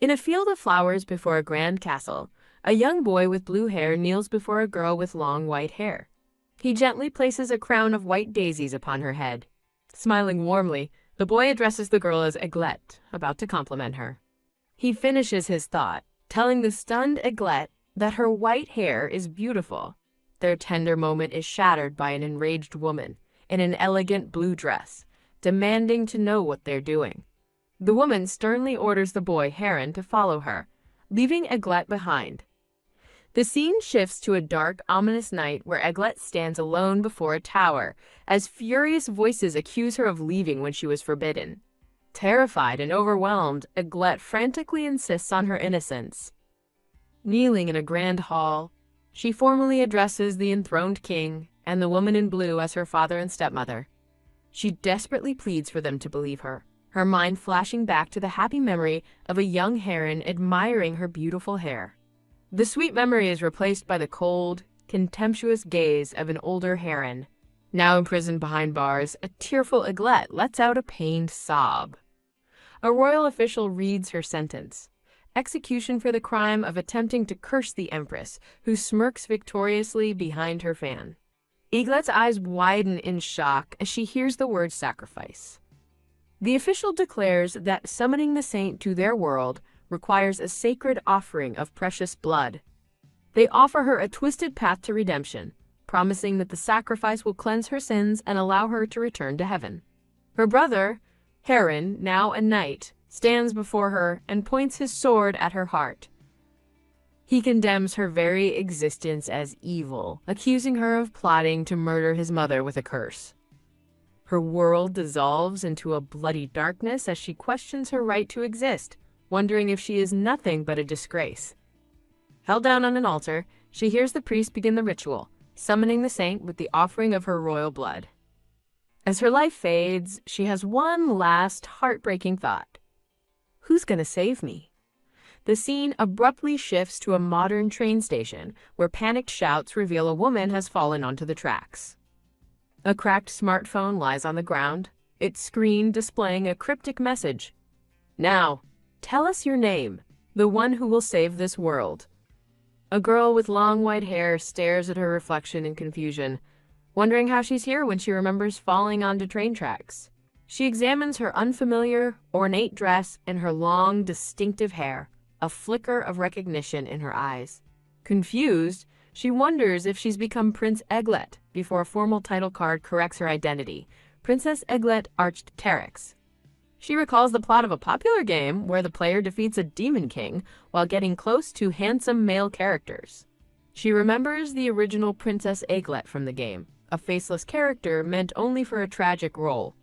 In a field of flowers before a grand castle, a young boy with blue hair kneels before a girl with long white hair. He gently places a crown of white daisies upon her head. Smiling warmly, the boy addresses the girl as Aiglet, about to compliment her. He finishes his thought, telling the stunned Aiglet that her white hair is beautiful. Their tender moment is shattered by an enraged woman in an elegant blue dress, demanding to know what they're doing. The woman sternly orders the boy Heron to follow her, leaving Aiglet behind. The scene shifts to a dark, ominous night where Aiglet stands alone before a tower, as furious voices accuse her of leaving when she was forbidden. Terrified and overwhelmed, Aiglet frantically insists on her innocence. Kneeling in a grand hall, she formally addresses the enthroned king and the woman in blue as her father and stepmother. She desperately pleads for them to believe her mind flashing back to the happy memory of a young heron admiring her beautiful hair. The sweet memory is replaced by the cold, contemptuous gaze of an older heron. Now imprisoned behind bars, a tearful Aiglet lets out a pained sob. A royal official reads her sentence: execution for the crime of attempting to curse the empress, who smirks victoriously behind her fan. Aiglet's eyes widen in shock as she hears the word sacrifice. The official declares that summoning the saint to their world requires a sacred offering of precious blood. They offer her a twisted path to redemption, promising that the sacrifice will cleanse her sins and allow her to return to heaven. Her brother, Heron, now a knight, stands before her and points his sword at her heart. He condemns her very existence as evil, accusing her of plotting to murder his mother with a curse. Her world dissolves into a bloody darkness as she questions her right to exist, wondering if she is nothing but a disgrace. Held down on an altar, she hears the priest begin the ritual, summoning the saint with the offering of her royal blood. As her life fades, she has one last heartbreaking thought. Who's gonna save me? The scene abruptly shifts to a modern train station where panicked shouts reveal a woman has fallen onto the tracks. A cracked smartphone lies on the ground, its screen displaying a cryptic message. Now, tell us your name, the one who will save this world. A girl with long white hair stares at her reflection in confusion, wondering how she's here when she remembers falling onto train tracks. She examines her unfamiliar, ornate dress and her long, distinctive hair, a flicker of recognition in her eyes. Confused, she wonders if she's become Prince Aiglet before a formal title card corrects her identity, Princess Aiglet Archteryx. She recalls the plot of a popular game where the player defeats a demon king while getting close to handsome male characters. She remembers the original Princess Aiglet from the game, a faceless character meant only for a tragic role.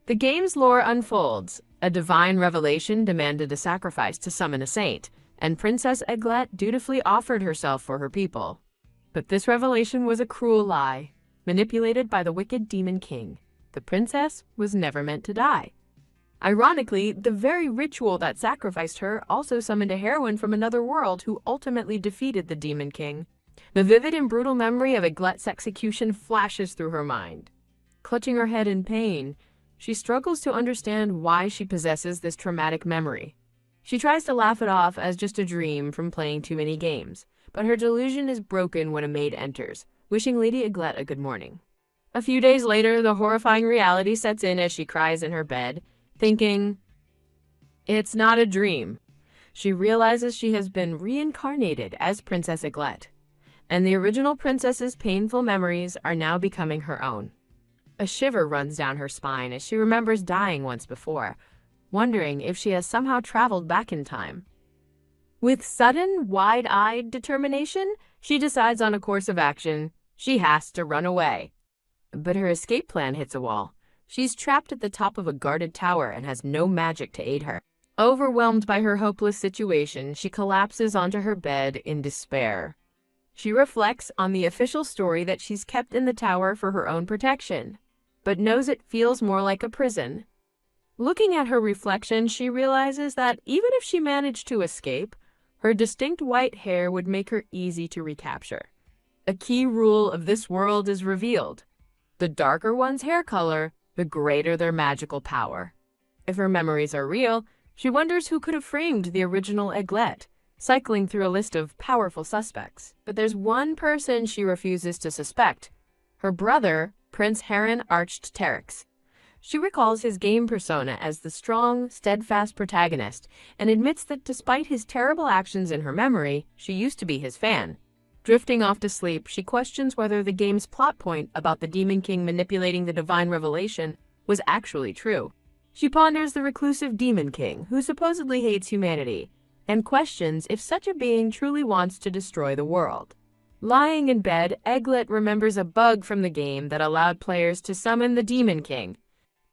The game's lore unfolds. A divine revelation demanded a sacrifice to summon a saint, and Princess Aiglet dutifully offered herself for her people. But this revelation was a cruel lie, manipulated by the wicked demon king. The princess was never meant to die. Ironically, the very ritual that sacrificed her also summoned a heroine from another world who ultimately defeated the demon king. The vivid and brutal memory of Aiglet's execution flashes through her mind. Clutching her head in pain, she struggles to understand why she possesses this traumatic memory. She tries to laugh it off as just a dream from playing too many games, but her delusion is broken when a maid enters, wishing Lady Aiglet a good morning. A few days later, the horrifying reality sets in as she cries in her bed, thinking, it's not a dream. She realizes she has been reincarnated as Princess Aiglet, and the original princess's painful memories are now becoming her own. A shiver runs down her spine as she remembers dying once before, wondering if she has somehow traveled back in time. With sudden, wide-eyed determination, she decides on a course of action. She has to run away. But her escape plan hits a wall. She's trapped at the top of a guarded tower and has no magic to aid her. Overwhelmed by her hopeless situation, she collapses onto her bed in despair. She reflects on the official story that she's kept in the tower for her own protection, but knows it feels more like a prison. Looking at her reflection, she realizes that even if she managed to escape, her distinct white hair would make her easy to recapture. A key rule of this world is revealed. The darker one's hair color, the greater their magical power. If her memories are real, She wonders who could have framed the original Egglet, cycling through a list of powerful suspects. But there's one person she refuses to suspect: her brother, Prince Heron Arched Terex. She recalls his game persona as the strong, steadfast protagonist and admits that despite his terrible actions in her memory, she used to be his fan. Drifting off to sleep, she questions whether the game's plot point about the Demon King manipulating the divine revelation was actually true. She ponders the reclusive Demon King, who supposedly hates humanity, and questions if such a being truly wants to destroy the world. Lying in bed, Egglet remembers a bug from the game that allowed players to summon the Demon King.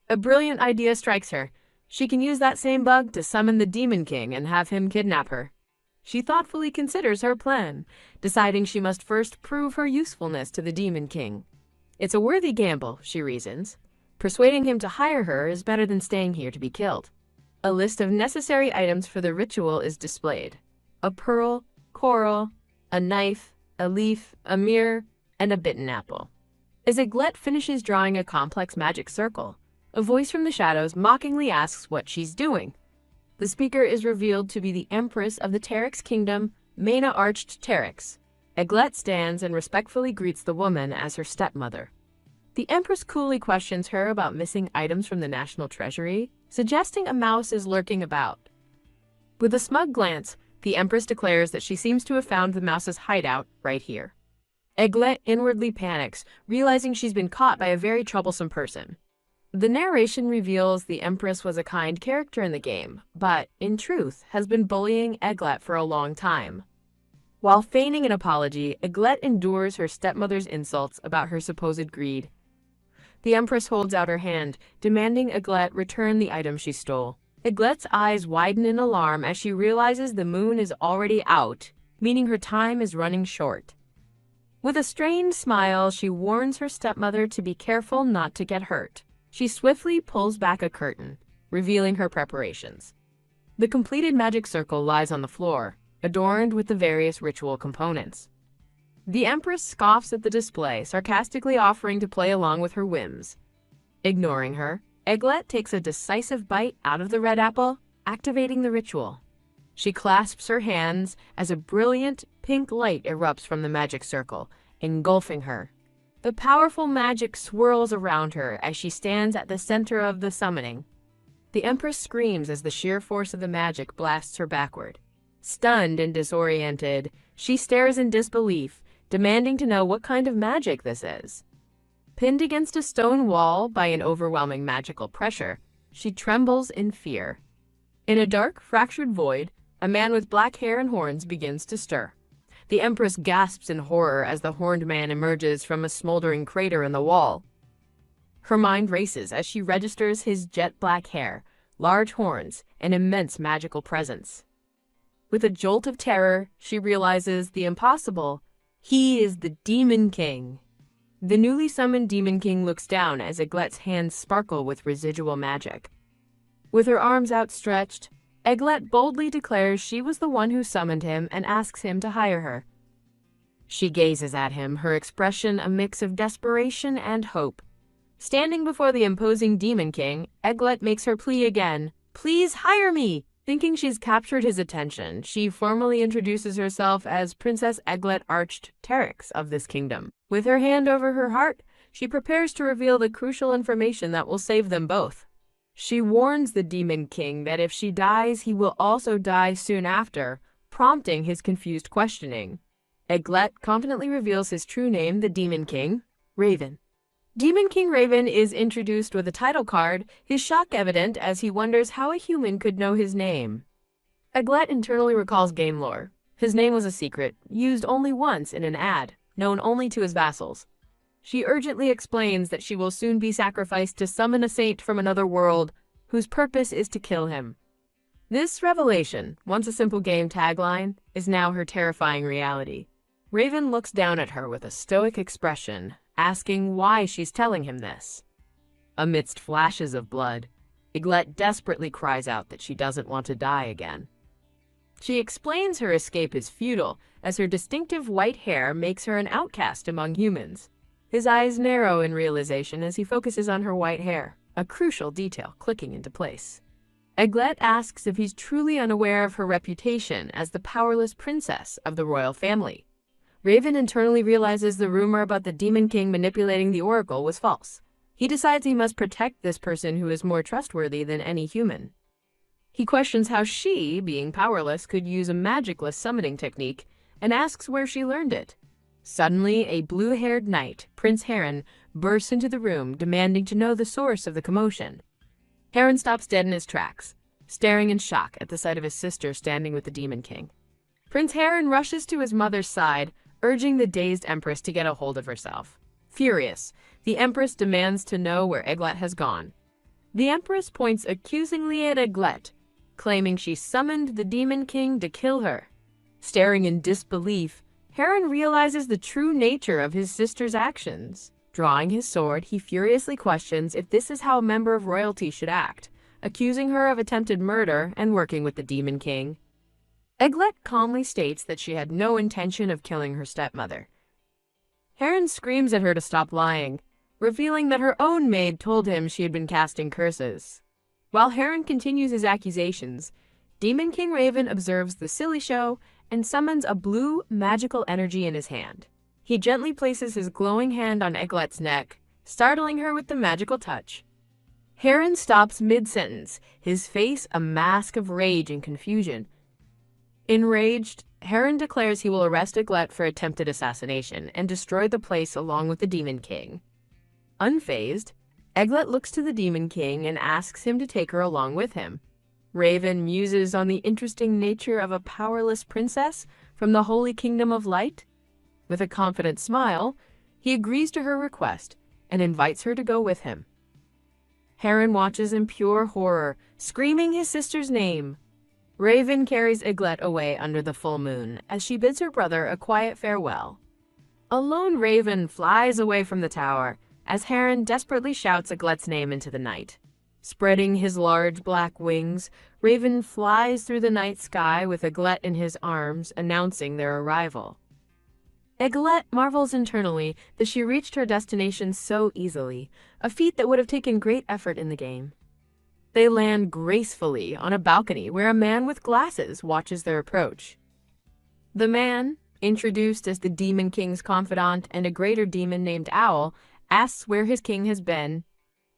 A brilliant idea strikes her. She can use that same bug to summon the Demon King and have him kidnap her. She thoughtfully considers her plan, deciding she must first prove her usefulness to the Demon King. It's a worthy gamble, she reasons. Persuading him to hire her is better than staying here to be killed. A list of necessary items for the ritual is displayed: a pearl, coral, a knife, a leaf, a mirror, and a bitten apple. As Egglet finishes drawing a complex magic circle, a voice from the shadows mockingly asks what she's doing. The speaker is revealed to be the Empress of the Terex Kingdom, Manhwa Arched Terex. Egglet stands and respectfully greets the woman as her stepmother. The Empress coolly questions her about missing items from the national treasury, suggesting a mouse is lurking about. With a smug glance, the Empress declares that she seems to have found the mouse's hideout right here. Egglet inwardly panics, realizing she's been caught by a very troublesome person. The narration reveals the Empress was a kind character in the game, but, in truth, has been bullying Egglet for a long time. While feigning an apology, Egglet endures her stepmother's insults about her supposed greed. The Empress holds out her hand, demanding Egglet return the item she stole. Egglet's eyes widen in alarm as she realizes the moon is already out, meaning her time is running short. With a strained smile, she warns her stepmother to be careful not to get hurt. She swiftly pulls back a curtain, revealing her preparations. The completed magic circle lies on the floor, adorned with the various ritual components. The Empress scoffs at the display, sarcastically offering to play along with her whims. Ignoring her, Egglet takes a decisive bite out of the red apple, activating the ritual. She clasps her hands as a brilliant pink light erupts from the magic circle, engulfing her. The powerful magic swirls around her as she stands at the center of the summoning. The Empress screams as the sheer force of the magic blasts her backward. Stunned and disoriented, she stares in disbelief, demanding to know what kind of magic this is. Pinned against a stone wall by an overwhelming magical pressure, she trembles in fear. In a dark, fractured void, a man with black hair and horns begins to stir. The Empress gasps in horror as the horned man emerges from a smoldering crater in the wall. Her mind races as she registers his jet-black hair, large horns, and immense magical presence. With a jolt of terror, she realizes the impossible. He is the Demon King. The newly summoned Demon King looks down as Egglet's hands sparkle with residual magic. With her arms outstretched, Egglet boldly declares she was the one who summoned him and asks him to hire her. She gazes at him, her expression a mix of desperation and hope. Standing before the imposing Demon King, Egglet makes her plea again. "Please hire me!" Thinking she's captured his attention, she formally introduces herself as Princess Egglet Arched Terex of this kingdom. With her hand over her heart, she prepares to reveal the crucial information that will save them both. She warns the Demon King that if she dies, he will also die soon after, prompting his confused questioning. Egglet confidently reveals his true name, the Demon King, Raven. Demon King Raven is introduced with a title card, his shock evident as he wonders how a human could know his name. Egglet internally recalls game lore. His name was a secret, used only once in an ad, known only to his vassals. She urgently explains that she will soon be sacrificed to summon a saint from another world, whose purpose is to kill him. This revelation, once a simple game tagline, is now her terrifying reality. Raven looks down at her with a stoic expression, asking why she's telling him this. Amidst flashes of blood, Egglet desperately cries out that she doesn't want to die again. She explains her escape is futile, as her distinctive white hair makes her an outcast among humans. His eyes narrow in realization as he focuses on her white hair, a crucial detail clicking into place. Eglet asks if he's truly unaware of her reputation as the powerless princess of the royal family. Raven internally realizes the rumor about the Demon King manipulating the oracle was false. He decides he must protect this person who is more trustworthy than any human. He questions how she, being powerless, could use a magicless summoning technique and asks where she learned it. Suddenly, a blue-haired knight, Prince Heron, bursts into the room, demanding to know the source of the commotion. Heron stops dead in his tracks, staring in shock at the sight of his sister standing with the Demon King. Prince Heron rushes to his mother's side, urging the dazed Empress to get a hold of herself. Furious, the Empress demands to know where Eglet has gone. The Empress points accusingly at Eglet, claiming she summoned the Demon King to kill her. Staring in disbelief, Heron realizes the true nature of his sister's actions. Drawing his sword, he furiously questions if this is how a member of royalty should act, accusing her of attempted murder and working with the Demon King. Eglet calmly states that she had no intention of killing her stepmother. Heron screams at her to stop lying, revealing that her own maid told him she had been casting curses. While Heron continues his accusations, Demon King Raven observes the silly show and summons a blue, magical energy in his hand. He gently places his glowing hand on Eglet's neck, startling her with the magical touch. Heron stops mid-sentence, his face a mask of rage and confusion. Enraged, Heron declares he will arrest Eglet for attempted assassination and destroy the place along with the Demon King. Unfazed, Eglet looks to the Demon King and asks him to take her along with him. Raven muses on the interesting nature of a powerless princess from the Holy Kingdom of Light. With a confident smile, he agrees to her request and invites her to go with him. Heron watches in pure horror, screaming his sister's name. Raven carries Eglet away under the full moon as she bids her brother a quiet farewell. A lone raven flies away from the tower as Heron desperately shouts Eglet's name into the night. Spreading his large black wings, Raven flies through the night sky with Eglet in his arms, announcing their arrival. Eglet marvels internally that she reached her destination so easily, a feat that would have taken great effort in the game. They land gracefully on a balcony where a man with glasses watches their approach. The man, introduced as the Demon King's confidant and a greater demon named Owl, asks where his king has been.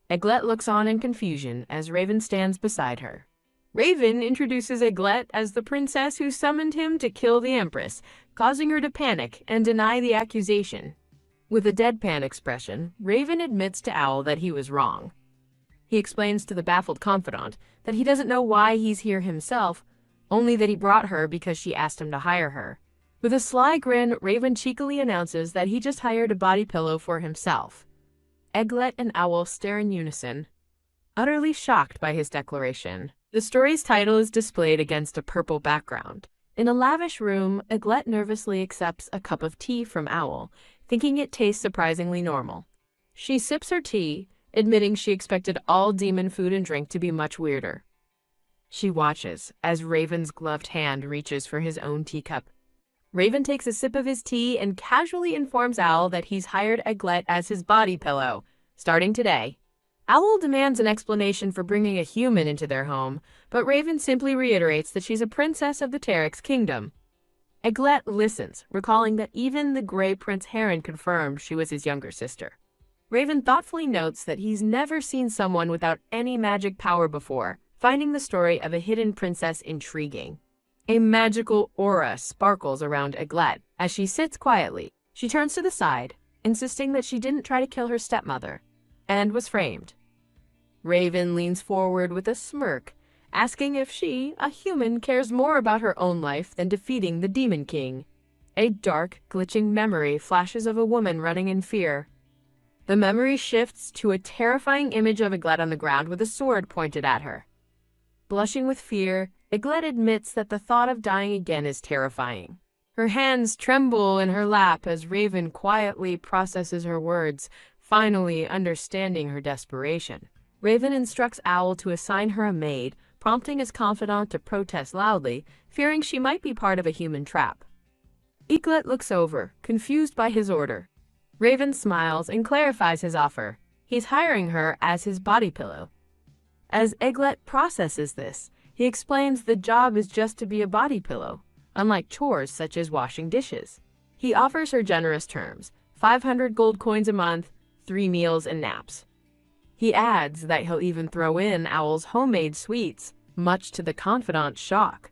Eglet looks on in confusion as Raven stands beside her. Raven introduces Eglet as the princess who summoned him to kill the Empress, causing her to panic and deny the accusation. With a deadpan expression, Raven admits to Owl that he was wrong. He explains to the baffled confidant that he doesn't know why he's here himself, only that he brought her because she asked him to hire her. With a sly grin, Raven cheekily announces that he just hired a body pillow for himself. Eglet and Owl stare in unison, utterly shocked by his declaration. The story's title is displayed against a purple background. In a lavish room, Eglet nervously accepts a cup of tea from Owl, thinking it tastes surprisingly normal. She sips her tea, admitting she expected all demon food and drink to be much weirder. She watches as Raven's gloved hand reaches for his own teacup. Raven takes a sip of his tea and casually informs Owl that he's hired Eglet as his body pillow, starting today. Owl demands an explanation for bringing a human into their home, but Raven simply reiterates that she's a princess of the Terex kingdom. Eglet listens, recalling that even the Grey Prince Heron confirmed she was his younger sister. Raven thoughtfully notes that he's never seen someone without any magic power before, finding the story of a hidden princess intriguing. A magical aura sparkles around Eglet as she sits quietly. She turns to the side, insisting that she didn't try to kill her stepmother, and was framed. Raven leans forward with a smirk, asking if she, a human, cares more about her own life than defeating the Demon King. A dark, glitching memory flashes of a woman running in fear. The memory shifts to a terrifying image of Eglet on the ground with a sword pointed at her. Blushing with fear, Eglet admits that the thought of dying again is terrifying. Her hands tremble in her lap as Raven quietly processes her words, finally understanding her desperation. Raven instructs Owl to assign her a maid, prompting his confidant to protest loudly, fearing she might be part of a human trap. Eglet looks over, confused by his order. Raven smiles and clarifies his offer. He's hiring her as his body pillow. As Egglet processes this, he explains the job is just to be a body pillow, unlike chores such as washing dishes. He offers her generous terms, 500 gold coins a month, 3 meals and naps. He adds that he'll even throw in Owl's homemade sweets, much to the confidant's shock.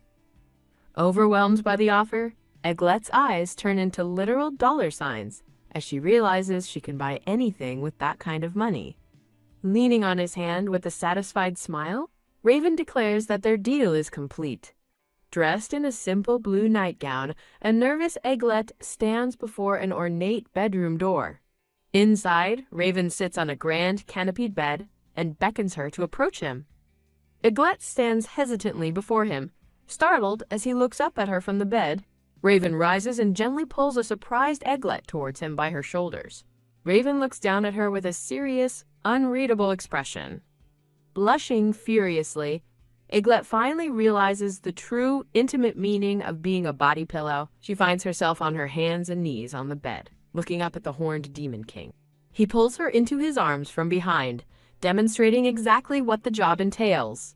Overwhelmed by the offer, Egglet's eyes turn into literal dollar signs as she realizes she can buy anything with that kind of money. Leaning on his hand with a satisfied smile, Raven declares that their deal is complete. Dressed in a simple blue nightgown, a nervous Egglet stands before an ornate bedroom door. Inside, Raven sits on a grand canopied bed and beckons her to approach him. Egglet stands hesitantly before him, startled as he looks up at her from the bed. Raven rises and gently pulls a surprised Egglet towards him by her shoulders. Raven looks down at her with a serious, unreadable expression. Blushing furiously, Egglet finally realizes the true, intimate meaning of being a body pillow. She finds herself on her hands and knees on the bed, looking up at the horned Demon King. He pulls her into his arms from behind, demonstrating exactly what the job entails.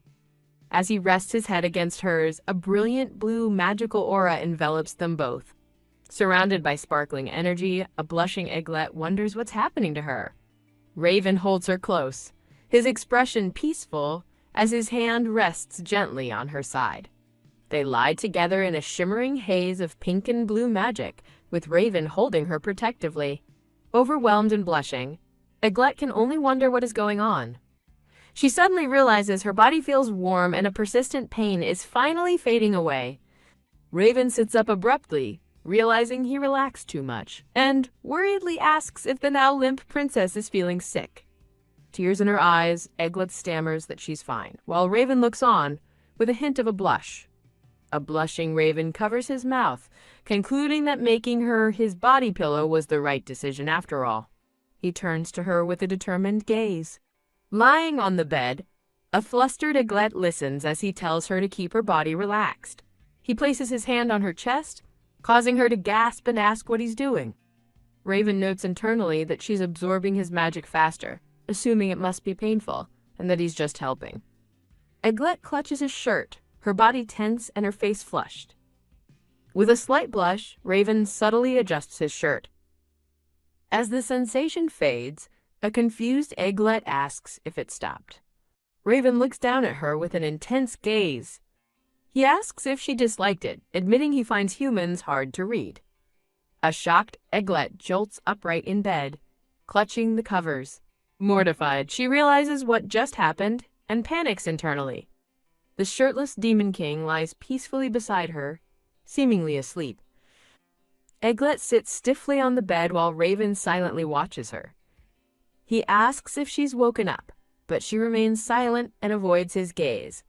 As he rests his head against hers, a brilliant blue magical aura envelops them both. Surrounded by sparkling energy, a blushing Egglet wonders what's happening to her. Raven holds her close, his expression peaceful as his hand rests gently on her side. They lie together in a shimmering haze of pink and blue magic, with Raven holding her protectively. Overwhelmed and blushing, Egglet can only wonder what is going on. She suddenly realizes her body feels warm and a persistent pain is finally fading away. Raven sits up abruptly, realizing he relaxed too much, and worriedly asks if the now limp princess is feeling sick. Tears in her eyes, Egglet stammers that she's fine, while Raven looks on with a hint of a blush. A blushing Raven covers his mouth, concluding that making her his body pillow was the right decision after all. He turns to her with a determined gaze. Lying on the bed, a flustered Egglet listens as he tells her to keep her body relaxed. He places his hand on her chest, causing her to gasp and ask what he's doing. Raven notes internally that she's absorbing his magic faster, assuming it must be painful, and that he's just helping. Egglet clutches his shirt, her body tense and her face flushed. With a slight blush, Raven subtly adjusts his shirt. As the sensation fades, a confused Egglet asks if it stopped. Raven looks down at her with an intense gaze. He asks if she disliked it, admitting he finds humans hard to read. A shocked Egglet jolts upright in bed, clutching the covers. Mortified, she realizes what just happened and panics internally. The shirtless Demon King lies peacefully beside her, seemingly asleep. Egglet sits stiffly on the bed while Raven silently watches her. He asks if she's woken up, but she remains silent and avoids his gaze.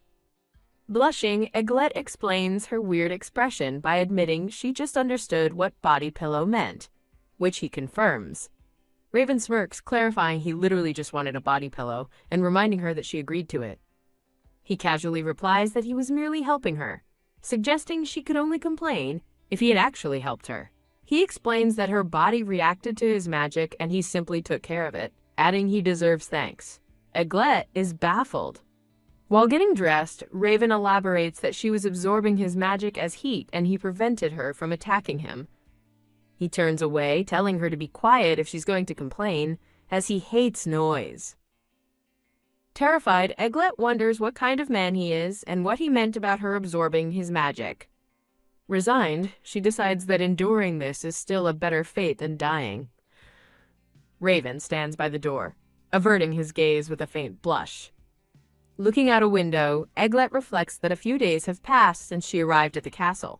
Blushing, Egglet explains her weird expression by admitting she just understood what body pillow meant, which he confirms. Raven smirks, clarifying he literally just wanted a body pillow and reminding her that she agreed to it. He casually replies that he was merely helping her, suggesting she could only complain if he had actually helped her. He explains that her body reacted to his magic and he simply took care of it, adding he deserves thanks. Egglet is baffled. While getting dressed, Raven elaborates that she was absorbing his magic as heat and he prevented her from attacking him. He turns away, telling her to be quiet if she's going to complain, as he hates noise. Terrified, Egglet wonders what kind of man he is and what he meant about her absorbing his magic. Resigned, she decides that enduring this is still a better fate than dying. Raven stands by the door, averting his gaze with a faint blush. Looking out a window, Egglet reflects that a few days have passed since she arrived at the castle.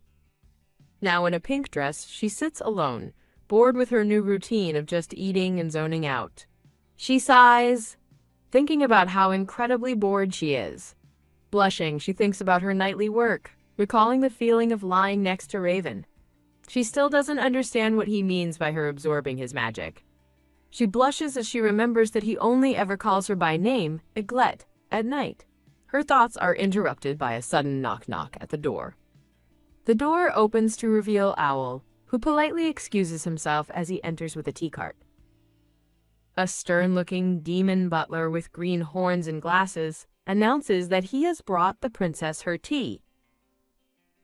Now in a pink dress, she sits alone, bored with her new routine of just eating and zoning out. She sighs, thinking about how incredibly bored she is. Blushing, she thinks about her nightly work, recalling the feeling of lying next to Raven. She still doesn't understand what he means by her absorbing his magic. She blushes as she remembers that he only ever calls her by name, Egglet, at night. Her thoughts are interrupted by a sudden knock-knock at the door. The door opens to reveal Owl, who politely excuses himself as he enters with a tea cart. A stern-looking demon butler with green horns and glasses announces that he has brought the princess her tea.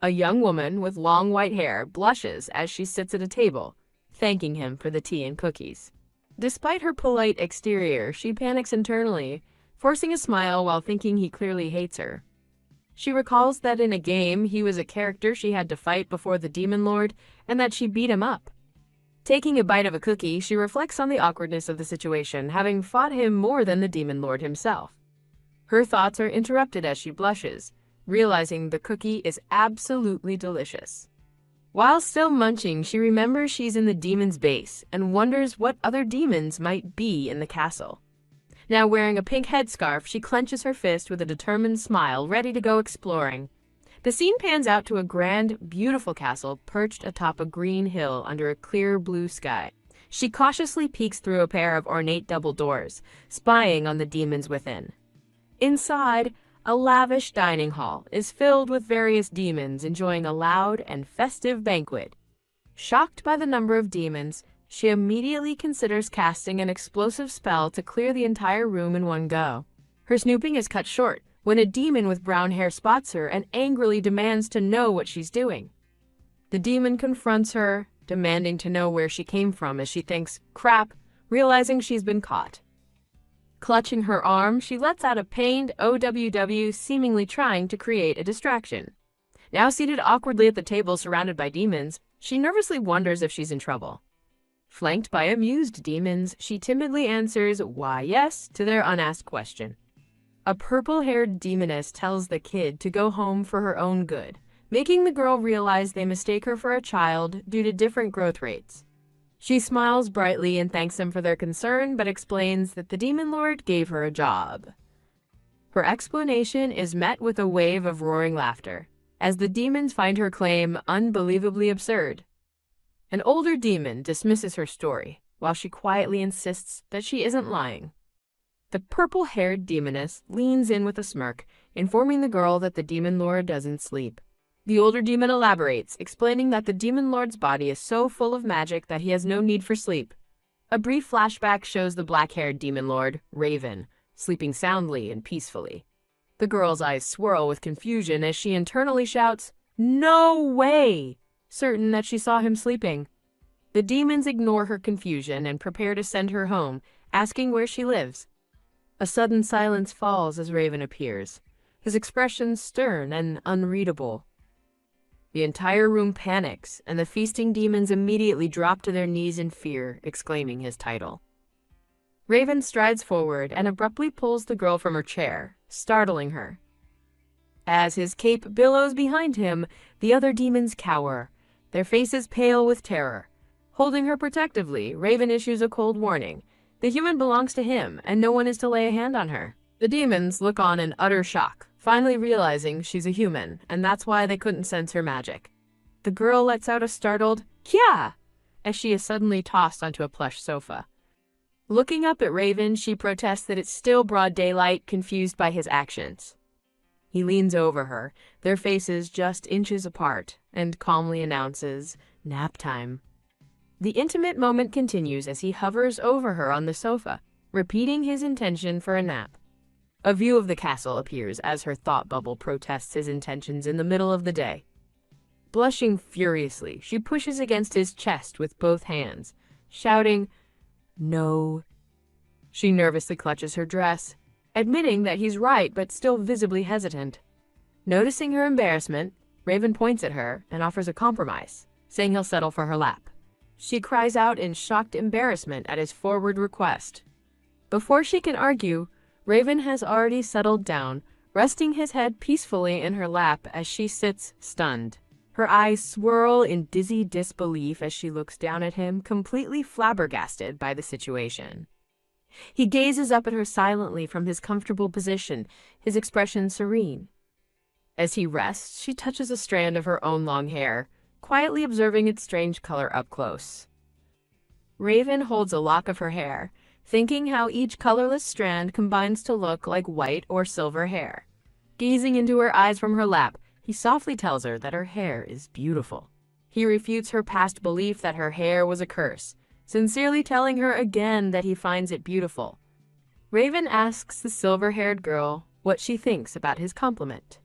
A young woman with long white hair blushes as she sits at a table, thanking him for the tea and cookies. Despite her polite exterior, she panics internally, forcing a smile while thinking he clearly hates her. She recalls that in a game, he was a character she had to fight before the Demon Lord, and that she beat him up. Taking a bite of a cookie, she reflects on the awkwardness of the situation, having fought him more than the Demon Lord himself. Her thoughts are interrupted as she blushes, realizing the cookie is absolutely delicious. While still munching, she remembers she's in the demon's base and wonders what other demons might be in the castle. Now wearing a pink headscarf, she clenches her fist with a determined smile, ready to go exploring. The scene pans out to a grand, beautiful castle perched atop a green hill under a clear blue sky. She cautiously peeks through a pair of ornate double doors, spying on the demons within. Inside, a lavish dining hall is filled with various demons enjoying a loud and festive banquet. Shocked by the number of demons, she immediately considers casting an explosive spell to clear the entire room in one go. Her snooping is cut short when a demon with brown hair spots her and angrily demands to know what she's doing. The demon confronts her, demanding to know where she came from as she thinks, crap, realizing she's been caught. Clutching her arm, she lets out a pained OWW, seemingly trying to create a distraction. Now seated awkwardly at the table surrounded by demons, she nervously wonders if she's in trouble. Flanked by amused demons, she timidly answers, "Why, yes," to their unasked question. A purple-haired demoness tells the kid to go home for her own good, making the girl realize they mistake her for a child due to different growth rates. She smiles brightly and thanks them for their concern, but explains that the Demon Lord gave her a job. Her explanation is met with a wave of roaring laughter, as the demons find her claim unbelievably absurd. An older demon dismisses her story, while she quietly insists that she isn't lying. The purple-haired demoness leans in with a smirk, informing the girl that the Demon Lord doesn't sleep. The older demon elaborates, explaining that the Demon Lord's body is so full of magic that he has no need for sleep. A brief flashback shows the black-haired Demon Lord, Raven, sleeping soundly and peacefully. The girl's eyes swirl with confusion as she internally shouts, "No way!" certain that she saw him sleeping. The demons ignore her confusion and prepare to send her home, asking where she lives. A sudden silence falls as Raven appears, his expression stern and unreadable. The entire room panics, and the feasting demons immediately drop to their knees in fear, exclaiming his title. Raven strides forward and abruptly pulls the girl from her chair, startling her. As his cape billows behind him, the other demons cower, their faces pale with terror. Holding her protectively, Raven issues a cold warning. The human belongs to him, and no one is to lay a hand on her. The demons look on in utter shock, finally realizing she's a human, and that's why they couldn't sense her magic. The girl lets out a startled, "Kya!" as she is suddenly tossed onto a plush sofa. Looking up at Raven, she protests that it's still broad daylight, confused by his actions. He leans over her, their faces just inches apart, and calmly announces, "Nap time." The intimate moment continues as he hovers over her on the sofa, repeating his intention for a nap. A view of the castle appears as her thought bubble protests his intentions in the middle of the day. Blushing furiously, she pushes against his chest with both hands, shouting, "No." She nervously clutches her dress, admitting that he's right but still visibly hesitant. Noticing her embarrassment, Raven points at her and offers a compromise, saying he'll settle for her lap. She cries out in shocked embarrassment at his forward request. Before she can argue, Raven has already settled down, resting his head peacefully in her lap as she sits stunned. Her eyes swirl in dizzy disbelief as she looks down at him, completely flabbergasted by the situation. He gazes up at her silently from his comfortable position, his expression serene. As he rests, she touches a strand of her own long hair, quietly observing its strange color up close. Raven holds a lock of her hair, thinking how each colorless strand combines to look like white or silver hair. Gazing into her eyes from her lap, he softly tells her that her hair is beautiful. He refutes her past belief that her hair was a curse, sincerely telling her again that he finds it beautiful. Raven asks the silver-haired girl what she thinks about his compliment.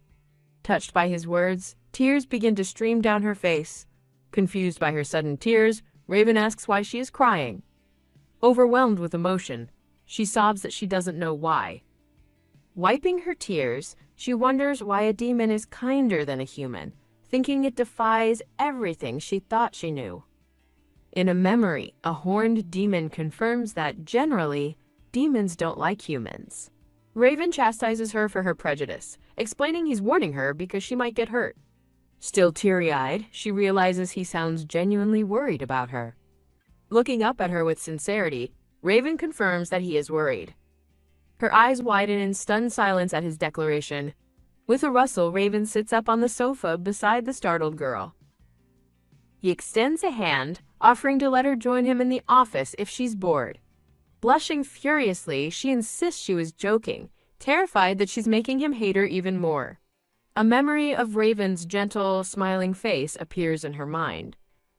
Touched by his words, tears begin to stream down her face. Confused by her sudden tears, Raven asks why she is crying. Overwhelmed with emotion, she sobs that she doesn't know why. Wiping her tears, she wonders why a demon is kinder than a human, thinking it defies everything she thought she knew. In a memory, a horned demon confirms that, generally, demons don't like humans. Raven chastises her for her prejudice, explaining he's warning her because she might get hurt. Still teary-eyed, she realizes he sounds genuinely worried about her. Looking up at her with sincerity, Raven confirms that he is worried. Her eyes widen in stunned silence at his declaration. With a rustle, Raven sits up on the sofa beside the startled girl. He extends a hand, offering to let her join him in the office if she's bored. Blushing furiously, she insists she was joking, terrified that she's making him hate her even more. A memory of Raven's gentle, smiling face appears in her mind.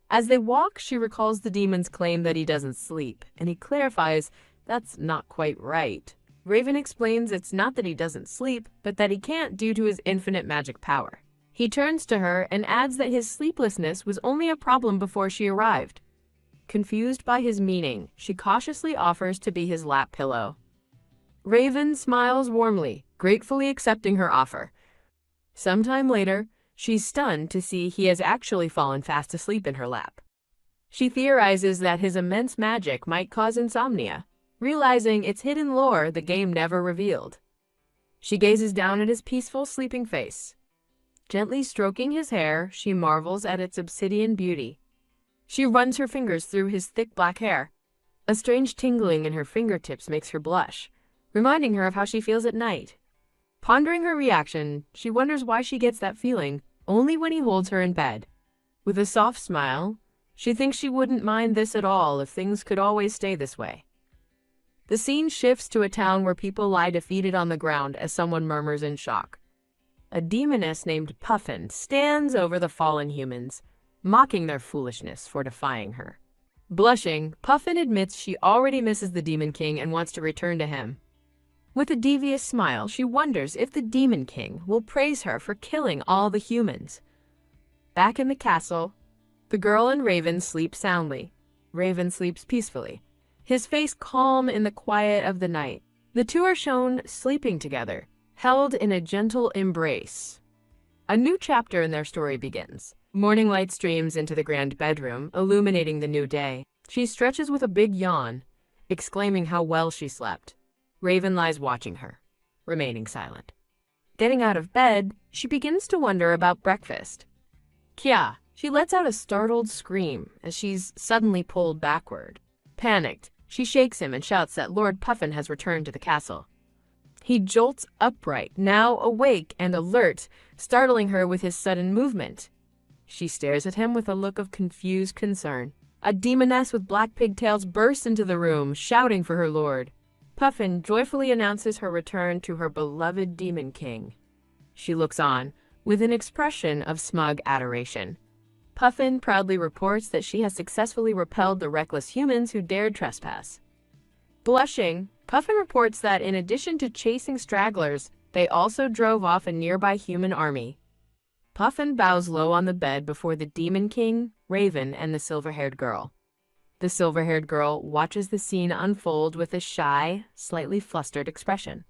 As they walk, she recalls the demon's claim that he doesn't sleep, and he clarifies that's not quite right. Raven explains it's not that he doesn't sleep, but that he can't due to his infinite magic power. He turns to her and adds that his sleeplessness was only a problem before she arrived. Confused by his meaning, she cautiously offers to be his lap pillow. Raven smiles warmly, gratefully accepting her offer. Sometime later, she's stunned to see he has actually fallen fast asleep in her lap. She theorizes that his immense magic might cause insomnia, realizing its hidden lore the game never revealed. She gazes down at his peaceful, sleeping face. Gently stroking his hair, she marvels at its obsidian beauty. She runs her fingers through his thick black hair. A strange tingling in her fingertips makes her blush, reminding her of how she feels at night. Pondering her reaction, she wonders why she gets that feeling only when he holds her in bed. With a soft smile, she thinks she wouldn't mind this at all if things could always stay this way. The scene shifts to a town where people lie defeated on the ground as someone murmurs in shock. A demoness named Puffin stands over the fallen humans, mocking their foolishness for defying her. Blushing, Puffin admits she already misses the Demon King and wants to return to him. With a devious smile, she wonders if the Demon King will praise her for killing all the humans. Back in the castle, the girl and Raven sleep soundly. Raven sleeps peacefully, his face calm in the quiet of the night. The two are shown sleeping together, held in a gentle embrace. A new chapter in their story begins. Morning light streams into the grand bedroom, illuminating the new day. She stretches with a big yawn, exclaiming how well she slept. Raven lies watching her, remaining silent. Getting out of bed, she begins to wonder about breakfast. Kya, she lets out a startled scream as she's suddenly pulled backward. Panicked, she shakes him and shouts that Lord Puffin has returned to the castle. He jolts upright, now awake and alert, startling her with his sudden movement. She stares at him with a look of confused concern. A demoness with black pigtails bursts into the room, shouting for her lord. Puffin joyfully announces her return to her beloved Demon King. She looks on, with an expression of smug adoration. Puffin proudly reports that she has successfully repelled the reckless humans who dared trespass. Blushing, Puffin reports that in addition to chasing stragglers, they also drove off a nearby human army. Puffin bows low on the bed before the Demon King, Raven, and the silver-haired girl. The silver-haired girl watches the scene unfold with a shy, slightly flustered expression.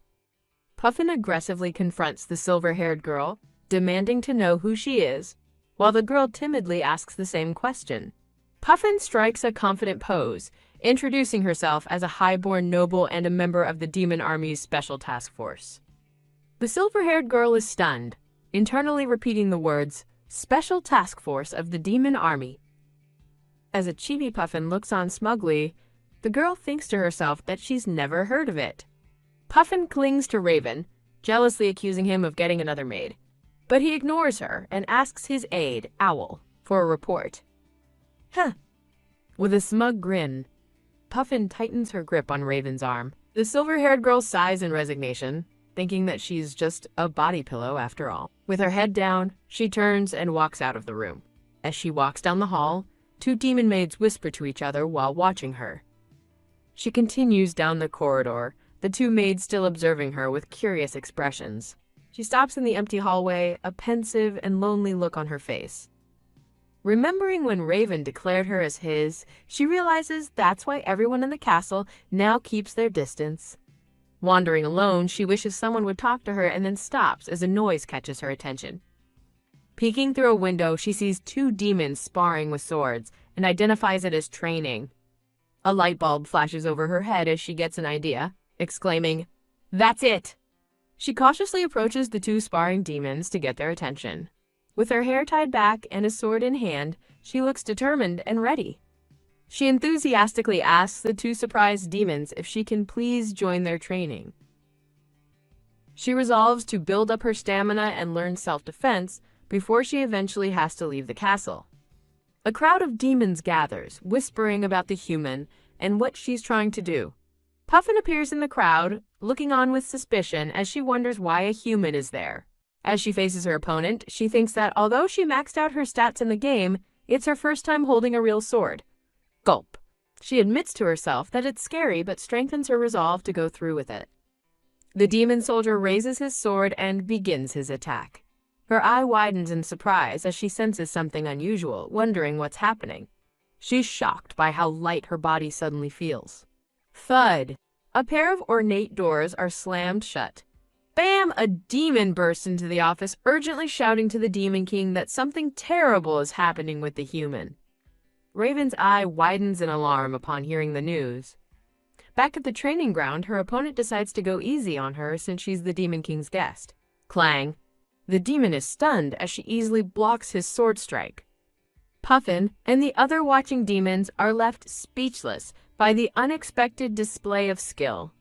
Puffin aggressively confronts the silver-haired girl, demanding to know who she is, while the girl timidly asks the same question. Puffin strikes a confident pose, introducing herself as a high-born noble and a member of the Demon Army's Special Task Force. The silver-haired girl is stunned, internally repeating the words, "Special Task Force of the Demon Army." As a chibi Puffin looks on smugly, the girl thinks to herself that she's never heard of it. Puffin clings to Raven, jealously accusing him of getting another maid, but he ignores her and asks his aide, Owl, for a report. Huh. With a smug grin, Puffin tightens her grip on Raven's arm. The silver-haired girl sighs in resignation, thinking that she's just a body pillow after all. With her head down, she turns and walks out of the room. As she walks down the hall, two demon maids whisper to each other while watching her. She continues down the corridor, the two maids still observing her with curious expressions. She stops in the empty hallway, a pensive and lonely look on her face. Remembering when Raven declared her as his, she realizes that's why everyone in the castle now keeps their distance. Wandering alone, she wishes someone would talk to her and then stops as a noise catches her attention. Peeking through a window, she sees two demons sparring with swords and identifies it as training. A light bulb flashes over her head as she gets an idea, exclaiming, "That's it!" She cautiously approaches the two sparring demons to get their attention. With her hair tied back and a sword in hand, she looks determined and ready. She enthusiastically asks the two surprised demons if she can please join their training. She resolves to build up her stamina and learn self-defense before she eventually has to leave the castle. A crowd of demons gathers, whispering about the human and what she's trying to do. Puffin appears in the crowd, looking on with suspicion as she wonders why a human is there. As she faces her opponent, she thinks that although she maxed out her stats in the game, it's her first time holding a real sword. Gulp. She admits to herself that it's scary but strengthens her resolve to go through with it. The demon soldier raises his sword and begins his attack. Her eye widens in surprise as she senses something unusual, wondering what's happening. She's shocked by how light her body suddenly feels. Thud! A pair of ornate doors are slammed shut. Bam! A demon bursts into the office, urgently shouting to the Demon King that something terrible is happening with the human. Raven's eye widens in alarm upon hearing the news. Back at the training ground, her opponent decides to go easy on her since she's the Demon King's guest. Clang! The demon is stunned as she easily blocks his sword strike. Puffin and the other watching demons are left speechless by the unexpected display of skill.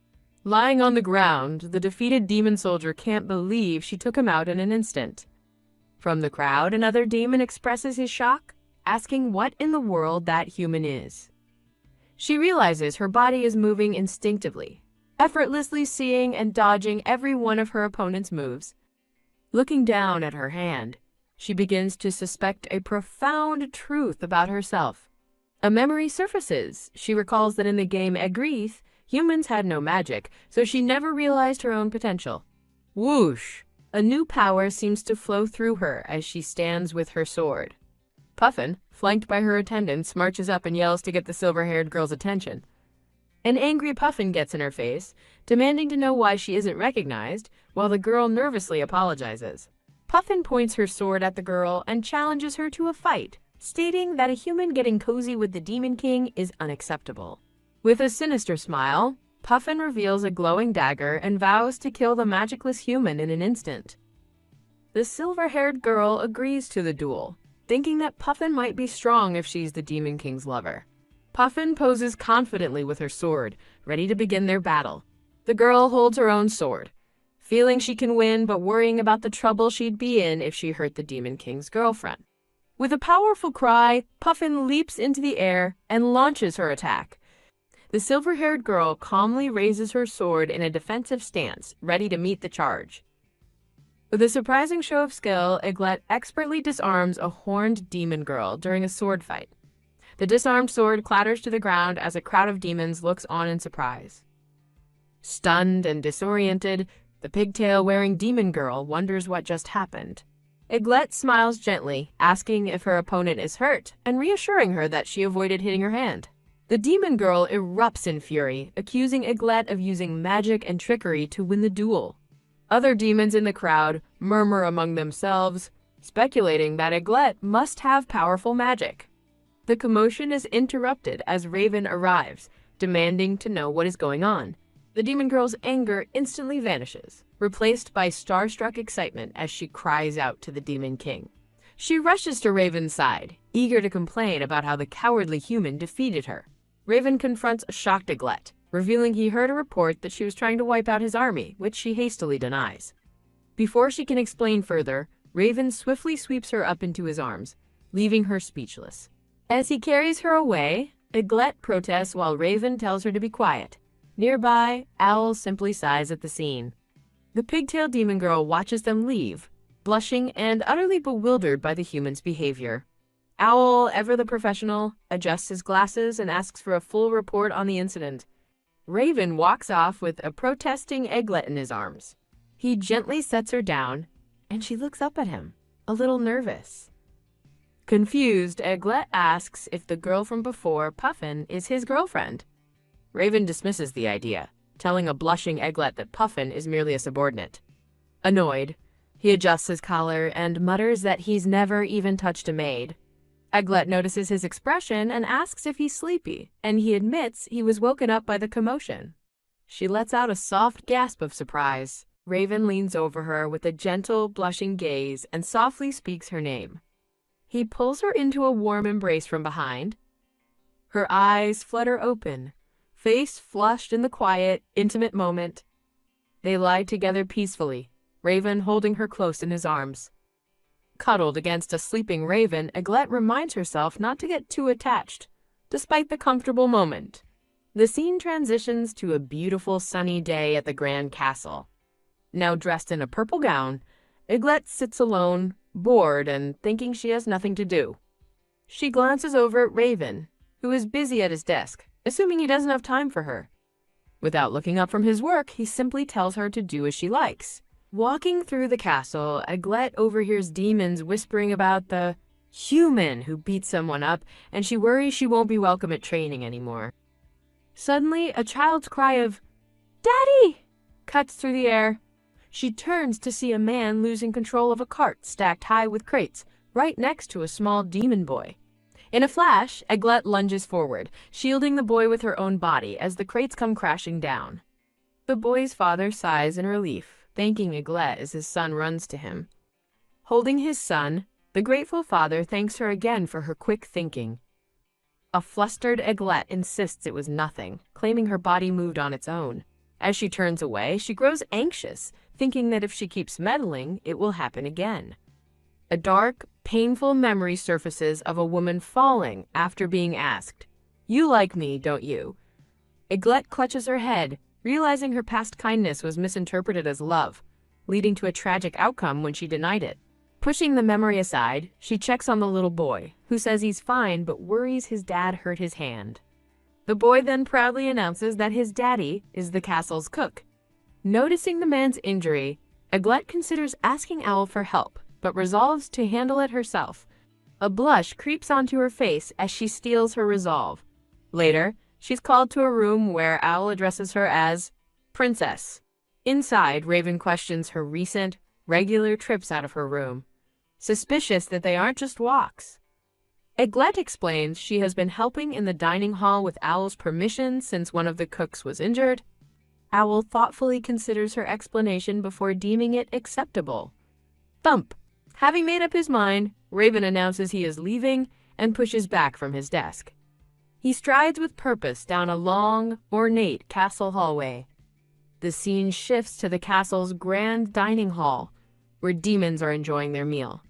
Lying on the ground, the defeated demon soldier can't believe she took him out in an instant. From the crowd, another demon expresses his shock, asking what in the world that human is. She realizes her body is moving instinctively, effortlessly seeing and dodging every one of her opponent's moves. Looking down at her hand, she begins to suspect a profound truth about herself. A memory surfaces. She recalls that in the game Egreeth, humans had no magic, so she never realized her own potential. Whoosh! A new power seems to flow through her as she stands with her sword. Puffin, flanked by her attendants, marches up and yells to get the silver-haired girl's attention. An angry Puffin gets in her face, demanding to know why she isn't recognized, while the girl nervously apologizes. Puffin points her sword at the girl and challenges her to a fight, stating that a human getting cozy with the Demon King is unacceptable. With a sinister smile, Puffin reveals a glowing dagger and vows to kill the magicless human in an instant. The silver-haired girl agrees to the duel, thinking that Puffin might be strong if she's the Demon King's lover. Puffin poses confidently with her sword, ready to begin their battle. The girl holds her own sword, feeling she can win but worrying about the trouble she'd be in if she hurt the Demon King's girlfriend. With a powerful cry, Puffin leaps into the air and launches her attack. The silver-haired girl calmly raises her sword in a defensive stance, ready to meet the charge. With a surprising show of skill, Eglet expertly disarms a horned demon girl during a sword fight. The disarmed sword clatters to the ground as a crowd of demons looks on in surprise. Stunned and disoriented, the pigtail-wearing demon girl wonders what just happened. Eglet smiles gently, asking if her opponent is hurt, and reassuring her that she avoided hitting her hand. The demon girl erupts in fury, accusing Eglet of using magic and trickery to win the duel. Other demons in the crowd murmur among themselves, speculating that Eglet must have powerful magic. The commotion is interrupted as Raven arrives, demanding to know what is going on. The demon girl's anger instantly vanishes, replaced by starstruck excitement as she cries out to the Demon King. She rushes to Raven's side, eager to complain about how the cowardly human defeated her. Raven confronts a shocked Eglet, revealing he heard a report that she was trying to wipe out his army, which she hastily denies. Before she can explain further, Raven swiftly sweeps her up into his arms, leaving her speechless. As he carries her away, Eglet protests while Raven tells her to be quiet. Nearby, Owl simply sighs at the scene. The pigtail demon girl watches them leave, blushing and utterly bewildered by the human's behavior. Owl, ever the professional, adjusts his glasses and asks for a full report on the incident. Raven walks off with a protesting Egglet in his arms. He gently sets her down, and she looks up at him, a little nervous. Confused, Egglet asks if the girl from before, Puffin, is his girlfriend. Raven dismisses the idea, telling a blushing Egglet that Puffin is merely a subordinate. Annoyed, he adjusts his collar and mutters that he's never even touched a maid. Egglet notices his expression and asks if he's sleepy, and he admits he was woken up by the commotion. She lets out a soft gasp of surprise. Raven leans over her with a gentle, blushing gaze and softly speaks her name. He pulls her into a warm embrace from behind. Her eyes flutter open, face flushed in the quiet, intimate moment. They lie together peacefully, Raven holding her close in his arms. Cuddled against a sleeping Raven, Egglet reminds herself not to get too attached, despite the comfortable moment. The scene transitions to a beautiful sunny day at the Grand Castle. Now dressed in a purple gown, Egglet sits alone, bored and thinking she has nothing to do. She glances over at Raven, who is busy at his desk, assuming he doesn't have time for her. Without looking up from his work, he simply tells her to do as she likes. Walking through the castle, Egglet overhears demons whispering about the human who beat someone up, and she worries she won't be welcome at training anymore. Suddenly, a child's cry of, "Daddy!" cuts through the air. She turns to see a man losing control of a cart stacked high with crates, right next to a small demon boy. In a flash, Egglet lunges forward, shielding the boy with her own body as the crates come crashing down. The boy's father sighs in relief, thanking Egglet as his son runs to him. Holding his son, the grateful father thanks her again for her quick thinking. A flustered Egglet insists it was nothing, claiming her body moved on its own. As she turns away, she grows anxious, thinking that if she keeps meddling, it will happen again. A dark, painful memory surfaces of a woman falling after being asked, "You like me, don't you?" Egglet clutches her head, realizing her past kindness was misinterpreted as love, leading to a tragic outcome when she denied it. Pushing the memory aside, she checks on the little boy, who says he's fine but worries his dad hurt his hand. The boy then proudly announces that his daddy is the castle's cook. Noticing the man's injury, Egglet considers asking Owl for help, but resolves to handle it herself. A blush creeps onto her face as she steals her resolve. Later, she's called to a room where Owl addresses her as Princess. Inside, Raven questions her recent, regular trips out of her room, suspicious that they aren't just walks. Egglet explains she has been helping in the dining hall with Owl's permission since one of the cooks was injured. Owl thoughtfully considers her explanation before deeming it acceptable. Thump! Having made up his mind, Raven announces he is leaving and pushes back from his desk. He strides with purpose down a long, ornate castle hallway. The scene shifts to the castle's grand dining hall, where demons are enjoying their meal.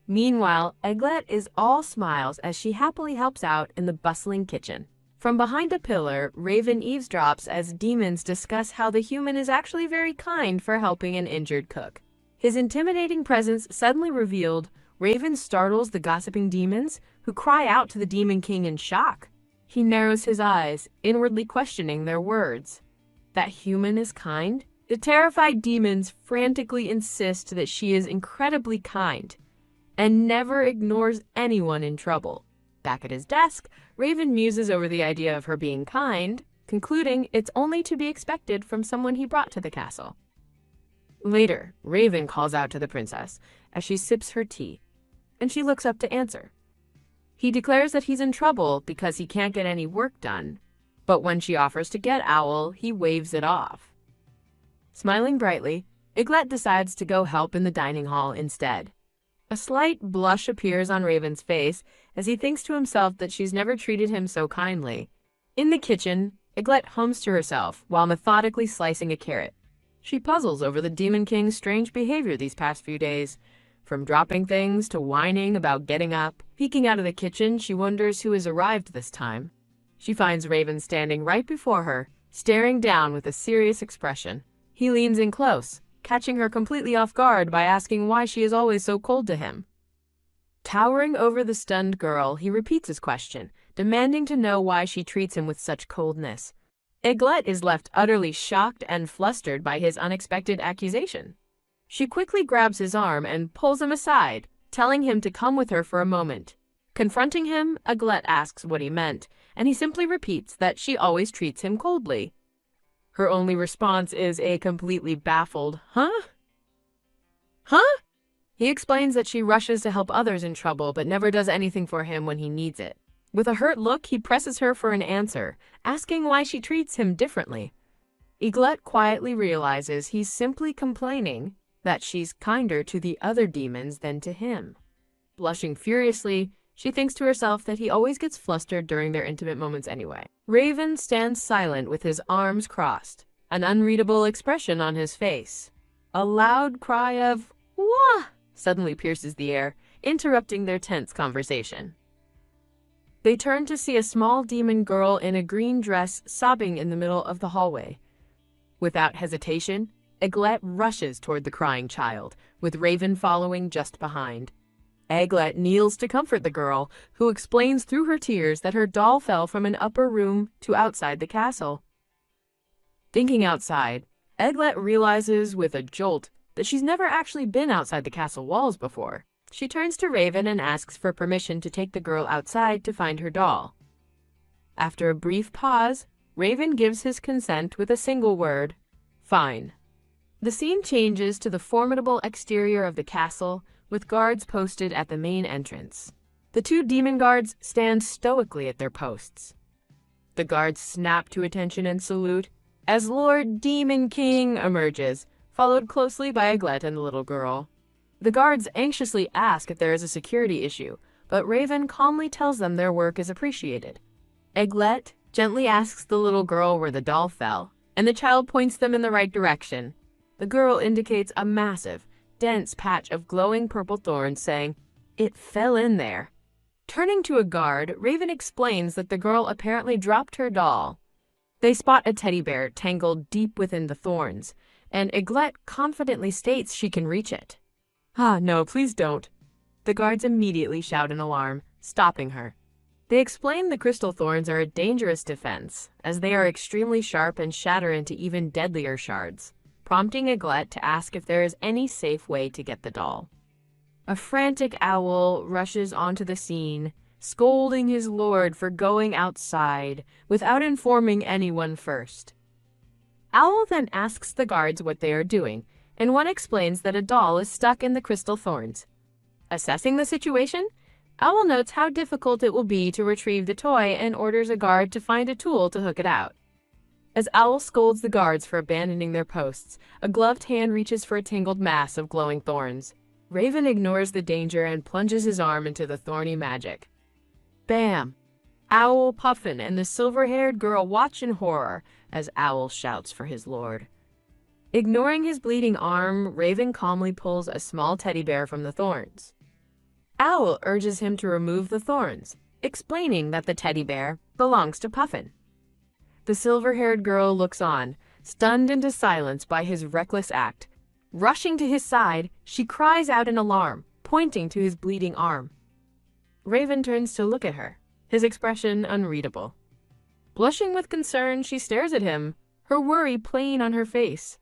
Meanwhile, Egglet is all smiles as she happily helps out in the bustling kitchen. From behind a pillar, Raven eavesdrops as demons discuss how the human is actually very kind for helping an injured cook. His intimidating presence suddenly revealed, Raven startles the gossiping demons, who cry out to the Demon King in shock. He narrows his eyes, inwardly questioning their words. That human is kind? The terrified demons frantically insist that she is incredibly kind and never ignores anyone in trouble. Back at his desk, Raven muses over the idea of her being kind, concluding it's only to be expected from someone he brought to the castle. Later, Raven calls out to the princess as she sips her tea, and she looks up to answer. He declares that he's in trouble because he can't get any work done, but when she offers to get Owl, he waves it off. Smiling brightly, Egglet decides to go help in the dining hall instead. A slight blush appears on Raven's face as he thinks to himself that she's never treated him so kindly. In the kitchen, Egglet hums to herself while methodically slicing a carrot. She puzzles over the Demon King's strange behavior these past few days. From dropping things to whining about getting up. Peeking out of the kitchen, she wonders who has arrived this time. She finds Raven standing right before her, staring down with a serious expression. He leans in close, catching her completely off guard by asking why she is always so cold to him. Towering over the stunned girl, he repeats his question, demanding to know why she treats him with such coldness. Eglette is left utterly shocked and flustered by his unexpected accusation. She quickly grabs his arm and pulls him aside, telling him to come with her for a moment. Confronting him, Eglette asks what he meant, and he simply repeats that she always treats him coldly. Her only response is a completely baffled, "Huh? Huh?" He explains that she rushes to help others in trouble but never does anything for him when he needs it. With a hurt look, he presses her for an answer, asking why she treats him differently. Eglette quietly realizes he's simply complaining that she's kinder to the other demons than to him. Blushing furiously, she thinks to herself that he always gets flustered during their intimate moments anyway. Raven stands silent with his arms crossed, an unreadable expression on his face. A loud cry of "Wah!" suddenly pierces the air, interrupting their tense conversation. They turn to see a small demon girl in a green dress sobbing in the middle of the hallway. Without hesitation, Eglette rushes toward the crying child, with Raven following just behind. Eglette kneels to comfort the girl, who explains through her tears that her doll fell from an upper room to outside the castle. Thinking outside, Eglette realizes with a jolt that she's never actually been outside the castle walls before. She turns to Raven and asks for permission to take the girl outside to find her doll. After a brief pause, Raven gives his consent with a single word, "Fine." The scene changes to the formidable exterior of the castle, with guards posted at the main entrance. The two demon guards stand stoically at their posts. The guards snap to attention and salute as Lord Demon King emerges, followed closely by Eglette and the little girl. The guards anxiously ask if there is a security issue, but Raven calmly tells them their work is appreciated. Eglette gently asks the little girl where the doll fell, and the child points them in the right direction. The girl indicates a massive, dense patch of glowing purple thorns, saying, "It fell in there." Turning to a guard, Raven explains that the girl apparently dropped her doll. They spot a teddy bear tangled deep within the thorns, and Eglette confidently states she can reach it. "Ah, no, please don't." The guards immediately shout in alarm, stopping her. They explain the crystal thorns are a dangerous defense, as they are extremely sharp and shatter into even deadlier shards, prompting Eglette to ask if there is any safe way to get the doll. A frantic owl rushes onto the scene, scolding his lord for going outside without informing anyone first. Owl then asks the guards what they are doing, and one explains that a doll is stuck in the crystal thorns. Assessing the situation, Owl notes how difficult it will be to retrieve the toy and orders a guard to find a tool to hook it out. As Owl scolds the guards for abandoning their posts, a gloved hand reaches for a tangled mass of glowing thorns. Raven ignores the danger and plunges his arm into the thorny magic. Bam! Owl, Puffin, and the silver-haired girl watch in horror as Owl shouts for his lord. Ignoring his bleeding arm, Raven calmly pulls a small teddy bear from the thorns. Owl urges him to remove the thorns, explaining that the teddy bear belongs to Puffin. The silver-haired girl looks on, stunned into silence by his reckless act. Rushing to his side, she cries out in alarm, pointing to his bleeding arm. Raven turns to look at her, his expression unreadable. Blushing with concern, she stares at him, her worry plain on her face.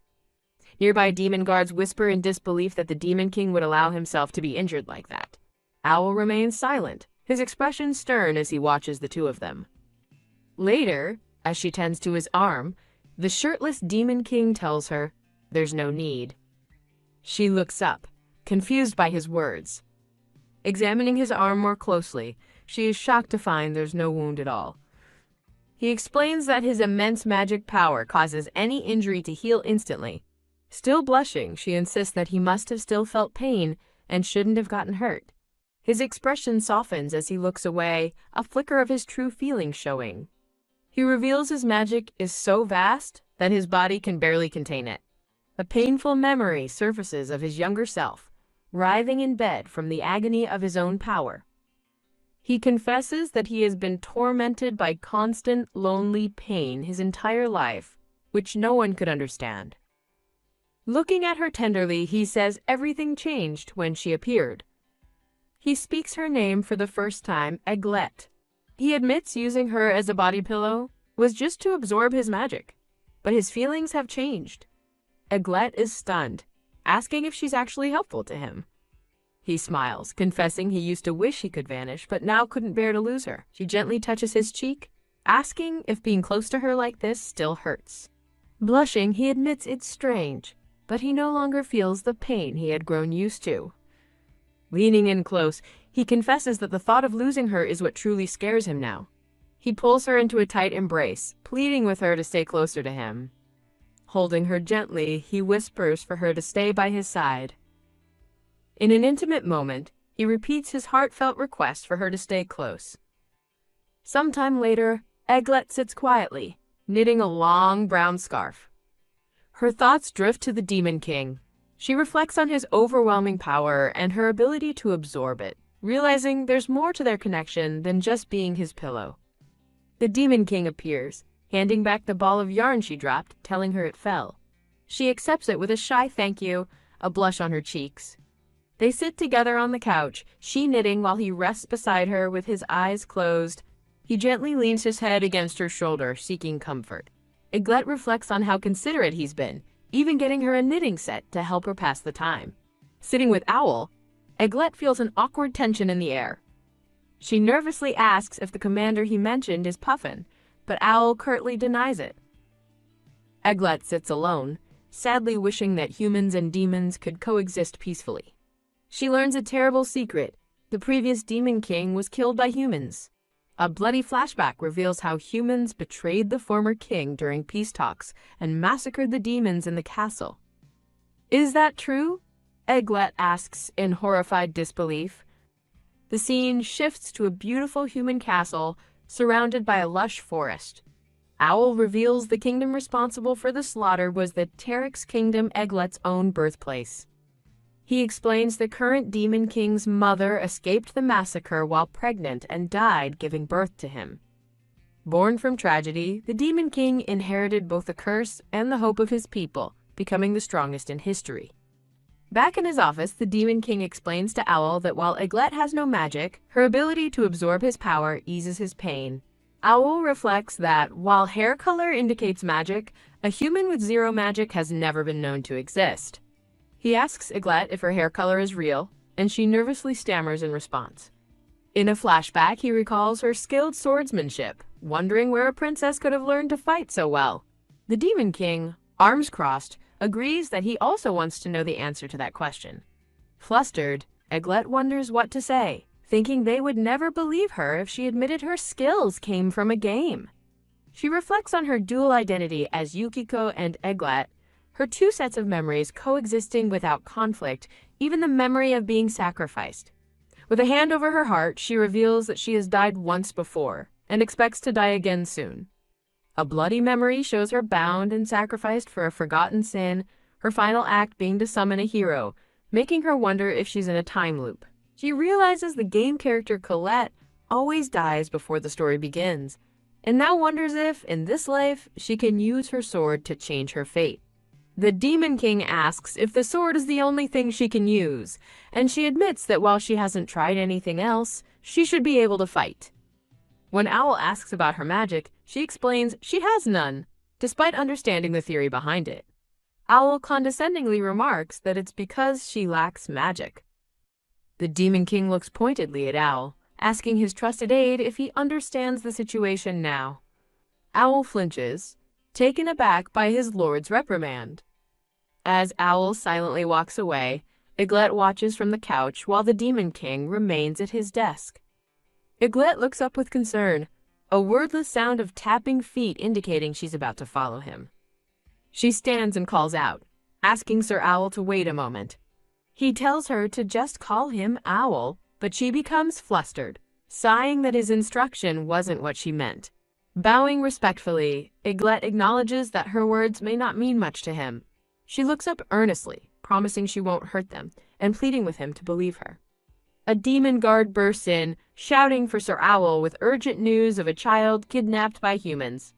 Nearby demon guards whisper in disbelief that the Demon King would allow himself to be injured like that. Owl remains silent, his expression stern as he watches the two of them. Later, as she tends to his arm, the shirtless Demon King tells her, "There's no need." She looks up, confused by his words. Examining his arm more closely, she is shocked to find there's no wound at all. He explains that his immense magic power causes any injury to heal instantly. Still blushing, she insists that he must have still felt pain and shouldn't have gotten hurt. His expression softens as he looks away, a flicker of his true feelings showing. He reveals his magic is so vast that his body can barely contain it. A painful memory surfaces of his younger self, writhing in bed from the agony of his own power. He confesses that he has been tormented by constant, lonely pain his entire life, which no one could understand. Looking at her tenderly, he says everything changed when she appeared. He speaks her name for the first time, Eglette. He admits using her as a body pillow was just to absorb his magic. But his feelings have changed. Eglet is stunned, asking if she's actually helpful to him. He smiles, confessing he used to wish he could vanish, but now couldn't bear to lose her. She gently touches his cheek, asking if being close to her like this still hurts. Blushing, he admits it's strange, but he no longer feels the pain he had grown used to. Leaning in close, he confesses that the thought of losing her is what truly scares him now. He pulls her into a tight embrace, pleading with her to stay closer to him. Holding her gently, he whispers for her to stay by his side. In an intimate moment, he repeats his heartfelt request for her to stay close. Sometime later, Eglet sits quietly, knitting a long brown scarf. Her thoughts drift to the Demon King. She reflects on his overwhelming power and her ability to absorb it, realizing there's more to their connection than just being his pillow. The Demon King appears, handing back the ball of yarn she dropped, telling her it fell. She accepts it with a shy thank you, a blush on her cheeks. They sit together on the couch, she knitting while he rests beside her with his eyes closed. He gently leans his head against her shoulder, seeking comfort. Eglet reflects on how considerate he's been, even getting her a knitting set to help her pass the time. Sitting with Owl, Eglet feels an awkward tension in the air. She nervously asks if the commander he mentioned is Puffin, but Owl curtly denies it. Eglet sits alone, sadly wishing that humans and demons could coexist peacefully. She learns a terrible secret. The previous Demon King was killed by humans. A bloody flashback reveals how humans betrayed the former king during peace talks and massacred the demons in the castle. Is that true? Eglet asks in horrified disbelief. The scene shifts to a beautiful human castle surrounded by a lush forest. Owl reveals the kingdom responsible for the slaughter was the Terex Kingdom, Eglet's own birthplace. He explains the current Demon King's mother escaped the massacre while pregnant and died giving birth to him. Born from tragedy, the Demon King inherited both the curse and the hope of his people, becoming the strongest in history. Back in his office, the Demon King explains to Owl that while Eglet has no magic, her ability to absorb his power eases his pain. Owl reflects that, while hair color indicates magic, a human with zero magic has never been known to exist. He asks Eglet if her hair color is real, and she nervously stammers in response. In a flashback, he recalls her skilled swordsmanship, wondering where a princess could have learned to fight so well. The Demon King, arms crossed, agrees that he also wants to know the answer to that question. Flustered, Eglet wonders what to say, thinking they would never believe her if she admitted her skills came from a game. She reflects on her dual identity as Yukiko and Eglet, her two sets of memories coexisting without conflict, even the memory of being sacrificed. With a hand over her heart, she reveals that she has died once before and expects to die again soon. A bloody memory shows her bound and sacrificed for a forgotten sin, her final act being to summon a hero, making her wonder if she's in a time loop. She realizes the game character Colette always dies before the story begins, and now wonders if, in this life, she can use her sword to change her fate. The Demon King asks if the sword is the only thing she can use, and she admits that while she hasn't tried anything else, she should be able to fight. When Owl asks about her magic, she explains she has none, despite understanding the theory behind it. Owl condescendingly remarks that it's because she lacks magic. The Demon King looks pointedly at Owl, asking his trusted aide if he understands the situation now. Owl flinches, taken aback by his lord's reprimand. As Owl silently walks away, Eglet watches from the couch while the Demon King remains at his desk. Eglet looks up with concern, a wordless sound of tapping feet indicating she's about to follow him. She stands and calls out, asking Sir Owl to wait a moment. He tells her to just call him Owl, but she becomes flustered, sighing that his instruction wasn't what she meant. Bowing respectfully, Eglet acknowledges that her words may not mean much to him. She looks up earnestly, promising she won't hurt them, and pleading with him to believe her. A demon guard bursts in, shouting for Sir Owl with urgent news of a child kidnapped by humans.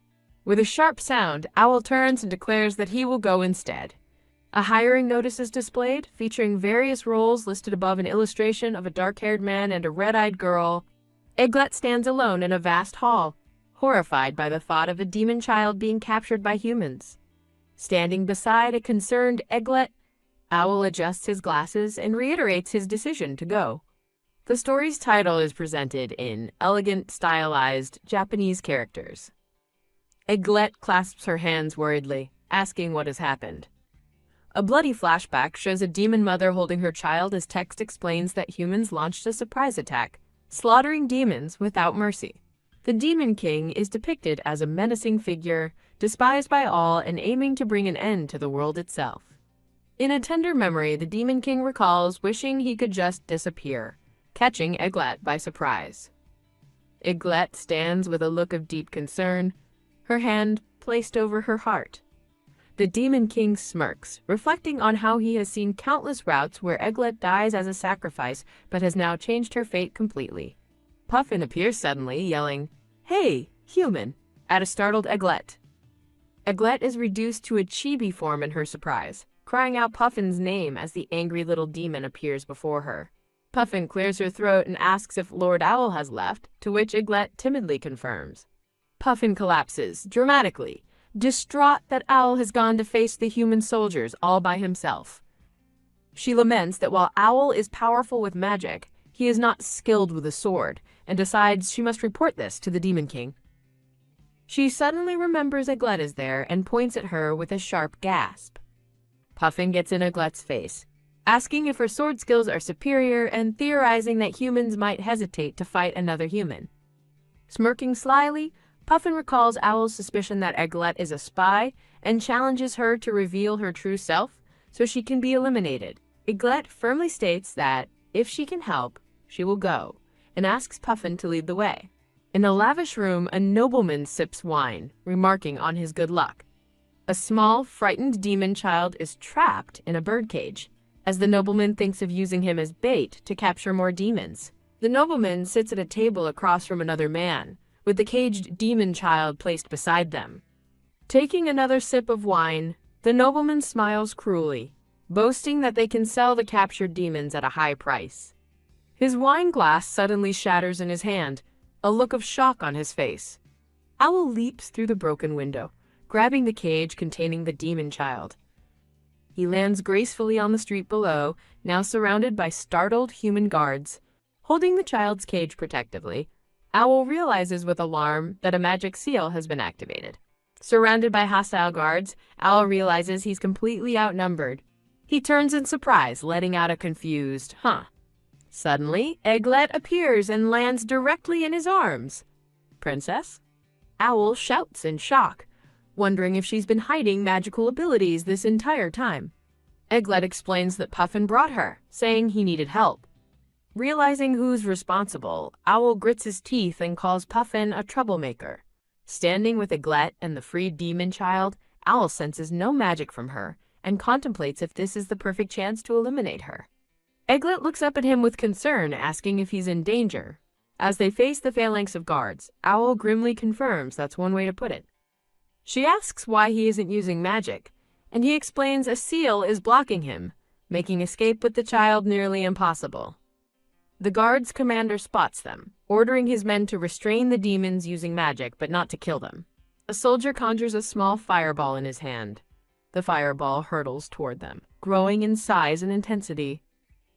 With a sharp sound, Owl turns and declares that he will go instead. A hiring notice is displayed, featuring various roles listed above an illustration of a dark-haired man and a red-eyed girl. Eglet stands alone in a vast hall, horrified by the thought of a demon child being captured by humans. Standing beside a concerned Egglet, Owl adjusts his glasses and reiterates his decision to go. The story's title is presented in elegant, stylized Japanese characters. Egglet clasps her hands worriedly, asking what has happened. A bloody flashback shows a demon mother holding her child as text explains that humans launched a surprise attack, slaughtering demons without mercy. The Demon King is depicted as a menacing figure, despised by all and aiming to bring an end to the world itself. In a tender memory, the Demon King recalls wishing he could just disappear, catching Egglet by surprise. Egglet stands with a look of deep concern, her hand placed over her heart. The Demon King smirks, reflecting on how he has seen countless routes where Egglet dies as a sacrifice but has now changed her fate completely. Puffin appears suddenly, yelling, "Hey, human!" at a startled Egglet. Egglet is reduced to a chibi form in her surprise, crying out Puffin's name as the angry little demon appears before her. Puffin clears her throat and asks if Lord Owl has left, to which Egglet timidly confirms. Puffin collapses, dramatically, distraught that Owl has gone to face the human soldiers all by himself. She laments that while Owl is powerful with magic, he is not skilled with a sword, and decides she must report this to the Demon King. She suddenly remembers Egglet is there and points at her with a sharp gasp. Puffin gets in Egglet's face, asking if her sword skills are superior and theorizing that humans might hesitate to fight another human. Smirking slyly, Puffin recalls Owl's suspicion that Egglet is a spy and challenges her to reveal her true self so she can be eliminated. Egglet firmly states that, if she can help, she will go, and asks Puffin to lead the way. In a lavish room, a nobleman sips wine, remarking on his good luck. A small, frightened demon child is trapped in a birdcage, as the nobleman thinks of using him as bait to capture more demons. The nobleman sits at a table across from another man, with the caged demon child placed beside them. Taking another sip of wine, the nobleman smiles cruelly, boasting that they can sell the captured demons at a high price. His wine glass suddenly shatters in his hand, a look of shock on his face. Owl leaps through the broken window, grabbing the cage containing the demon child. He lands gracefully on the street below, now surrounded by startled human guards. Holding the child's cage protectively, Owl realizes with alarm that a magic seal has been activated. Surrounded by hostile guards, Owl realizes he's completely outnumbered. He turns in surprise, letting out a confused, "Huh." Suddenly, Egglet appears and lands directly in his arms. "Princess?" Owl shouts in shock, wondering if she's been hiding magical abilities this entire time. Egglet explains that Puffin brought her, saying he needed help. Realizing who's responsible, Owl grits his teeth and calls Puffin a troublemaker. Standing with Egglet and the freed demon child, Owl senses no magic from her and contemplates if this is the perfect chance to eliminate her. Egglet looks up at him with concern, asking if he's in danger. As they face the phalanx of guards, Owl grimly confirms that's one way to put it. She asks why he isn't using magic, and he explains a seal is blocking him, making escape with the child nearly impossible. The guard's commander spots them, ordering his men to restrain the demons using magic but not to kill them. A soldier conjures a small fireball in his hand. The fireball hurtles toward them, growing in size and intensity.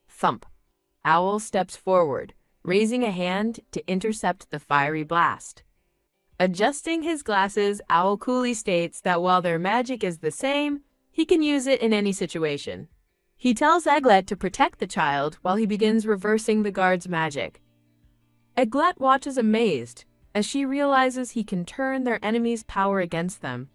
Thump. Owl steps forward, raising a hand to intercept the fiery blast. Adjusting his glasses, Owl coolly states that while their magic is the same, he can use it in any situation. He tells Egglet to protect the child while he begins reversing the guard's magic. Egglet watches amazed as she realizes he can turn their enemy's power against them.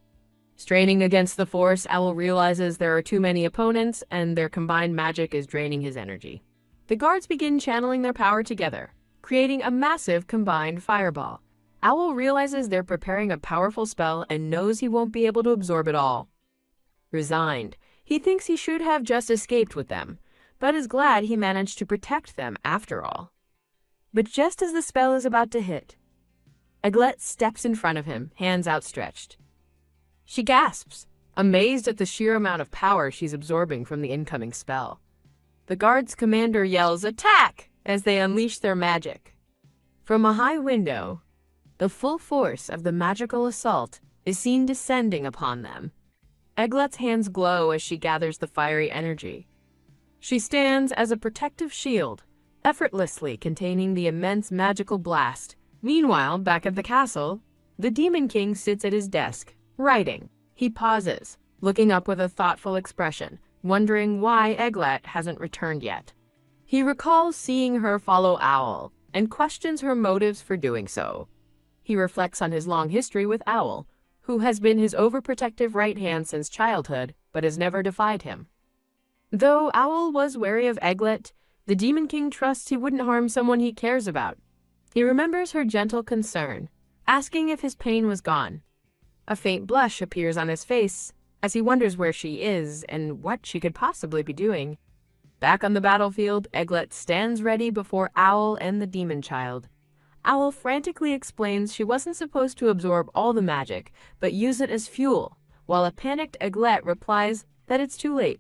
Straining against the force, Owl realizes there are too many opponents and their combined magic is draining his energy. The guards begin channeling their power together, creating a massive combined fireball. Owl realizes they're preparing a powerful spell and knows he won't be able to absorb it all. Resigned, he thinks he should have just escaped with them, but is glad he managed to protect them after all. But just as the spell is about to hit, Egglet steps in front of him, hands outstretched. She gasps, amazed at the sheer amount of power she's absorbing from the incoming spell. The guard's commander yells, "Attack!" as they unleash their magic. From a high window, The full force of the magical assault is seen descending upon them. Eglet's hands glow as she gathers the fiery energy. She stands as a protective shield, effortlessly containing the immense magical blast. Meanwhile, back at the castle, the Demon King sits at his desk, writing. He pauses, looking up with a thoughtful expression, wondering why Eglet hasn't returned yet. He recalls seeing her follow Owl and questions her motives for doing so. He reflects on his long history with Owl, who has been his overprotective right hand since childhood, but has never defied him. Though Owl was wary of Eglet, the Demon King trusts he wouldn't harm someone he cares about. He remembers her gentle concern, asking if his pain was gone. A faint blush appears on his face as he wonders where she is and what she could possibly be doing. Back on the battlefield, Eglet stands ready before Owl and the Demon Child. Owl frantically explains she wasn't supposed to absorb all the magic, but use it as fuel, while a panicked Eglet replies that it's too late.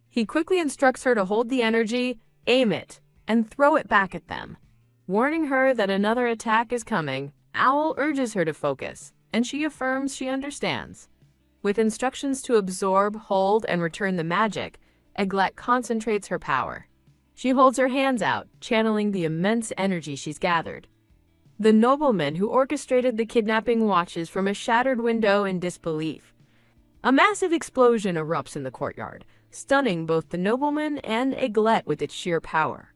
He quickly instructs her to hold the energy, aim it, and throw it back at them. Warning her that another attack is coming, Owl urges her to focus, and she affirms she understands. With instructions to absorb, hold, and return the magic, Eglet concentrates her power. She holds her hands out, channeling the immense energy she's gathered. The nobleman who orchestrated the kidnapping watches from a shattered window in disbelief. A massive explosion erupts in the courtyard, stunning both the nobleman and Eglet with its sheer power.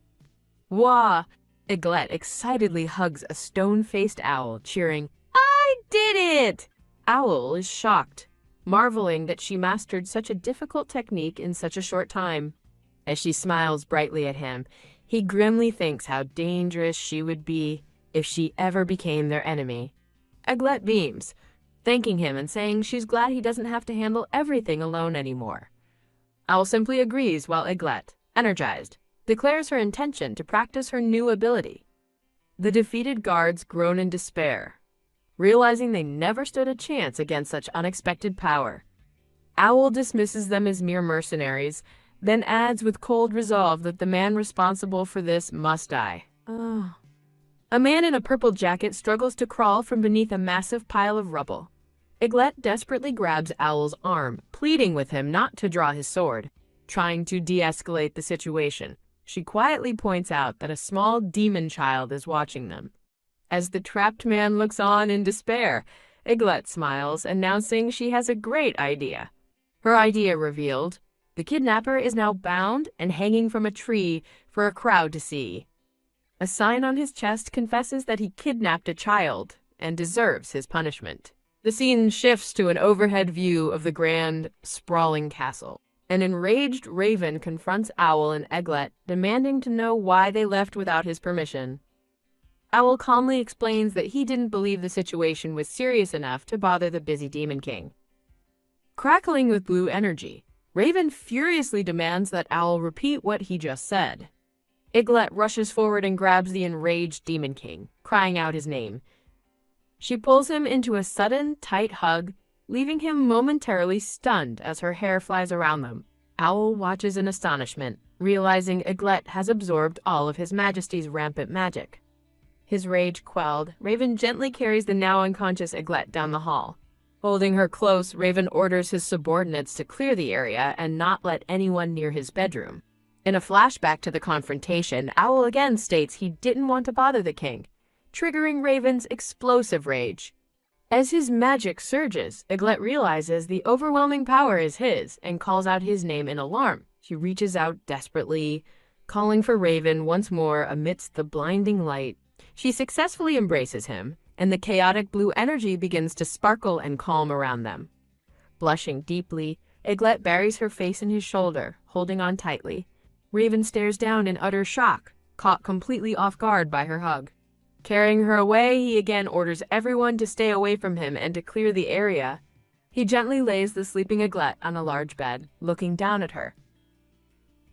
Wah! Eglet excitedly hugs a stone-faced owl, cheering, "I did it!" Owl is shocked, marveling that she mastered such a difficult technique in such a short time. As she smiles brightly at him, he grimly thinks how dangerous she would be if she ever became their enemy. Eglet beams, thanking him and saying she's glad he doesn't have to handle everything alone anymore. Owl simply agrees while Eglet, energized, declares her intention to practice her new ability. The defeated guards groan in despair, realizing they never stood a chance against such unexpected power. Owl dismisses them as mere mercenaries, then adds with cold resolve that the man responsible for this must die. A man in a purple jacket struggles to crawl from beneath a massive pile of rubble. Eglet desperately grabs Owl's arm, pleading with him not to draw his sword. Trying to de-escalate the situation, she quietly points out that a small demon child is watching them. As the trapped man looks on in despair, Eglet smiles, announcing she has a great idea. Her idea revealed, the kidnapper is now bound and hanging from a tree for a crowd to see. A sign on his chest confesses that he kidnapped a child and deserves his punishment. The scene shifts to an overhead view of the grand, sprawling castle. An enraged Raven confronts Owl and Eglet, demanding to know why they left without his permission. Owl calmly explains that he didn't believe the situation was serious enough to bother the busy Demon King. Crackling with blue energy, Raven furiously demands that Owl repeat what he just said. Eglet rushes forward and grabs the enraged Demon King, crying out his name. She pulls him into a sudden, tight hug, leaving him momentarily stunned as her hair flies around them. Owl watches in astonishment, realizing Eglet has absorbed all of His Majesty's rampant magic. His rage quelled, Raven gently carries the now unconscious Eglet down the hall. Holding her close, Raven orders his subordinates to clear the area and not let anyone near his bedroom. In a flashback to the confrontation, Owl again states he didn't want to bother the king, triggering Raven's explosive rage. As his magic surges, Eglet realizes the overwhelming power is his and calls out his name in alarm. She reaches out desperately, calling for Raven once more amidst the blinding light. She successfully embraces him, and the chaotic blue energy begins to sparkle and calm around them. Blushing deeply, Eglet buries her face in his shoulder, holding on tightly. Raven stares down in utter shock, caught completely off guard by her hug. Carrying her away, he again orders everyone to stay away from him and to clear the area. He gently lays the sleeping Eglet on a large bed, looking down at her.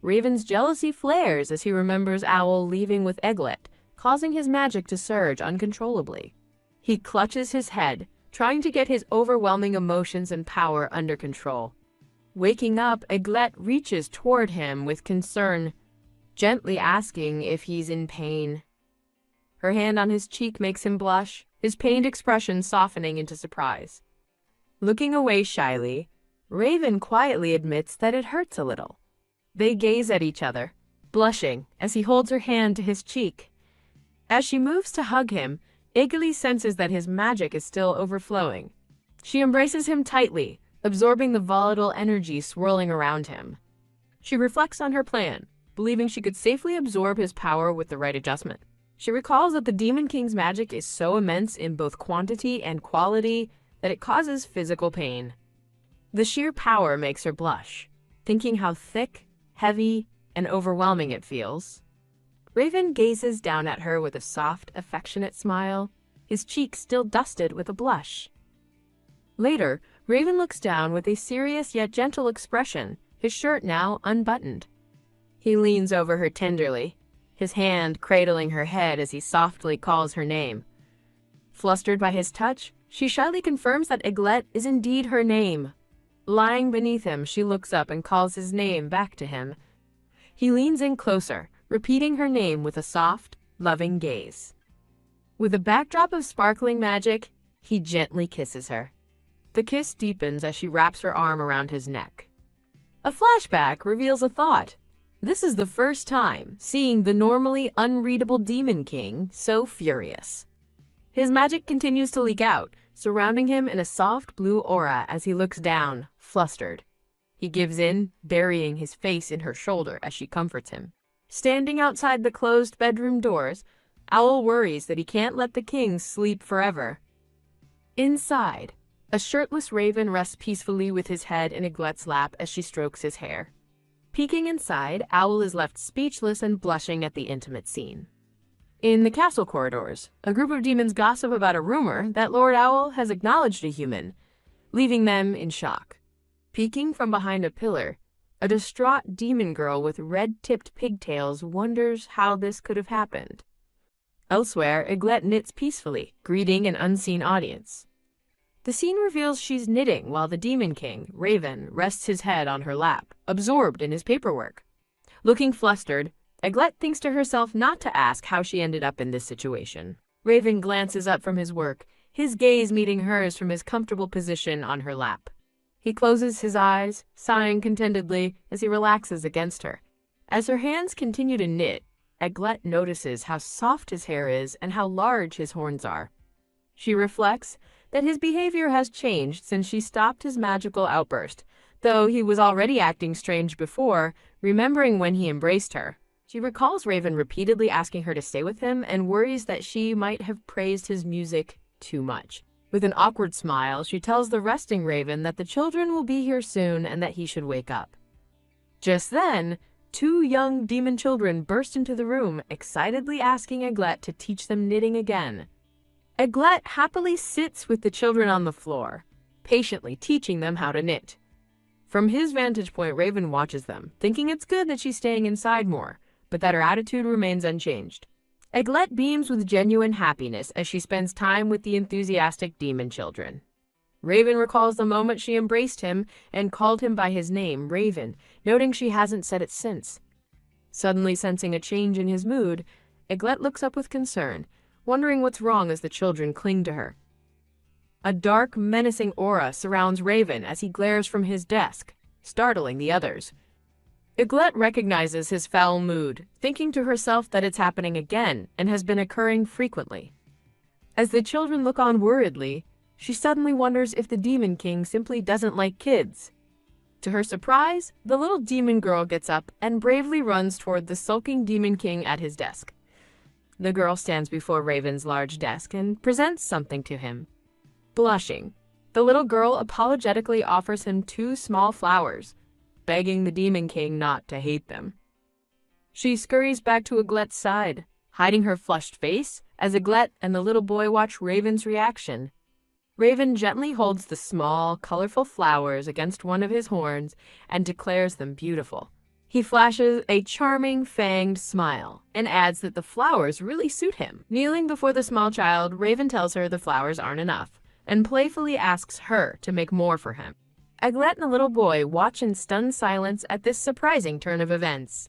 Raven's jealousy flares as he remembers Owl leaving with Eglet, causing his magic to surge uncontrollably. He clutches his head, trying to get his overwhelming emotions and power under control. Waking up, Eglet reaches toward him with concern, gently asking if he's in pain. Her hand on his cheek makes him blush, his pained expression softening into surprise. Looking away shyly, Raven quietly admits that it hurts a little. They gaze at each other, blushing as he holds her hand to his cheek. As she moves to hug him, Igli senses that his magic is still overflowing. She embraces him tightly, absorbing the volatile energy swirling around him. She reflects on her plan, believing she could safely absorb his power with the right adjustment. She recalls that the Demon King's magic is so immense in both quantity and quality that it causes physical pain. The sheer power makes her blush, thinking how thick, heavy, and overwhelming it feels. Raven gazes down at her with a soft, affectionate smile, his cheek still dusted with a blush. Later, Raven looks down with a serious yet gentle expression, his shirt now unbuttoned. He leans over her tenderly, his hand cradling her head as he softly calls her name. Flustered by his touch, she shyly confirms that Iglet is indeed her name. Lying beneath him, she looks up and calls his name back to him. He leans in closer, repeating her name with a soft, loving gaze. With a backdrop of sparkling magic, he gently kisses her. The kiss deepens as she wraps her arm around his neck. A flashback reveals a thought. This is the first time seeing the normally unreadable Demon King so furious. His magic continues to leak out, surrounding him in a soft blue aura as he looks down, flustered. He gives in, burying his face in her shoulder as she comforts him. Standing outside the closed bedroom doors, Owl worries that he can't let the king sleep forever. Inside, a shirtless Raven rests peacefully with his head in Iglet's lap as she strokes his hair. Peeking inside, Owl is left speechless and blushing at the intimate scene. In the castle corridors, a group of demons gossip about a rumor that Lord Owl has acknowledged a human, leaving them in shock. Peeking from behind a pillar, a distraught demon girl with red-tipped pigtails wonders how this could have happened. Elsewhere, Iglet knits peacefully, greeting an unseen audience. The scene reveals she's knitting while the Demon King, Raven, rests his head on her lap, absorbed in his paperwork. Looking flustered, Iglet thinks to herself not to ask how she ended up in this situation. Raven glances up from his work, his gaze meeting hers from his comfortable position on her lap. He closes his eyes, sighing contentedly as he relaxes against her. As her hands continue to knit, Iglet notices how soft his hair is and how large his horns are. She reflects that his behavior has changed since she stopped his magical outburst, though he was already acting strange before, remembering when he embraced her. She recalls Raven repeatedly asking her to stay with him and worries that she might have praised his music too much. With an awkward smile, she tells the resting Raven that the children will be here soon and that he should wake up. Just then, 2 young demon children burst into the room, excitedly asking Iglet to teach them knitting again. Iglet happily sits with the children on the floor, patiently teaching them how to knit. From his vantage point, Raven watches them, thinking it's good that she's staying inside more, but that her attitude remains unchanged. Iglet beams with genuine happiness as she spends time with the enthusiastic demon children. Raven recalls the moment she embraced him and called him by his name, Raven, noting she hasn't said it since. Suddenly sensing a change in his mood, Iglet looks up with concern, wondering what's wrong as the children cling to her. A dark, menacing aura surrounds Raven as he glares from his desk, startling the others. Iglet recognizes his foul mood, thinking to herself that it's happening again and has been occurring frequently. As the children look on worriedly, she suddenly wonders if the Demon King simply doesn't like kids. To her surprise, the little demon girl gets up and bravely runs toward the sulking Demon King at his desk. The girl stands before Raven's large desk and presents something to him. Blushing, the little girl apologetically offers him 2 small flowers, begging the Demon King not to hate them. She scurries back to Iglet's side, hiding her flushed face as Iglet and the little boy watch Raven's reaction. Raven gently holds the small, colorful flowers against one of his horns and declares them beautiful. He flashes a charming, fanged smile and adds that the flowers really suit him. Kneeling before the small child, Raven tells her the flowers aren't enough and playfully asks her to make more for him. Iglet and the little boy watch in stunned silence at this surprising turn of events.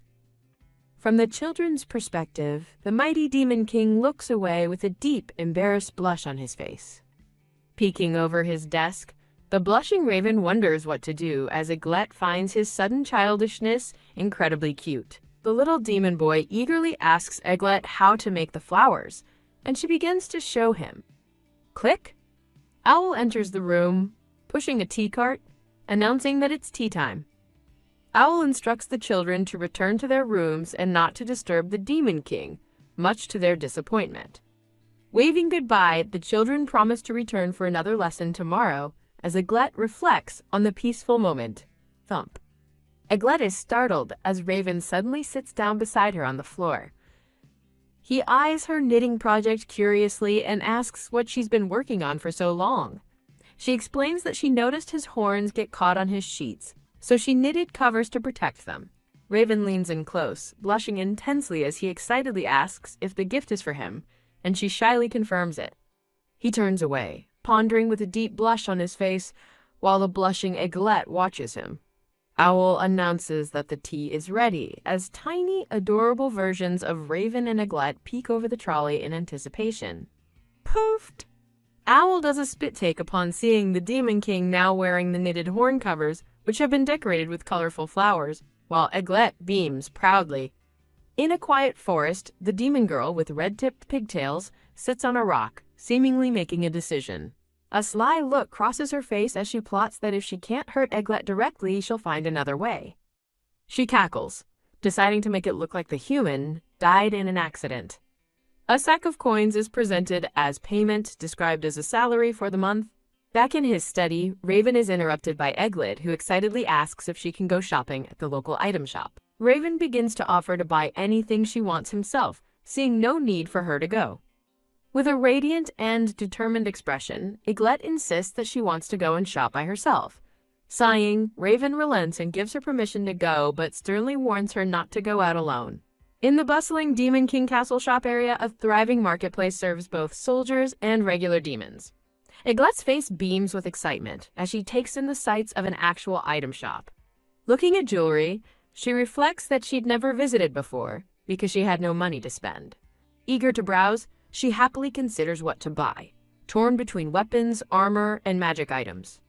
From the children's perspective, the mighty Demon King looks away with a deep, embarrassed blush on his face. Peeking over his desk, the blushing Raven wonders what to do as Eglet finds his sudden childishness incredibly cute. The little demon boy eagerly asks Eglet how to make the flowers, and she begins to show him. Click! Owl enters the room, pushing a tea cart, announcing that it's tea time. Owl instructs the children to return to their rooms and not to disturb the Demon King, much to their disappointment. Waving goodbye, the children promise to return for another lesson tomorrow as Eglet reflects on the peaceful moment. Thump. Eglet is startled as Raven suddenly sits down beside her on the floor. He eyes her knitting project curiously and asks what she's been working on for so long. She explains that she noticed his horns get caught on his sheets, so she knitted covers to protect them. Raven leans in close, blushing intensely as he excitedly asks if the gift is for him, and she shyly confirms it. He turns away, pondering with a deep blush on his face, while the blushing Eglet watches him. Owl announces that the tea is ready, as tiny, adorable versions of Raven and Eglet peek over the trolley in anticipation. Poofed! Owl does a spit take upon seeing the Demon King now wearing the knitted horn covers, which have been decorated with colorful flowers, while Eglet beams proudly. In a quiet forest, the demon girl with red-tipped pigtails sits on a rock, seemingly making a decision. A sly look crosses her face as she plots that if she can't hurt Eglet directly, she'll find another way. She cackles, deciding to make it look like the human died in an accident. A sack of coins is presented as payment, described as a salary for the month. Back in his study, Raven is interrupted by Eglet, who excitedly asks if she can go shopping at the local item shop. Raven begins to offer to buy anything she wants himself, seeing no need for her to go. With a radiant and determined expression, Eglet insists that she wants to go and shop by herself. Sighing, Raven relents and gives her permission to go, but sternly warns her not to go out alone. In the bustling Demon King Castle shop area, a thriving marketplace serves both soldiers and regular demons. Eglet's face beams with excitement as she takes in the sights of an actual item shop. Looking at jewelry, she reflects that she'd never visited before because she had no money to spend. Eager to browse, she happily considers what to buy, torn between weapons, armor, and magic items.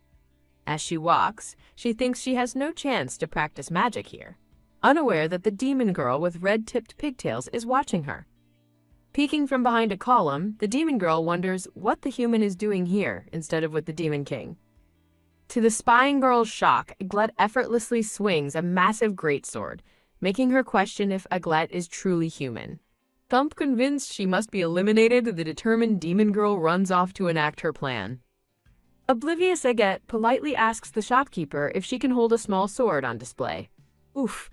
As she walks, she thinks she has no chance to practice magic here, unaware that the demon girl with red-tipped pigtails is watching her. Peeking from behind a column, the demon girl wonders what the human is doing here instead of with the Demon King. To the spying girl's shock, Eglet effortlessly swings a massive greatsword, making her question if Eglet is truly human. Thump, convinced she must be eliminated, the determined demon girl runs off to enact her plan. Oblivious Eglet politely asks the shopkeeper if she can hold a small sword on display. Oof.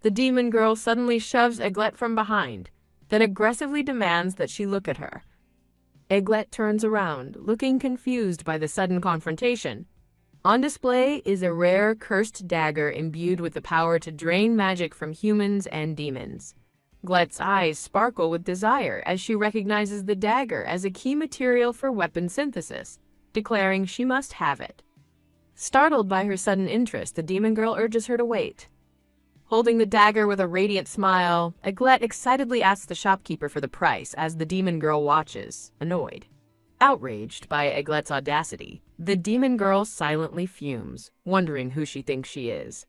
The demon girl suddenly shoves Eglet from behind, then aggressively demands that she look at her. Eglet turns around, looking confused by the sudden confrontation. On display is a rare, cursed dagger imbued with the power to drain magic from humans and demons. Eglet's eyes sparkle with desire as she recognizes the dagger as a key material for weapon synthesis, declaring she must have it. Startled by her sudden interest, the demon girl urges her to wait. Holding the dagger with a radiant smile, Eglet excitedly asks the shopkeeper for the price as the demon girl watches, annoyed. Outraged by Eglet's audacity, the demon girl silently fumes, wondering who she thinks she is.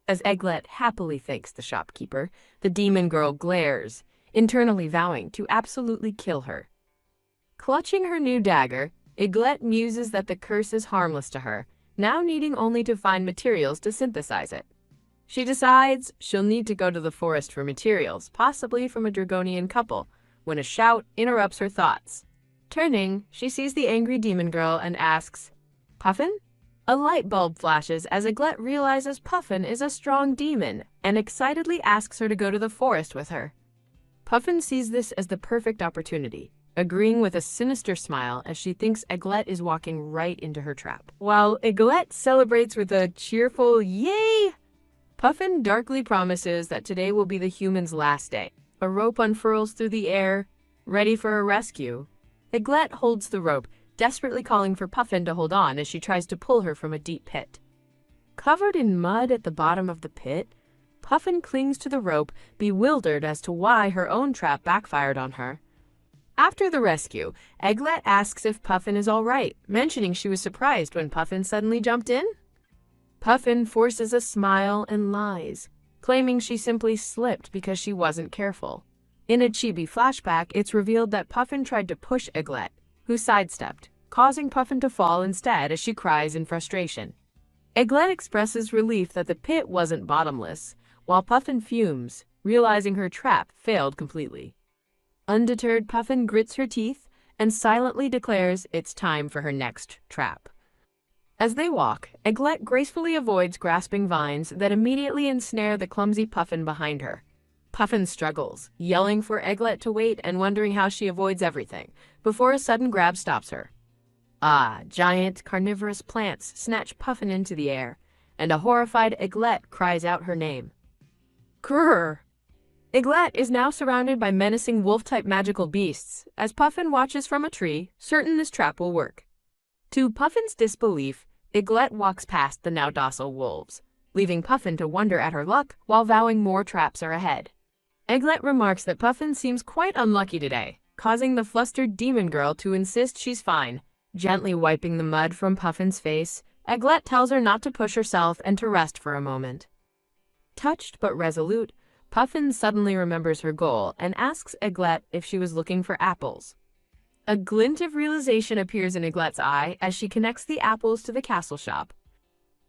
As Eglet happily thanks the shopkeeper, the demon girl glares, internally vowing to absolutely kill her. Clutching her new dagger, Eglet muses that the curse is harmless to her, now needing only to find materials to synthesize it. She decides she'll need to go to the forest for materials, possibly from a Dragonian couple, when a shout interrupts her thoughts. Turning, she sees the angry demon girl and asks, "Puffin?" A light bulb flashes as Eglet realizes Puffin is a strong demon and excitedly asks her to go to the forest with her. Puffin sees this as the perfect opportunity, agreeing with a sinister smile as she thinks Eglet is walking right into her trap. While Eglet celebrates with a cheerful "Yay!" Puffin darkly promises that today will be the human's last day. A rope unfurls through the air, ready for a rescue. Eglet holds the rope, desperately calling for Puffin to hold on as she tries to pull her from a deep pit. Covered in mud at the bottom of the pit, Puffin clings to the rope, bewildered as to why her own trap backfired on her. After the rescue, Egglet asks if Puffin is all right, mentioning she was surprised when Puffin suddenly jumped in. Puffin forces a smile and lies, claiming she simply slipped because she wasn't careful. In a chibi flashback, it's revealed that Puffin tried to push Egglet, who sidestepped, causing Puffin to fall instead as she cries in frustration. Egglet expresses relief that the pit wasn't bottomless, while Puffin fumes, realizing her trap failed completely. Undeterred, Puffin grits her teeth and silently declares it's time for her next trap. As they walk, Egglet gracefully avoids grasping vines that immediately ensnare the clumsy Puffin behind her. Puffin struggles, yelling for Egglet to wait and wondering how she avoids everything, before a sudden grab stops her. Giant carnivorous plants snatch Puffin into the air, and a horrified Egglet cries out her name. Grrr! Egglet is now surrounded by menacing wolf-type magical beasts, as Puffin watches from a tree, certain this trap will work. To Puffin's disbelief, Egglet walks past the now docile wolves, leaving Puffin to wonder at her luck while vowing more traps are ahead. Egglet remarks that Puffin seems quite unlucky today, causing the flustered demon girl to insist she's fine. Gently wiping the mud from Puffin's face, Egglet tells her not to push herself and to rest for a moment. Touched but resolute, Puffin suddenly remembers her goal and asks Egglet if she was looking for apples. A glint of realization appears in Egglet's eye as she connects the apples to the castle shop.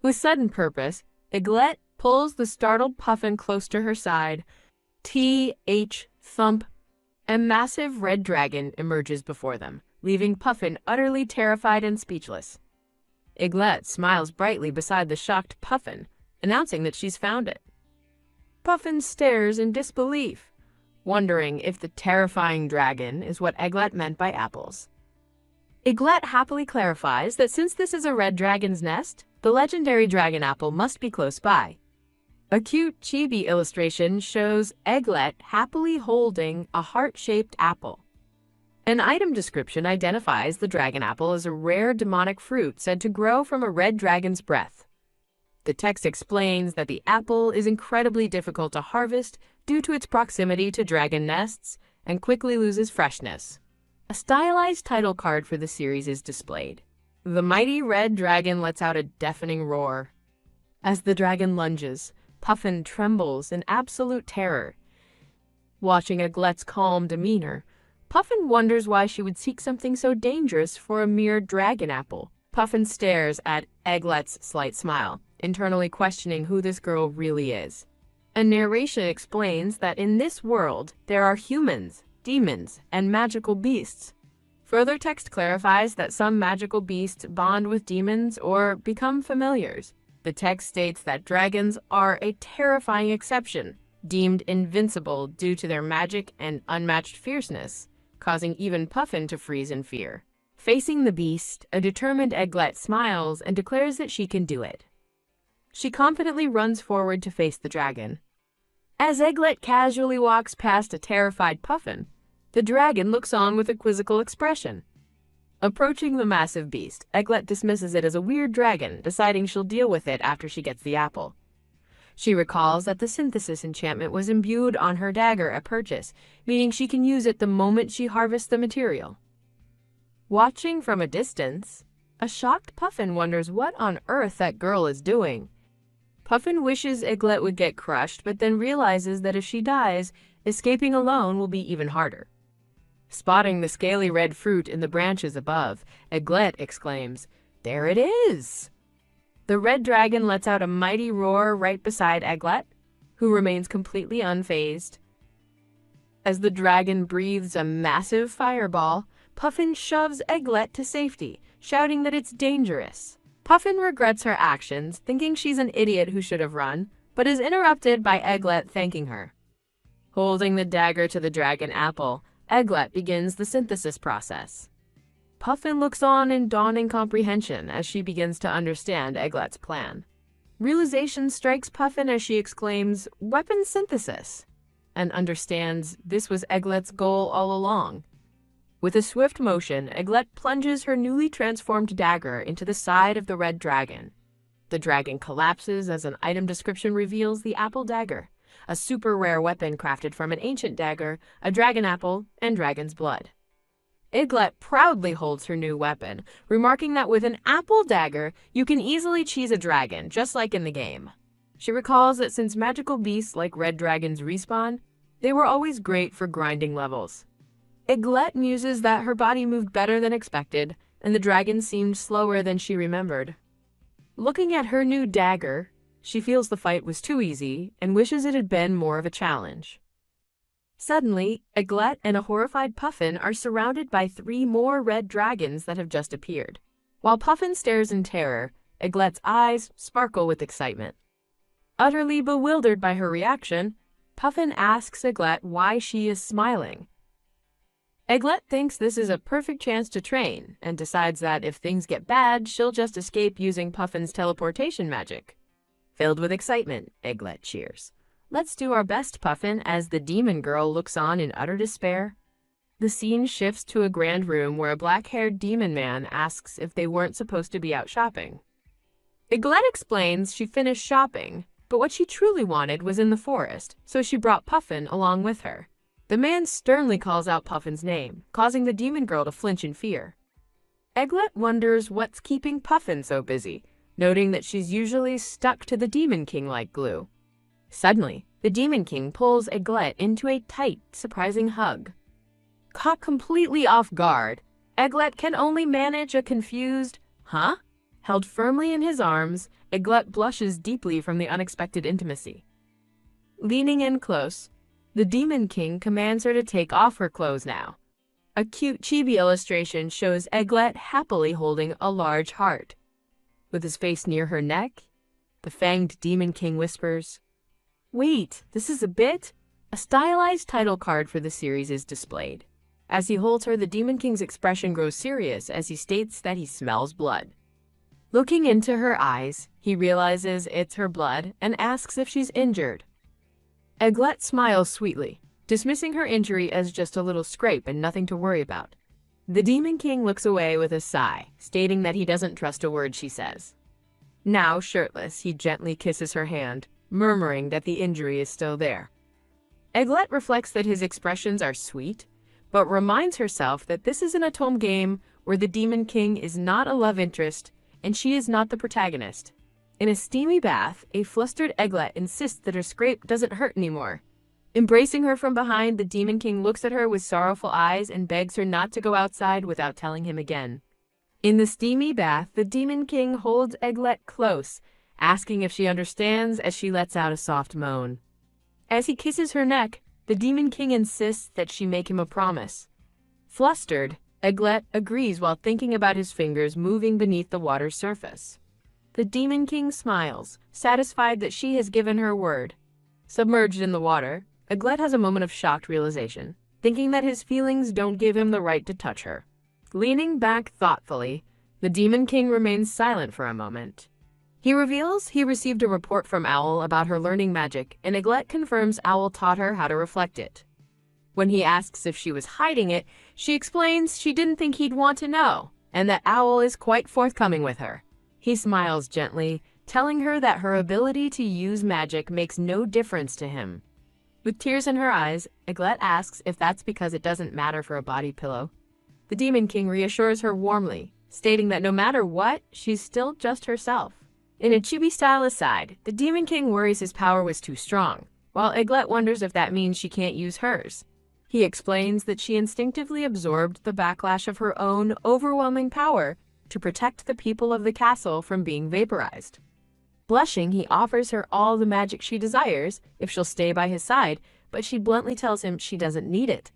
With sudden purpose, Egglet pulls the startled Puffin close to her side. Thump! A massive red dragon emerges before them, leaving Puffin utterly terrified and speechless. Egglet smiles brightly beside the shocked Puffin, announcing that she's found it. Puffin stares in disbelief, wondering if the terrifying dragon is what Egglet meant by apples. Egglet happily clarifies that since this is a red dragon's nest, the legendary dragon apple must be close by. A cute chibi illustration shows Egglet happily holding a heart-shaped apple. An item description identifies the dragon apple as a rare demonic fruit said to grow from a red dragon's breath. The text explains that the apple is incredibly difficult to harvest due to its proximity to dragon nests and quickly loses freshness. A stylized title card for the series is displayed. The mighty red dragon lets out a deafening roar. As the dragon lunges, Puffin trembles in absolute terror. Watching Egglet's calm demeanor, Puffin wonders why she would seek something so dangerous for a mere dragon apple. Puffin stares at Egglet's slight smile, internally questioning who this girl really is. A narration explains that in this world, there are humans, demons, and magical beasts. Further text clarifies that some magical beasts bond with demons or become familiars. The text states that dragons are a terrifying exception, deemed invincible due to their magic and unmatched fierceness, causing even Puffin to freeze in fear. Facing the beast, a determined Egglet smiles and declares that she can do it. She confidently runs forward to face the dragon. As Egglet casually walks past a terrified Puffin, the dragon looks on with a quizzical expression. Approaching the massive beast, Egglet dismisses it as a weird dragon, deciding she'll deal with it after she gets the apple. She recalls that the synthesis enchantment was imbued on her dagger at purchase, meaning she can use it the moment she harvests the material. Watching from a distance, a shocked Puffin wonders what on earth that girl is doing. Puffin wishes Egglet would get crushed, but then realizes that if she dies, escaping alone will be even harder. Spotting the scaly red fruit in the branches above, Egglet exclaims, "There it is!" The red dragon lets out a mighty roar right beside Egglet, who remains completely unfazed. As the dragon breathes a massive fireball, Puffin shoves Egglet to safety, shouting that it's dangerous. Puffin regrets her actions, thinking she's an idiot who should have run, but is interrupted by Egglet thanking her. Holding the dagger to the dragon apple, Egglet begins the synthesis process. Puffin looks on in dawning comprehension as she begins to understand Egglet's plan. Realization strikes Puffin as she exclaims, "Weapon synthesis," and understands this was Egglet's goal all along. With a swift motion, Egglet plunges her newly transformed dagger into the side of the red dragon. The dragon collapses as an item description reveals the apple dagger, a super rare weapon crafted from an ancient dagger, a dragon apple, and dragon's blood. Egglet proudly holds her new weapon, remarking that with an apple dagger, you can easily cheese a dragon, just like in the game. She recalls that since magical beasts like red dragons respawn, they were always great for grinding levels. Egglet muses that her body moved better than expected, and the dragon seemed slower than she remembered. Looking at her new dagger, she feels the fight was too easy and wishes it had been more of a challenge. Suddenly, Egglet and a horrified Puffin are surrounded by 3 more red dragons that have just appeared. While Puffin stares in terror, Egglet's eyes sparkle with excitement. Utterly bewildered by her reaction, Puffin asks Egglet why she is smiling. Egglet thinks this is a perfect chance to train, and decides that if things get bad, she'll just escape using Puffin's teleportation magic. Filled with excitement, Egglet cheers. "Let's do our best, Puffin," as the demon girl looks on in utter despair. The scene shifts to a grand room where a black-haired demon man asks if they weren't supposed to be out shopping. Egglet explains she finished shopping, but what she truly wanted was in the forest, so she brought Puffin along with her. The man sternly calls out Puffin's name, causing the demon girl to flinch in fear. Egglet wonders what's keeping Puffin so busy, noting that she's usually stuck to the Demon King like glue. Suddenly, the Demon King pulls Egglet into a tight, surprising hug. Caught completely off guard, Egglet can only manage a confused, "Huh?" Held firmly in his arms, Egglet blushes deeply from the unexpected intimacy. Leaning in close, the Demon King commands her to take off her clothes now. A cute chibi illustration shows Egglet happily holding a large heart. With his face near her neck, the fanged Demon King whispers, "Wait, this is a bit?" A stylized title card for the series is displayed. As he holds her, the Demon King's expression grows serious as he states that he smells blood. Looking into her eyes, he realizes it's her blood and asks if she's injured. Egglet smiles sweetly, dismissing her injury as just a little scrape and nothing to worry about. The Demon King looks away with a sigh, stating that he doesn't trust a word she says. Now shirtless, he gently kisses her hand, murmuring that the injury is still there. Egglet reflects that his expressions are sweet, but reminds herself that this is an at-home game where the Demon King is not a love interest and she is not the protagonist. In a steamy bath, a flustered Egglet insists that her scrape doesn't hurt anymore. Embracing her from behind, the Demon King looks at her with sorrowful eyes and begs her not to go outside without telling him again. In the steamy bath, the Demon King holds Egglet close, asking if she understands as she lets out a soft moan. As he kisses her neck, the Demon King insists that she make him a promise. Flustered, Egglet agrees while thinking about his fingers moving beneath the water's surface. The Demon King smiles, satisfied that she has given her word. Submerged in the water, Egglet has a moment of shocked realization, thinking that his feelings don't give him the right to touch her. Leaning back thoughtfully, the Demon King remains silent for a moment. He reveals he received a report from Owl about her learning magic, and Egglet confirms Owl taught her how to reflect it. When he asks if she was hiding it, she explains she didn't think he'd want to know, and that Owl is quite forthcoming with her. He smiles gently, telling her that her ability to use magic makes no difference to him. With tears in her eyes, Egglet asks if that's because it doesn't matter for a body pillow. The Demon King reassures her warmly, stating that no matter what, she's still just herself. In a chibi-style aside, the Demon King worries his power was too strong, while Egglet wonders if that means she can't use hers. He explains that she instinctively absorbed the backlash of her own overwhelming power to protect the people of the castle from being vaporized. Blushing, he offers her all the magic she desires if she'll stay by his side, but she bluntly tells him she doesn't need it.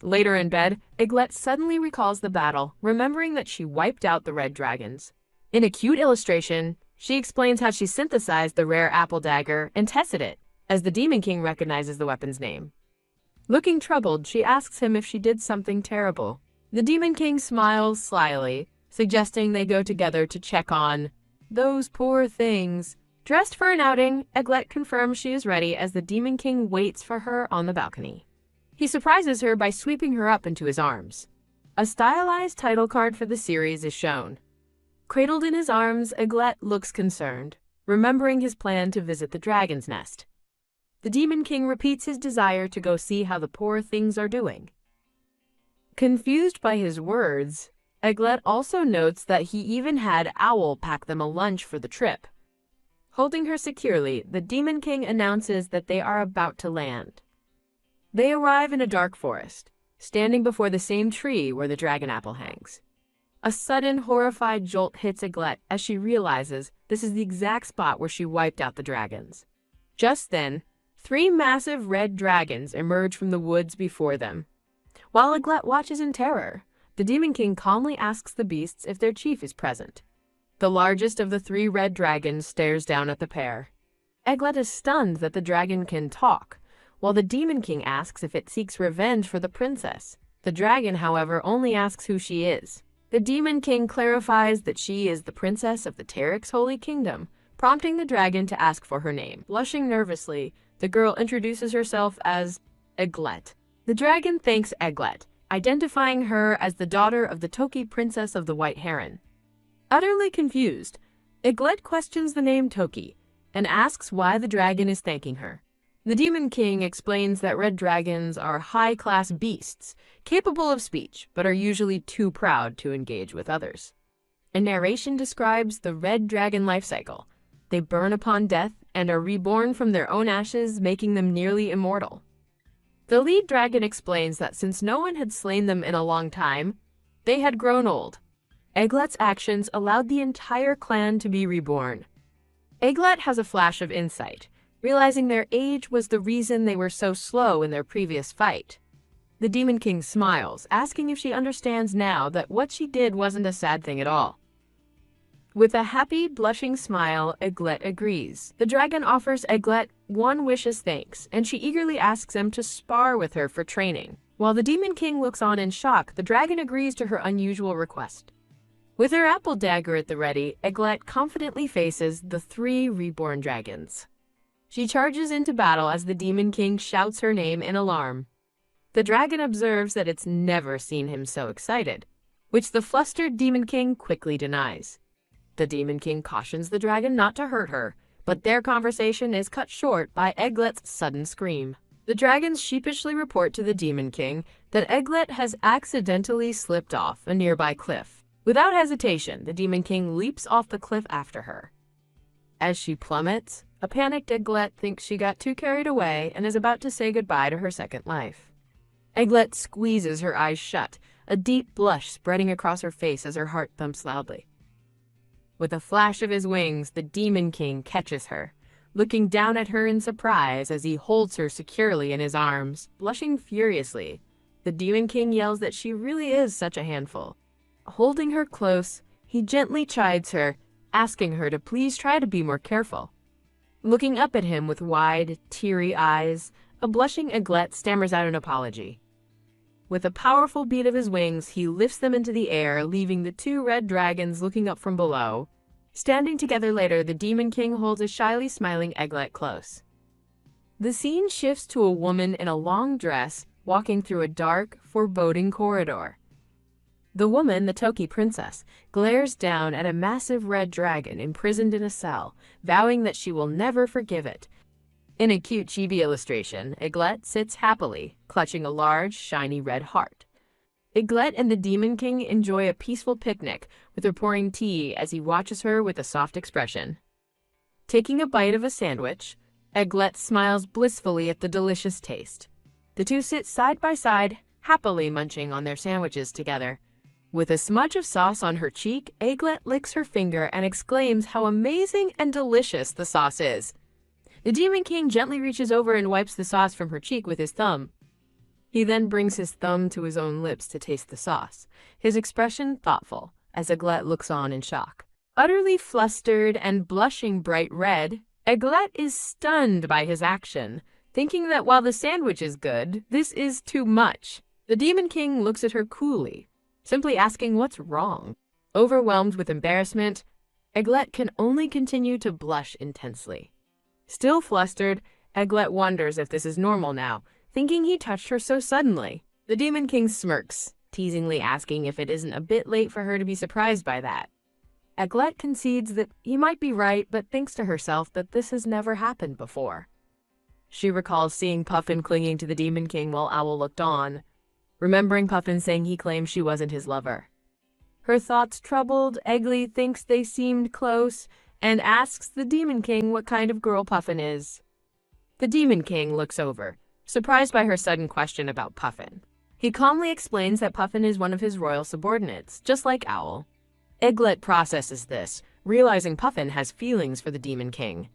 Later in bed, Egglet suddenly recalls the battle, remembering that she wiped out the red dragons. In a cute illustration, she explains how she synthesized the rare apple dagger and tested it, as the Demon King recognizes the weapon's name. Looking troubled, she asks him if she did something terrible. The Demon King smiles slyly, suggesting they go together to check on those poor things. Dressed for an outing, Egglet confirms she is ready as the Demon King waits for her on the balcony. He surprises her by sweeping her up into his arms. A stylized title card for the series is shown. Cradled in his arms, Eglet looks concerned, remembering his plan to visit the dragon's nest. The Demon King repeats his desire to go see how the poor things are doing. Confused by his words, Eglet also notes that he even had Owl pack them a lunch for the trip. Holding her securely, the Demon King announces that they are about to land. They arrive in a dark forest, standing before the same tree where the dragon apple hangs. A sudden, horrified jolt hits Eglet as she realizes this is the exact spot where she wiped out the dragons. Just then, 3 massive red dragons emerge from the woods before them. While Eglet watches in terror, the Demon King calmly asks the beasts if their chief is present. The largest of the 3 red dragons stares down at the pair. Eglet is stunned that the dragon can talk, while the Demon King asks if it seeks revenge for the princess. The dragon, however, only asks who she is. The Demon King clarifies that she is the princess of the Terrix Holy Kingdom, prompting the dragon to ask for her name. Blushing nervously, the girl introduces herself as Eglet. The dragon thanks Eglet, identifying her as the daughter of the Toki princess of the White Heron. Utterly confused, Eglet questions the name Toki and asks why the dragon is thanking her. The Demon King explains that red dragons are high-class beasts, capable of speech, but are usually too proud to engage with others. A narration describes the red dragon life cycle. They burn upon death and are reborn from their own ashes, making them nearly immortal. The lead dragon explains that since no one had slain them in a long time, they had grown old. Eglet's actions allowed the entire clan to be reborn. Eglet has a flash of insight, realizing their age was the reason they were so slow in their previous fight. The Demon King smiles, asking if she understands now that what she did wasn't a sad thing at all. With a happy, blushing smile, Eglet agrees. The dragon offers Eglet 1 wish as thanks, and she eagerly asks him to spar with her for training. While the Demon King looks on in shock, the dragon agrees to her unusual request. With her apple dagger at the ready, Eglet confidently faces the 3 reborn dragons. She charges into battle as the Demon King shouts her name in alarm. The dragon observes that it's never seen him so excited, which the flustered Demon King quickly denies. The Demon King cautions the dragon not to hurt her, but their conversation is cut short by Eglet's sudden scream. The dragons sheepishly report to the Demon King that Eglet has accidentally slipped off a nearby cliff. Without hesitation, the Demon King leaps off the cliff after her. As she plummets, a panicked Eglet thinks she got too carried away and is about to say goodbye to her second life. Eglet squeezes her eyes shut, a deep blush spreading across her face as her heart thumps loudly. With a flash of his wings, the Demon King catches her, looking down at her in surprise as he holds her securely in his arms. Blushing furiously, the Demon King yells that she really is such a handful. Holding her close, he gently chides her, asking her to please try to be more careful. Looking up at him with wide, teary eyes, a blushing Eglet stammers out an apology. With a powerful beat of his wings, he lifts them into the air, leaving the 2 red dragons looking up from below. Standing together later, the Demon King holds a shyly smiling Eglet close. The scene shifts to a woman in a long dress walking through a dark, foreboding corridor. The woman, the Toki princess, glares down at a massive red dragon imprisoned in a cell, vowing that she will never forgive it. In a cute chibi illustration, Eglet sits happily, clutching a large, shiny red heart. Eglet and the Demon King enjoy a peaceful picnic, with her pouring tea as he watches her with a soft expression. Taking a bite of a sandwich, Eglet smiles blissfully at the delicious taste. The 2 sit side by side, happily munching on their sandwiches together. With a smudge of sauce on her cheek, Eglet licks her finger and exclaims how amazing and delicious the sauce is. The Demon King gently reaches over and wipes the sauce from her cheek with his thumb. He then brings his thumb to his own lips to taste the sauce, his expression thoughtful, as Eglet looks on in shock. Utterly flustered and blushing bright red, Eglet is stunned by his action, thinking that while the sandwich is good, this is too much. The Demon King looks at her coolly, simply asking what's wrong. Overwhelmed with embarrassment, Eglet can only continue to blush intensely. Still flustered, Eglet wonders if this is normal now, thinking he touched her so suddenly. The Demon King smirks, teasingly asking if it isn't a bit late for her to be surprised by that. Eglet concedes that he might be right, but thinks to herself that this has never happened before. She recalls seeing Puffin clinging to the Demon King while Owl looked on, remembering Puffin saying he claimed she wasn't his lover. Her thoughts troubled, Eglet thinks they seemed close and asks the Demon King what kind of girl Puffin is. The Demon King looks over, surprised by her sudden question about Puffin. He calmly explains that Puffin is one of his royal subordinates, just like Owl. Eglet processes this, realizing Puffin has feelings for the Demon King.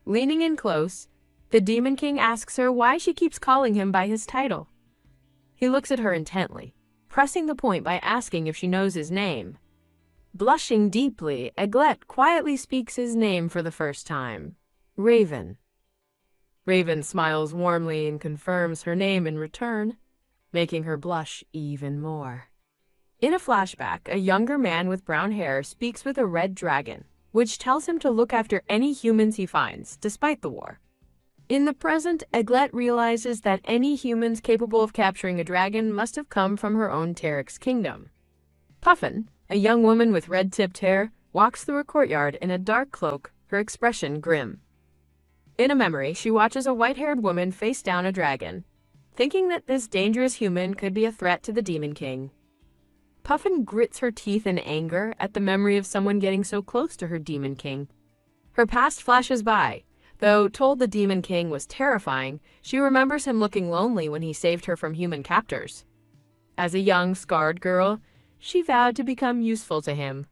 Leaning in close, the Demon King asks her why she keeps calling him by his title. He looks at her intently, pressing the point by asking if she knows his name. Blushing deeply, Eglet quietly speaks his name for the first time. Raven. Raven smiles warmly and confirms her name in return, making her blush even more. In a flashback, a younger man with brown hair speaks with a red dragon, which tells him to look after any humans he finds, despite the war. In the present, Eglet realizes that any humans capable of capturing a dragon must have come from her own Terex kingdom. Puffin, a young woman with red-tipped hair, walks through a courtyard in a dark cloak, her expression grim. In a memory, she watches a white-haired woman face down a dragon, thinking that this dangerous human could be a threat to the Demon King. Puffin grits her teeth in anger at the memory of someone getting so close to her Demon King. Her past flashes by. Though told the Demon King was terrifying, she remembers him looking lonely when he saved her from human captors. As a young, scarred girl, she vowed to become useful to him.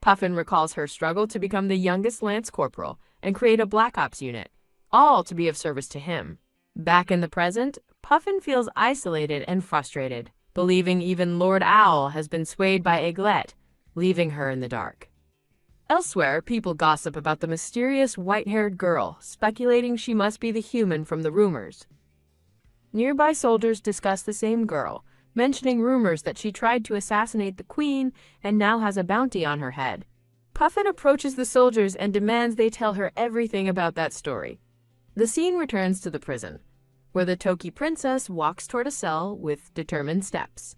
Puffin recalls her struggle to become the youngest Lance Corporal and create a Black Ops unit, all to be of service to him. Back in the present, Puffin feels isolated and frustrated, believing even Lord Owl has been swayed by Eglet, leaving her in the dark. Elsewhere, people gossip about the mysterious white-haired girl, speculating she must be the human from the rumors. Nearby soldiers discuss the same girl, mentioning rumors that she tried to assassinate the queen and now has a bounty on her head. Puffin approaches the soldiers and demands they tell her everything about that story. The scene returns to the prison, where the Toki princess walks toward a cell with determined steps.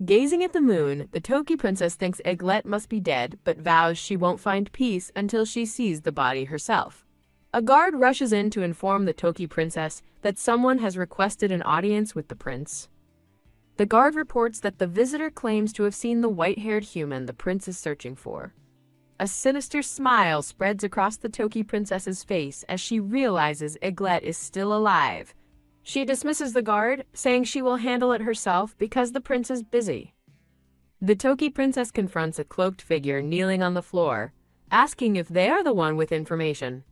Gazing at the moon, the Toki princess thinks Eglet must be dead, but vows she won't find peace until she sees the body herself. A guard rushes in to inform the Toki princess that someone has requested an audience with the prince. The guard reports that the visitor claims to have seen the white-haired human the prince is searching for. A sinister smile spreads across the Toki princess's face as she realizes Eglet is still alive. She dismisses the guard, saying she will handle it herself because the prince is busy. The Toki princess confronts a cloaked figure kneeling on the floor, asking if they are the one with information.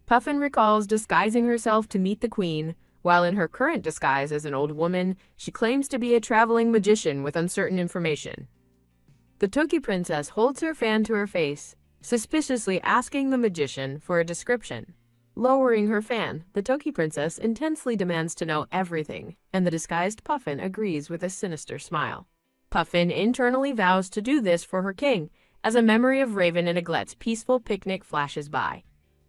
Puffin recalls disguising herself to meet the queen, while in her current disguise as an old woman, she claims to be a traveling magician with uncertain information. The Toki princess holds her fan to her face, suspiciously asking the magician for a description. Lowering her fan, the Toki princess intensely demands to know everything, and the disguised Puffin agrees with a sinister smile. Puffin internally vows to do this for her king, as a memory of Raven and Eglet's peaceful picnic flashes by.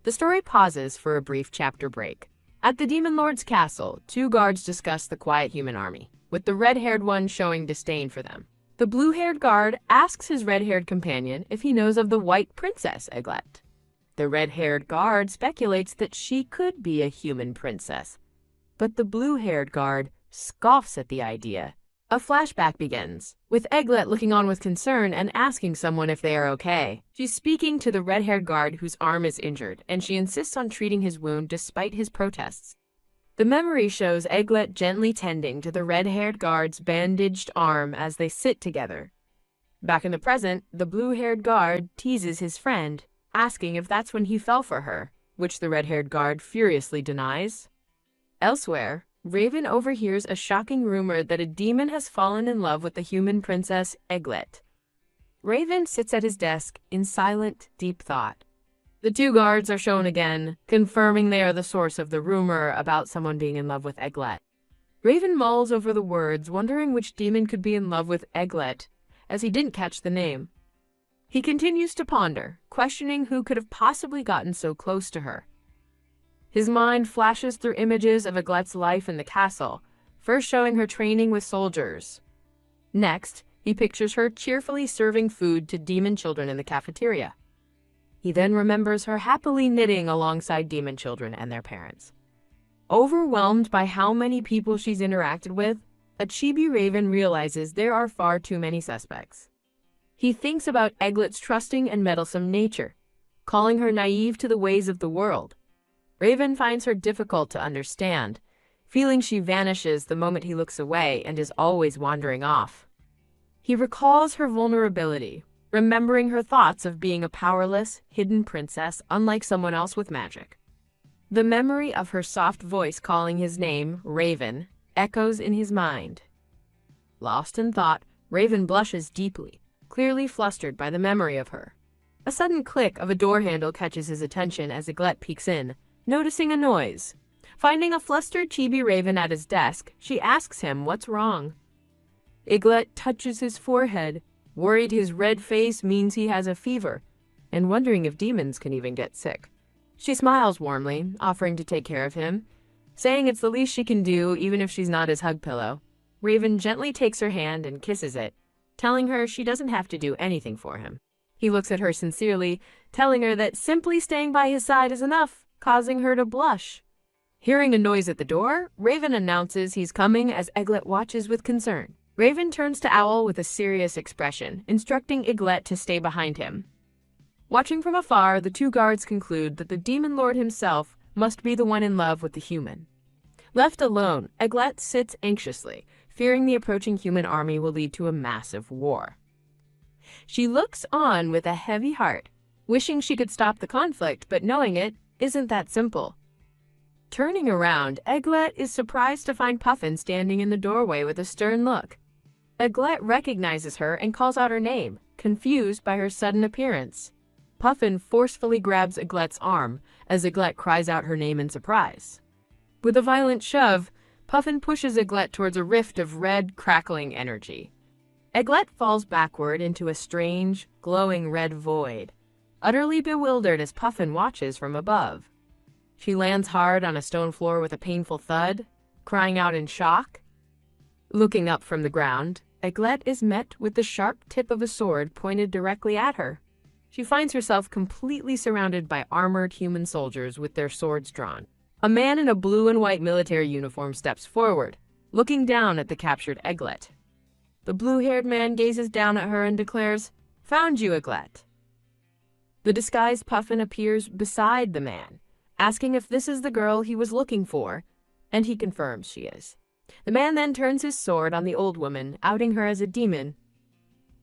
The story pauses for a brief chapter break. At the Demon Lord's castle, two guards discuss the quiet human army, with the red-haired one showing disdain for them. The blue-haired guard asks his red-haired companion if he knows of the white princess Eglet. The red-haired guard speculates that she could be a human princess, but the blue-haired guard scoffs at the idea. A flashback begins, with Eglet looking on with concern and asking someone if they are okay. She's speaking to the red-haired guard whose arm is injured, and she insists on treating his wound despite his protests. The memory shows Eglet gently tending to the red-haired guard's bandaged arm as they sit together. Back in the present, the blue-haired guard teases his friend, asking if that's when he fell for her, which the red-haired guard furiously denies. Elsewhere, Raven overhears a shocking rumor that a demon has fallen in love with the human princess Eglet. Raven sits at his desk in silent, deep thought. The two guards are shown again, confirming they are the source of the rumor about someone being in love with Eglet. Raven mulls over the words, wondering which demon could be in love with Eglet, as he didn't catch the name. He continues to ponder, questioning who could have possibly gotten so close to her. His mind flashes through images of Eglet's life in the castle, first showing her training with soldiers. Next, He pictures her cheerfully serving food to demon children in the cafeteria. He then remembers her happily knitting alongside demon children and their parents. Overwhelmed by how many people she's interacted with, a chibi raven realizes there are far too many suspects. He thinks about Eglet's trusting and meddlesome nature, calling her naive to the ways of the world. Raven finds her difficult to understand, feeling she vanishes the moment he looks away and is always wandering off. He recalls her vulnerability, remembering her thoughts of being a powerless, hidden princess unlike someone else with magic. The memory of her soft voice calling his name, Raven, echoes in his mind. Lost in thought, Raven blushes deeply, clearly flustered by the memory of her. A sudden click of a door handle catches his attention as Eglet peeks in, noticing a noise. Finding a flustered chibi raven at his desk, she asks him what's wrong. Eglet touches his forehead, worried his red face means he has a fever, and wondering if demons can even get sick. She smiles warmly, offering to take care of him, saying it's the least she can do even if she's not his hug pillow. Raven gently takes her hand and kisses it, telling her she doesn't have to do anything for him. He looks at her sincerely, telling her that simply staying by his side is enough, causing her to blush. Hearing a noise at the door, Raven announces he's coming as Eglet watches with concern. Raven turns to Owl with a serious expression, instructing Eglet to stay behind him. Watching from afar, the two guards conclude that the demon lord himself must be the one in love with the human. Left alone, Eglet sits anxiously, fearing the approaching human army will lead to a massive war. She looks on with a heavy heart, wishing she could stop the conflict, but knowing it isn't that simple. Turning around, Eglet is surprised to find Puffin standing in the doorway with a stern look. Eglet recognizes her and calls out her name, confused by her sudden appearance. Puffin forcefully grabs Eglet's arm as Eglet cries out her name in surprise. With a violent shove, Puffin pushes Eglet towards a rift of red, crackling energy. Eglet falls backward into a strange, glowing red void, utterly bewildered as Puffin watches from above. She lands hard on a stone floor with a painful thud, crying out in shock. Looking up from the ground, Eglet is met with the sharp tip of a sword pointed directly at her. She finds herself completely surrounded by armored human soldiers with their swords drawn. A man in a blue and white military uniform steps forward, looking down at the captured Eglet. The blue-haired man gazes down at her and declares, "Found you, Eglet." The disguised Puffin appears beside the man, asking if this is the girl he was looking for, and he confirms she is. The man then turns his sword on the old woman, outing her as a demon.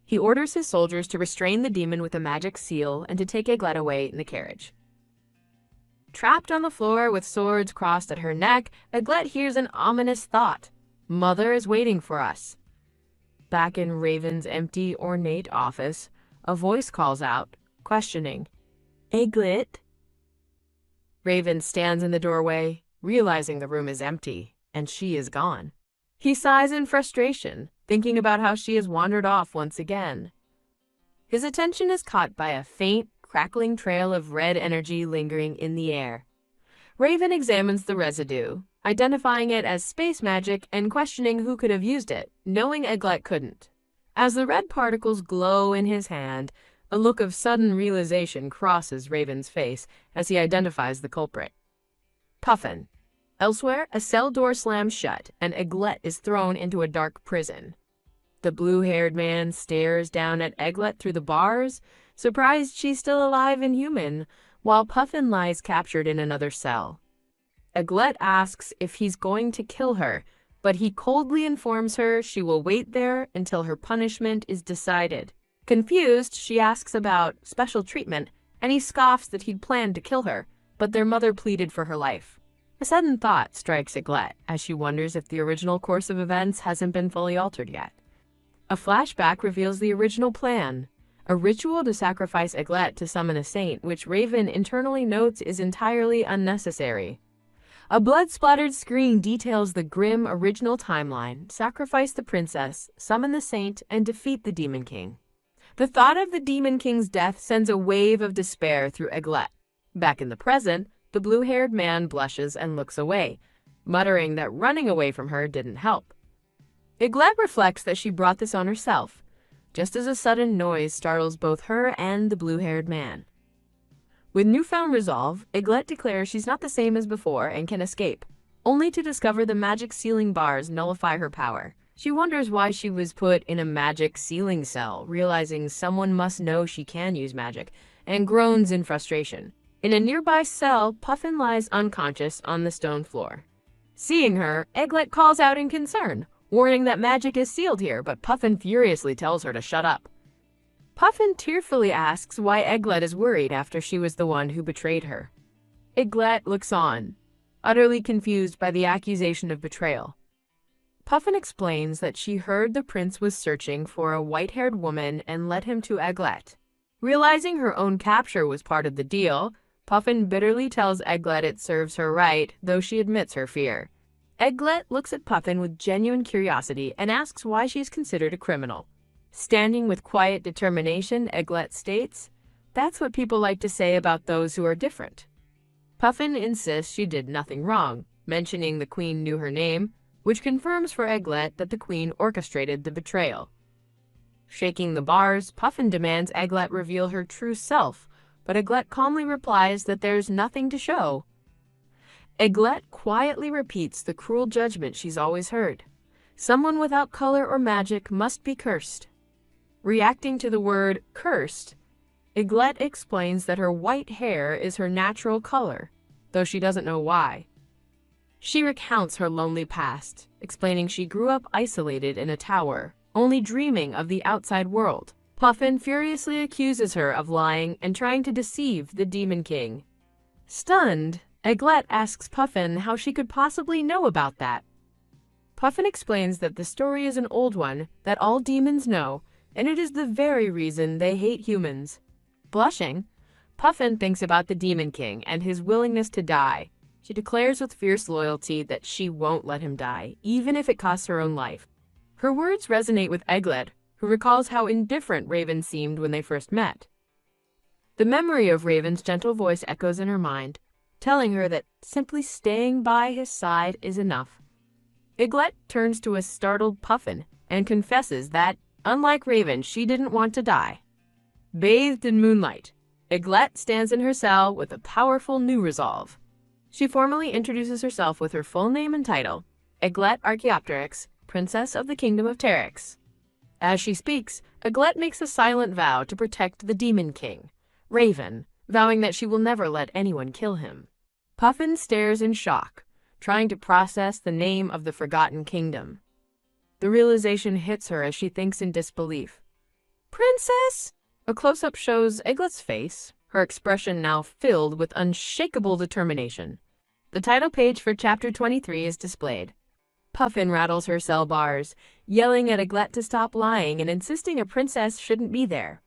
He orders his soldiers to restrain the demon with a magic seal and to take Eglet away in the carriage. Trapped on the floor with swords crossed at her neck, Eglet hears an ominous thought. Mother is waiting for us. Back in Raven's empty, ornate office, a voice calls out, questioning, "Eglet?" Raven stands in the doorway, realizing the room is empty, and she is gone. He sighs in frustration, thinking about how she has wandered off once again. His attention is caught by a faint, crackling trail of red energy lingering in the air. Raven examines the residue, identifying it as space magic and questioning who could have used it, knowing Eglet couldn't. As the red particles glow in his hand, a look of sudden realization crosses Raven's face as he identifies the culprit. Puffin. Elsewhere, a cell door slams shut, and Eglet is thrown into a dark prison. The blue-haired man stares down at Eglet through the bars, surprised she's still alive and human, while Puffin lies captured in another cell. Eglet asks if he's going to kill her, but he coldly informs her she will wait there until her punishment is decided. Confused, she asks about special treatment, and he scoffs that he'd planned to kill her, but their mother pleaded for her life. A sudden thought strikes Eglet as she wonders if the original course of events hasn't been fully altered yet. A flashback reveals the original plan, a ritual to sacrifice Eglet to summon a saint, which Raven internally notes is entirely unnecessary. A blood-splattered screen details the grim original timeline: sacrifice the princess, summon the saint, and defeat the Demon King. The thought of the Demon King's death sends a wave of despair through Eglet. Back in the present, the blue-haired man blushes and looks away, muttering that running away from her didn't help. Eglet reflects that she brought this on herself, just as a sudden noise startles both her and the blue-haired man. With newfound resolve, Eglette declares she's not the same as before and can escape, only to discover the magic ceiling bars nullify her power. She wonders why she was put in a magic ceiling cell, realizing someone must know she can use magic, and groans in frustration. In a nearby cell, Puffin lies unconscious on the stone floor. Seeing her, Eglette calls out in concern, warning that magic is sealed here, but Puffin furiously tells her to shut up. Puffin tearfully asks why Eglette is worried after she was the one who betrayed her. Eglette looks on, utterly confused by the accusation of betrayal. Puffin explains that she heard the prince was searching for a white-haired woman and led him to Eglette. Realizing her own capture was part of the deal, Puffin bitterly tells Eglette it serves her right, though she admits her fear. Eglette looks at Puffin with genuine curiosity and asks why she is considered a criminal. Standing with quiet determination, Eglette states, "That's what people like to say about those who are different." Puffin insists she did nothing wrong, mentioning the queen knew her name, which confirms for Eglette that the queen orchestrated the betrayal. Shaking the bars, Puffin demands Eglette reveal her true self, but Eglette calmly replies that there's nothing to show. Eglette quietly repeats the cruel judgment she's always heard. Someone without color or magic must be cursed. Reacting to the word cursed, Eglette explains that her white hair is her natural color, though she doesn't know why. She recounts her lonely past, explaining she grew up isolated in a tower, only dreaming of the outside world. Puffin furiously accuses her of lying and trying to deceive the Demon King. Stunned, Eglette asks Puffin how she could possibly know about that. Puffin explains that the story is an old one that all demons know, and it is the very reason they hate humans. Blushing, Puffin thinks about the Demon King and his willingness to die. She declares with fierce loyalty that she won't let him die, even if it costs her own life. Her words resonate with Eglette, who recalls how indifferent Raven seemed when they first met. The memory of Raven's gentle voice echoes in her mind, telling her that simply staying by his side is enough. Eglette turns to a startled Puffin and confesses that, unlike Raven, she didn't want to die. Bathed in moonlight, Eglette stands in her cell with a powerful new resolve. She formally introduces herself with her full name and title, Eglette Archaeopteryx, Princess of the Kingdom of Teryx. As she speaks, Eglette makes a silent vow to protect the Demon King, Raven, vowing that she will never let anyone kill him. Puffin stares in shock, trying to process the name of the Forgotten Kingdom. The realization hits her as she thinks in disbelief. "Princess?" A close-up shows Eglette's face, her expression now filled with unshakable determination. The title page for Chapter 23 is displayed. Puffin rattles her cell bars, yelling at Eglette to stop lying and insisting a princess shouldn't be there.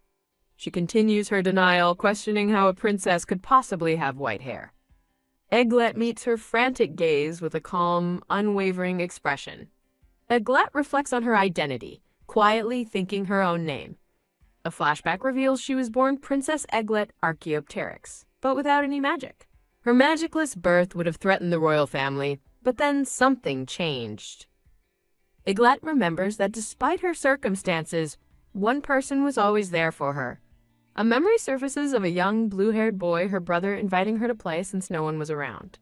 She continues her denial, questioning how a princess could possibly have white hair. Eglette meets her frantic gaze with a calm, unwavering expression. Eglette reflects on her identity, quietly thinking her own name. A flashback reveals she was born Princess Eglette Archaeopteryx, but without any magic. Her magicless birth would have threatened the royal family, but then something changed. Eglette remembers that despite her circumstances, one person was always there for her. A memory surfaces of a young blue-haired boy her brother inviting her to play since no one was around.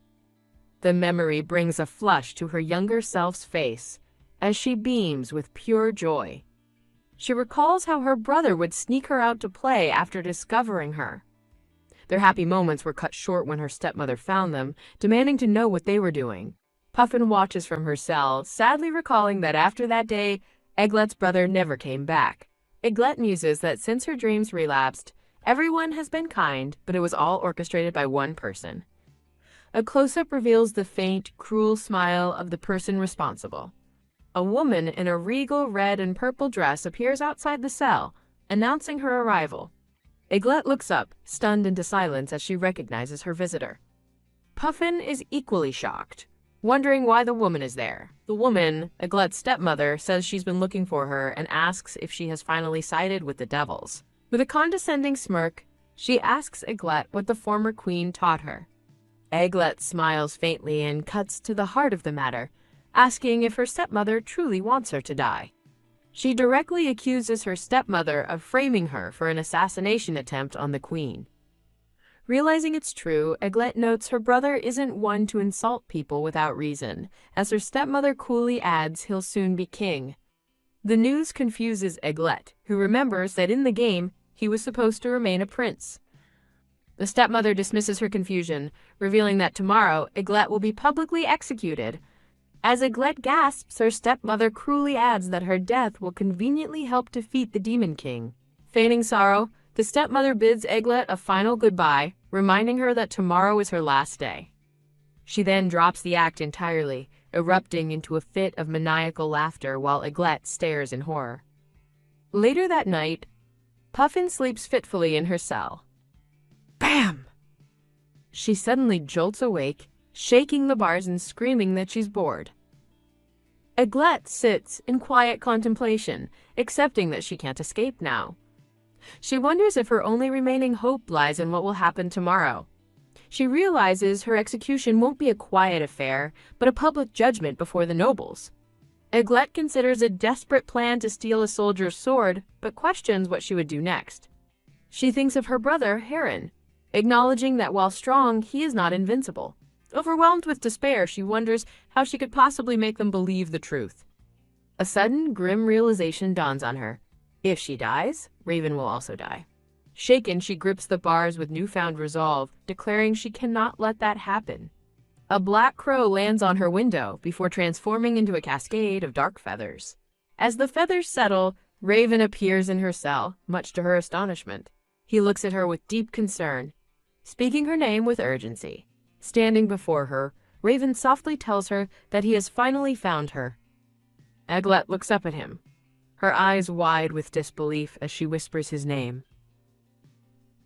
The memory brings a flush to her younger self's face as she beams with pure joy. She recalls how her brother would sneak her out to play after discovering her. Their happy moments were cut short when her stepmother found them, demanding to know what they were doing. Puffin watches from her cell, sadly recalling that after that day, Eglette's brother never came back. Eglette muses that since her dreams relapsed, everyone has been kind, but it was all orchestrated by one person. A close-up reveals the faint, cruel smile of the person responsible. A woman in a regal red and purple dress appears outside the cell, announcing her arrival. Eglette looks up, stunned into silence as she recognizes her visitor. Puffin is equally shocked, wondering why the woman is there. The woman, Eglette's stepmother, says she's been looking for her and asks if she has finally sided with the devils. With a condescending smirk, she asks Eglette what the former queen taught her. Eglette smiles faintly and cuts to the heart of the matter, asking if her stepmother truly wants her to die. She directly accuses her stepmother of framing her for an assassination attempt on the queen. Realizing it's true, Eglette notes her brother isn't one to insult people without reason, as her stepmother coolly adds he'll soon be king. The news confuses Eglette, who remembers that in the game, he was supposed to remain a prince. The stepmother dismisses her confusion, revealing that tomorrow, Eglette will be publicly executed. As Eglette gasps, her stepmother cruelly adds that her death will conveniently help defeat the Demon King. Feigning sorrow, the stepmother bids Eglette a final goodbye, reminding her that tomorrow is her last day. She then drops the act entirely, erupting into a fit of maniacal laughter while Eglette stares in horror. Later that night, Puffin sleeps fitfully in her cell. Bam! She suddenly jolts awake, shaking the bars and screaming that she's bored. Eglette sits in quiet contemplation, accepting that she can't escape now. She wonders if her only remaining hope lies in what will happen tomorrow. She realizes her execution won't be a quiet affair, but a public judgment before the nobles. Eglette considers a desperate plan to steal a soldier's sword, but questions what she would do next. She thinks of her brother, Heron, acknowledging that while strong, he is not invincible. Overwhelmed with despair, she wonders how she could possibly make them believe the truth. A sudden, grim realization dawns on her. If she dies, Raven will also die. Shaken, she grips the bars with newfound resolve, declaring she cannot let that happen. A black crow lands on her window before transforming into a cascade of dark feathers. As the feathers settle, Raven appears in her cell, much to her astonishment. He looks at her with deep concern, speaking her name with urgency. Standing before her, Raven softly tells her that he has finally found her. Eglette looks up at him, her eyes wide with disbelief as she whispers his name.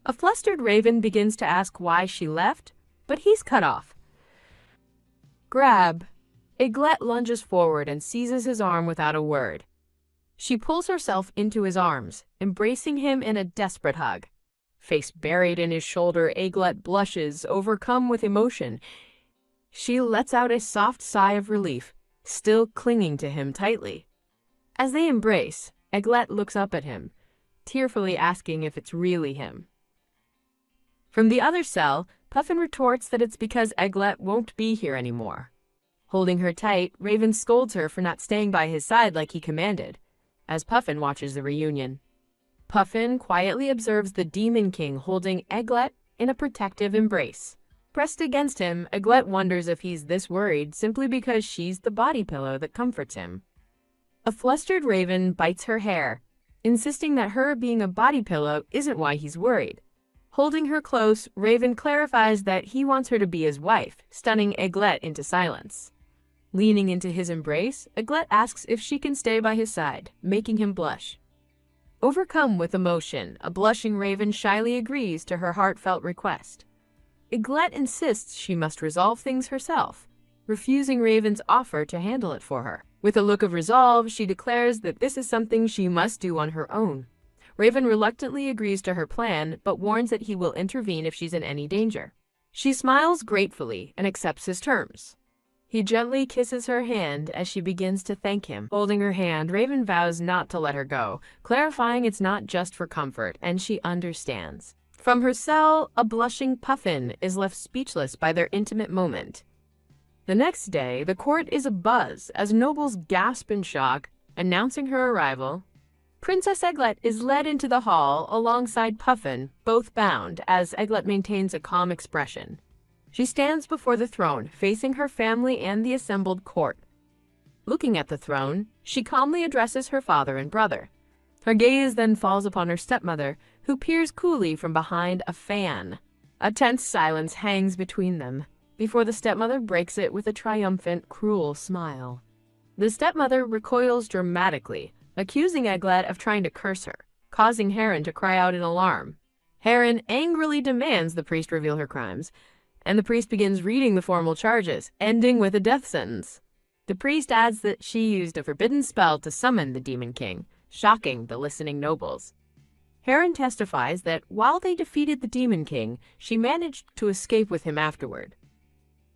A flustered Raven begins to ask why she left, but he's cut off. Grab. Eglette lunges forward and seizes his arm without a word. She pulls herself into his arms, embracing him in a desperate hug. Face buried in his shoulder, Eglette blushes, overcome with emotion. She lets out a soft sigh of relief, still clinging to him tightly. As they embrace, Eglette looks up at him, tearfully asking if it's really him. From the other cell, Puffin retorts that it's because Eglette won't be here anymore. Holding her tight, Raven scolds her for not staying by his side like he commanded, as Puffin watches the reunion. Puffin quietly observes the Demon King holding Eglette in a protective embrace. Pressed against him, Eglette wonders if he's this worried simply because she's the body pillow that comforts him. A flustered Raven bites her hair, insisting that her being a body pillow isn't why he's worried. Holding her close, Raven clarifies that he wants her to be his wife, stunning Eglette into silence. Leaning into his embrace, Eglette asks if she can stay by his side, making him blush. Overcome with emotion, a blushing Raven shyly agrees to her heartfelt request. Eglette insists she must resolve things herself, refusing Raven's offer to handle it for her. With a look of resolve, she declares that this is something she must do on her own. Raven reluctantly agrees to her plan, but warns that he will intervene if she's in any danger. She smiles gratefully and accepts his terms. He gently kisses her hand as she begins to thank him. Holding her hand, Raven vows not to let her go, clarifying it's not just for comfort, and she understands. From her cell, a blushing Puffin is left speechless by their intimate moment. The next day, the court is abuzz as nobles gasp in shock, announcing her arrival. Princess Eglette is led into the hall alongside Puffin, both bound, as Eglette maintains a calm expression. She stands before the throne, facing her family and the assembled court. Looking at the throne, she calmly addresses her father and brother. Her gaze then falls upon her stepmother, who peers coolly from behind a fan. A tense silence hangs between them, before the stepmother breaks it with a triumphant, cruel smile. The stepmother recoils dramatically, accusing Eglette of trying to curse her, causing Heron to cry out in alarm. Heron angrily demands the priest reveal her crimes, and the priest begins reading the formal charges, ending with a death sentence. The priest adds that she used a forbidden spell to summon the Demon King, shocking the listening nobles. Heron testifies that while they defeated the Demon King, she managed to escape with him afterward.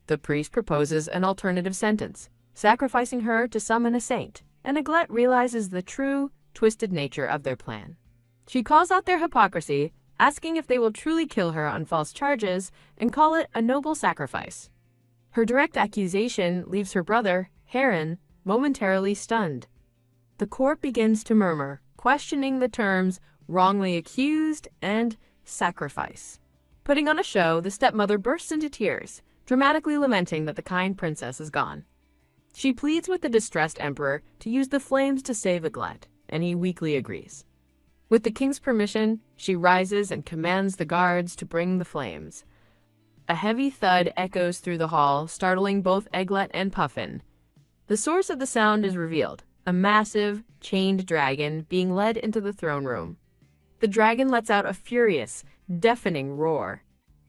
The priest proposes an alternative sentence, sacrificing her to summon a saint. and Eglet realizes the true, twisted nature of their plan. She calls out their hypocrisy, asking if they will truly kill her on false charges and call it a noble sacrifice. Her direct accusation leaves her brother, Heron, momentarily stunned. The court begins to murmur, questioning the terms wrongly accused and sacrifice. Putting on a show, the stepmother bursts into tears, dramatically lamenting that the kind princess is gone. She pleads with the distressed emperor to use the flames to save Eglet, and he weakly agrees. With the king's permission, she rises and commands the guards to bring the flames. A heavy thud echoes through the hall, startling both Eglet and Puffin. The source of the sound is revealed, a massive, chained dragon being led into the throne room. The dragon lets out a furious, deafening roar.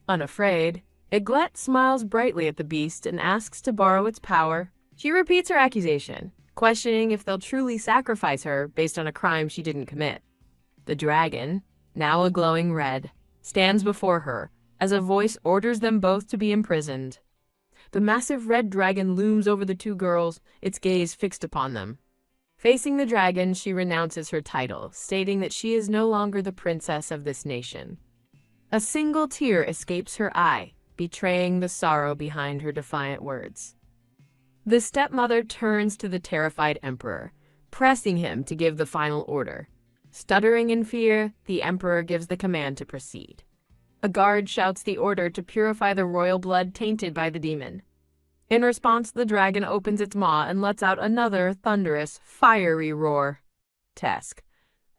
Unafraid, Eglet smiles brightly at the beast and asks to borrow its power. She repeats her accusation, questioning if they'll truly sacrifice her based on a crime she didn't commit. The dragon, now a glowing red, stands before her as a voice orders them both to be imprisoned. The massive red dragon looms over the two girls, its gaze fixed upon them. Facing the dragon, she renounces her title, stating that she is no longer the princess of this nation. A single tear escapes her eye, betraying the sorrow behind her defiant words. The stepmother turns to the terrified emperor, pressing him to give the final order. Stuttering in fear, the emperor gives the command to proceed. A guard shouts the order to purify the royal blood tainted by the demon. In response, the dragon opens its maw and lets out another thunderous, fiery roar. Tesk.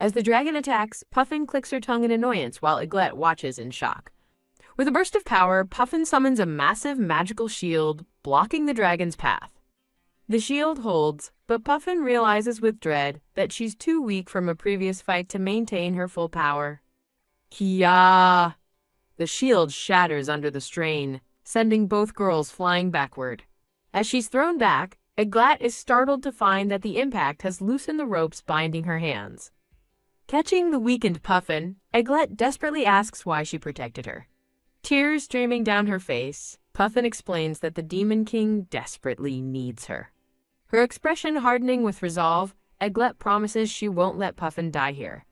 As the dragon attacks, Puffin clicks her tongue in annoyance while Eglet watches in shock. With a burst of power, Puffin summons a massive magical shield, blocking the dragon's path. The shield holds, but Puffin realizes with dread that she's too weak from a previous fight to maintain her full power. Kia! The shield shatters under the strain, sending both girls flying backward. As she's thrown back, Eglet is startled to find that the impact has loosened the ropes binding her hands. Catching the weakened Puffin, Eglet desperately asks why she protected her. Tears streaming down her face, Puffin explains that the Demon King desperately needs her. Her expression hardening with resolve, Eglet promises she won't let Puffin die here.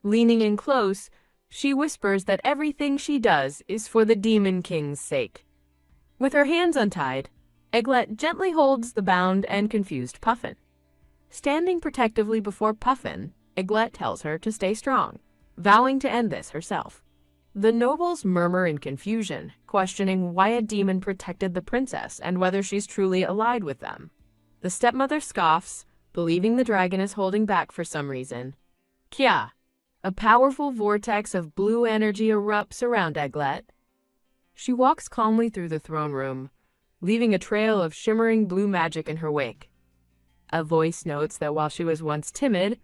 Leaning in close, she whispers that everything she does is for the Demon King's sake. With her hands untied, Eglet gently holds the bound and confused Puffin. Standing protectively before Puffin, Eglet tells her to stay strong, vowing to end this herself. The nobles murmur in confusion, questioning why a demon protected the princess and whether she's truly allied with them. The stepmother scoffs, believing the dragon is holding back for some reason. Kya! A powerful vortex of blue energy erupts around Eglet. She walks calmly through the throne room, leaving a trail of shimmering blue magic in her wake. A voice notes that while she was once timid,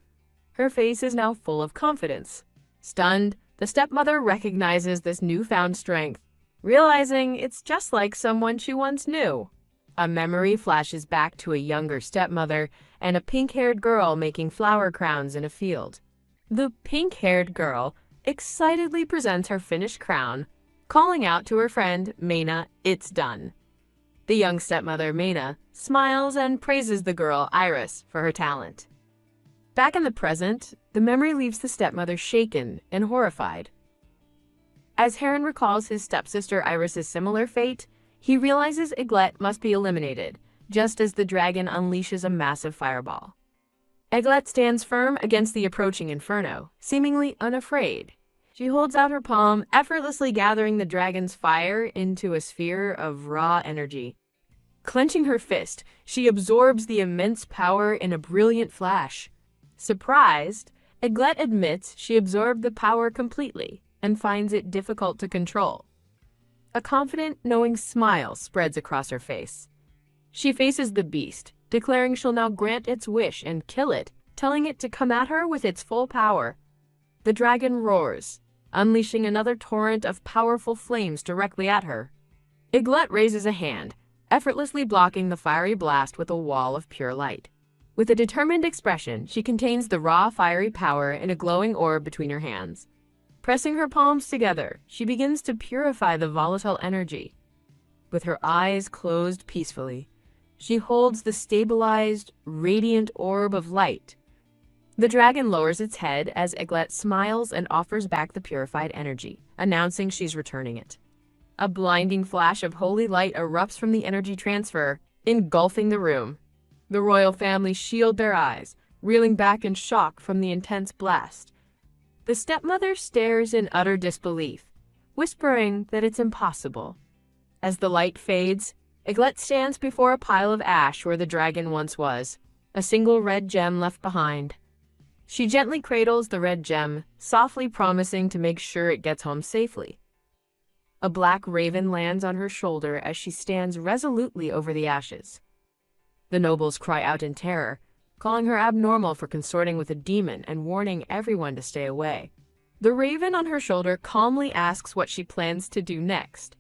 her face is now full of confidence. Stunned, the stepmother recognizes this newfound strength, realizing it's just like someone she once knew. A memory flashes back to a younger stepmother and a pink-haired girl making flower crowns in a field. The pink-haired girl excitedly presents her finished crown, calling out to her friend, Maina, "It's done." The young stepmother, Maina, smiles and praises the girl, Iris, for her talent. Back in the present, the memory leaves the stepmother shaken and horrified. As Heron recalls his stepsister Iris's similar fate, he realizes Eglet must be eliminated, just as the dragon unleashes a massive fireball. Eglet stands firm against the approaching inferno, seemingly unafraid. She holds out her palm, effortlessly gathering the dragon's fire into a sphere of raw energy. Clenching her fist, she absorbs the immense power in a brilliant flash. Surprised, Eglet admits she absorbed the power completely and finds it difficult to control. A confident, knowing smile spreads across her face. She faces the beast, declaring she'll now grant its wish and kill it, telling it to come at her with its full power. The dragon roars, unleashing another torrent of powerful flames directly at her. Eglet raises a hand, effortlessly blocking the fiery blast with a wall of pure light. With a determined expression, she contains the raw fiery power in a glowing orb between her hands. Pressing her palms together, she begins to purify the volatile energy. With her eyes closed peacefully, She holds the stabilized, radiant orb of light. The dragon lowers its head as Eglet smiles and offers back the purified energy, announcing she's returning it. A blinding flash of holy light erupts from the energy transfer, engulfing the room. The royal family shield their eyes, reeling back in shock from the intense blast. The stepmother stares in utter disbelief, whispering that it's impossible. As the light fades, Eglet stands before a pile of ash where the dragon once was, a single red gem left behind. She gently cradles the red gem, softly promising to make sure it gets home safely. A black raven lands on her shoulder as she stands resolutely over the ashes. The nobles cry out in terror, calling her abnormal for consorting with a demon and warning everyone to stay away. The raven on her shoulder calmly asks what she plans to do next.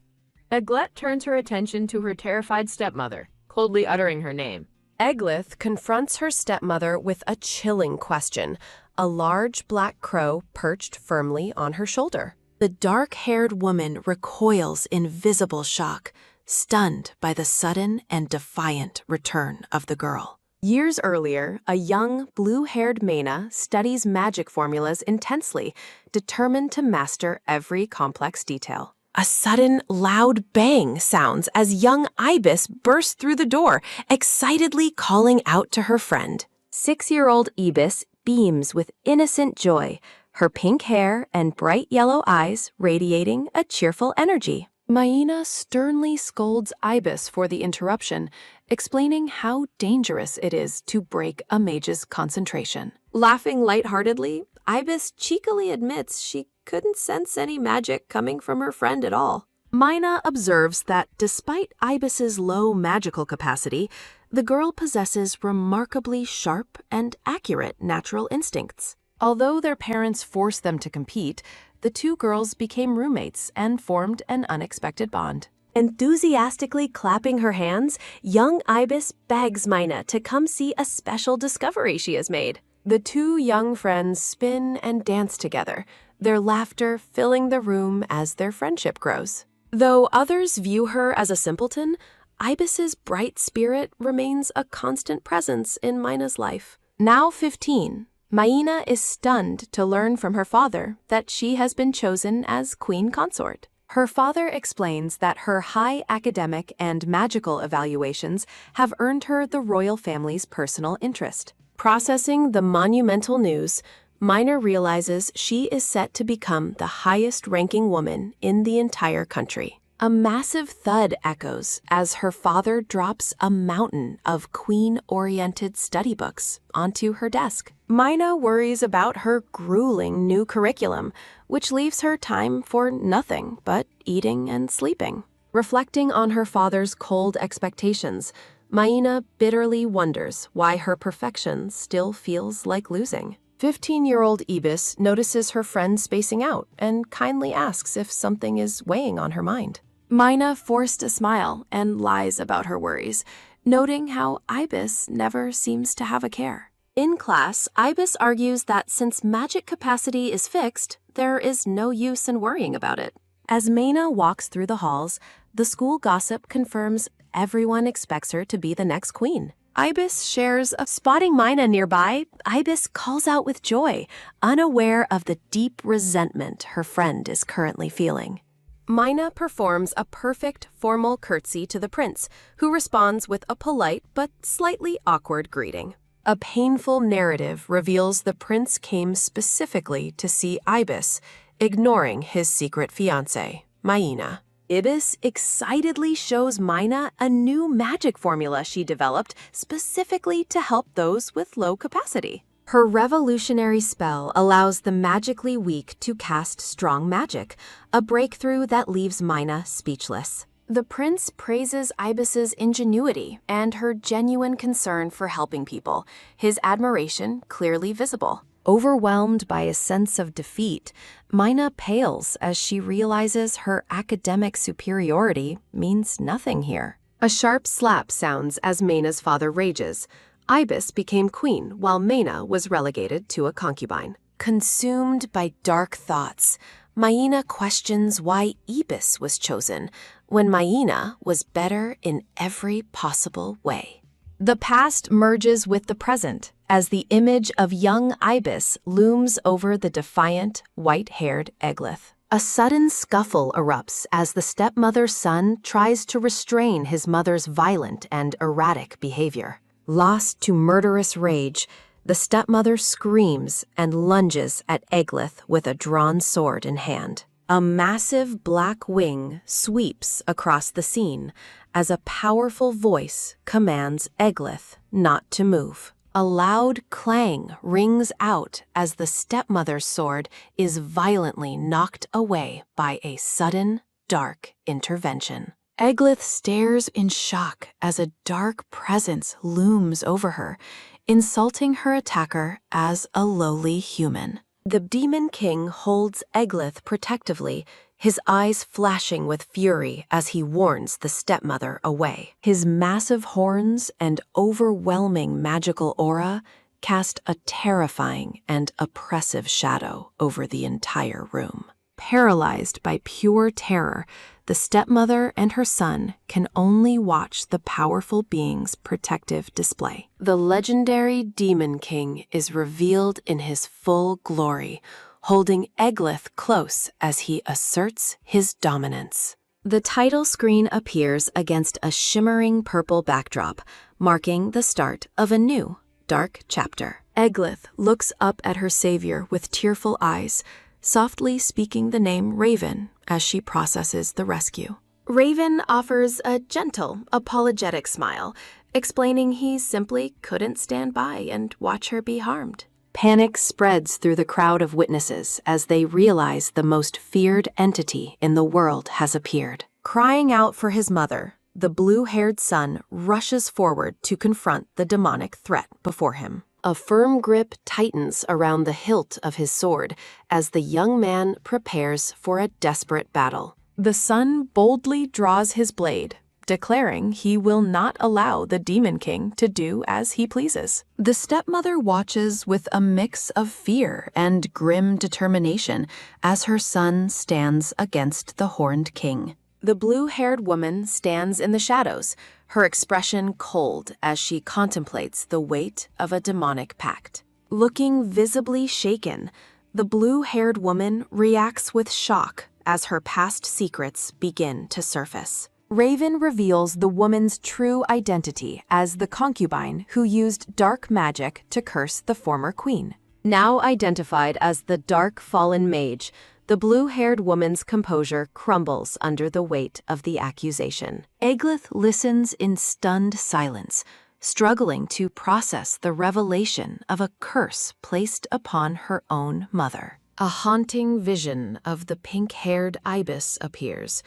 Eglet turns her attention to her terrified stepmother, coldly uttering her name. Eglith confronts her stepmother with a chilling question, a large black crow perched firmly on her shoulder. The dark-haired woman recoils in visible shock, stunned by the sudden and defiant return of the girl. Years earlier, a young, blue-haired Maina studies magic formulas intensely, determined to master every complex detail. A sudden, loud bang sounds as young Ibis bursts through the door, excitedly calling out to her friend. 6-year-old Ibis beams with innocent joy, her pink hair and bright yellow eyes radiating a cheerful energy. Maina sternly scolds Ibis for the interruption, explaining how dangerous it is to break a mage's concentration. Laughing lightheartedly, Ibis cheekily admits she couldn't sense any magic coming from her friend at all. Maina observes that despite Ibis's low magical capacity, the girl possesses remarkably sharp and accurate natural instincts. Although their parents forced them to compete, the two girls became roommates and formed an unexpected bond. Enthusiastically clapping her hands, young Ibis begs Maina to come see a special discovery she has made. The two young friends spin and dance together, their laughter filling the room as their friendship grows. Though others view her as a simpleton, Ibis's bright spirit remains a constant presence in Maina's life. Now 15, Maina is stunned to learn from her father that she has been chosen as queen consort. Her father explains that her high academic and magical evaluations have earned her the royal family's personal interest. Processing the monumental news, Maina realizes she is set to become the highest-ranking woman in the entire country. A massive thud echoes as her father drops a mountain of queen-oriented study books onto her desk. Maina worries about her grueling new curriculum, which leaves her time for nothing but eating and sleeping. Reflecting on her father's cold expectations, Maina bitterly wonders why her perfection still feels like losing. 15-year-old Ibis notices her friend spacing out and kindly asks if something is weighing on her mind. Maina forced a smile and lies about her worries, noting how Ibis never seems to have a care. In class, Ibis argues that since magic capacity is fixed, there is no use in worrying about it. As Maina walks through the halls, the school gossip confirms everyone expects her to be the next queen. Ibis shares a spotting Maina nearby. Ibis calls out with joy, unaware of the deep resentment her friend is currently feeling. Maina performs a perfect formal curtsy to the prince, who responds with a polite but slightly awkward greeting. A painful narrative reveals the prince came specifically to see Ibis, ignoring his secret fiancée, Maina. Ibis excitedly shows Maina a new magic formula she developed specifically to help those with low capacity. Her revolutionary spell allows the magically weak to cast strong magic, a breakthrough that leaves Maina speechless. The prince praises Ibis's ingenuity and her genuine concern for helping people, his admiration clearly visible. Overwhelmed by a sense of defeat, Maina pales as she realizes her academic superiority means nothing here. A sharp slap sounds as Maina's father rages. Ibis became queen while Maina was relegated to a concubine. Consumed by dark thoughts, Maina questions why Ibis was chosen, when Maina was better in every possible way. The past merges with the present as the image of young Ibis looms over the defiant, white-haired Eglith. A sudden scuffle erupts as the stepmother's son tries to restrain his mother's violent and erratic behavior. Lost to murderous rage, the stepmother screams and lunges at Eglith with a drawn sword in hand. A massive black wing sweeps across the scene as a powerful voice commands Eglith not to move. A loud clang rings out as the stepmother's sword is violently knocked away by a sudden, dark intervention. Eglith stares in shock as a dark presence looms over her, insulting her attacker as a lowly human. The Demon King holds Eglith protectively, his eyes flashing with fury as he warns the stepmother away. His massive horns and overwhelming magical aura cast a terrifying and oppressive shadow over the entire room. Paralyzed by pure terror, the stepmother and her son can only watch the powerful being's protective display. The legendary Demon King is revealed in his full glory, holding Eglith close as he asserts his dominance. The title screen appears against a shimmering purple backdrop, marking the start of a new, dark chapter. Eglith looks up at her savior with tearful eyes, softly speaking the name Raven as she processes the rescue. Raven offers a gentle, apologetic smile, explaining he simply couldn't stand by and watch her be harmed. Panic spreads through the crowd of witnesses as they realize the most feared entity in the world has appeared. Crying out for his mother, the blue-haired son rushes forward to confront the demonic threat before him. A firm grip tightens around the hilt of his sword as the young man prepares for a desperate battle. The son boldly draws his blade, declaring he will not allow the Demon King to do as he pleases. The stepmother watches with a mix of fear and grim determination as her son stands against the Horned King. The blue-haired woman stands in the shadows, her expression cold as she contemplates the weight of a demonic pact. Looking visibly shaken, the blue-haired woman reacts with shock as her past secrets begin to surface. Raven reveals the woman's true identity as the concubine who used dark magic to curse the former queen. Now identified as the Dark Fallen Mage, the blue-haired woman's composure crumbles under the weight of the accusation. Eglith listens in stunned silence, struggling to process the revelation of a curse placed upon her own mother. A haunting vision of the pink-haired Ibis appears,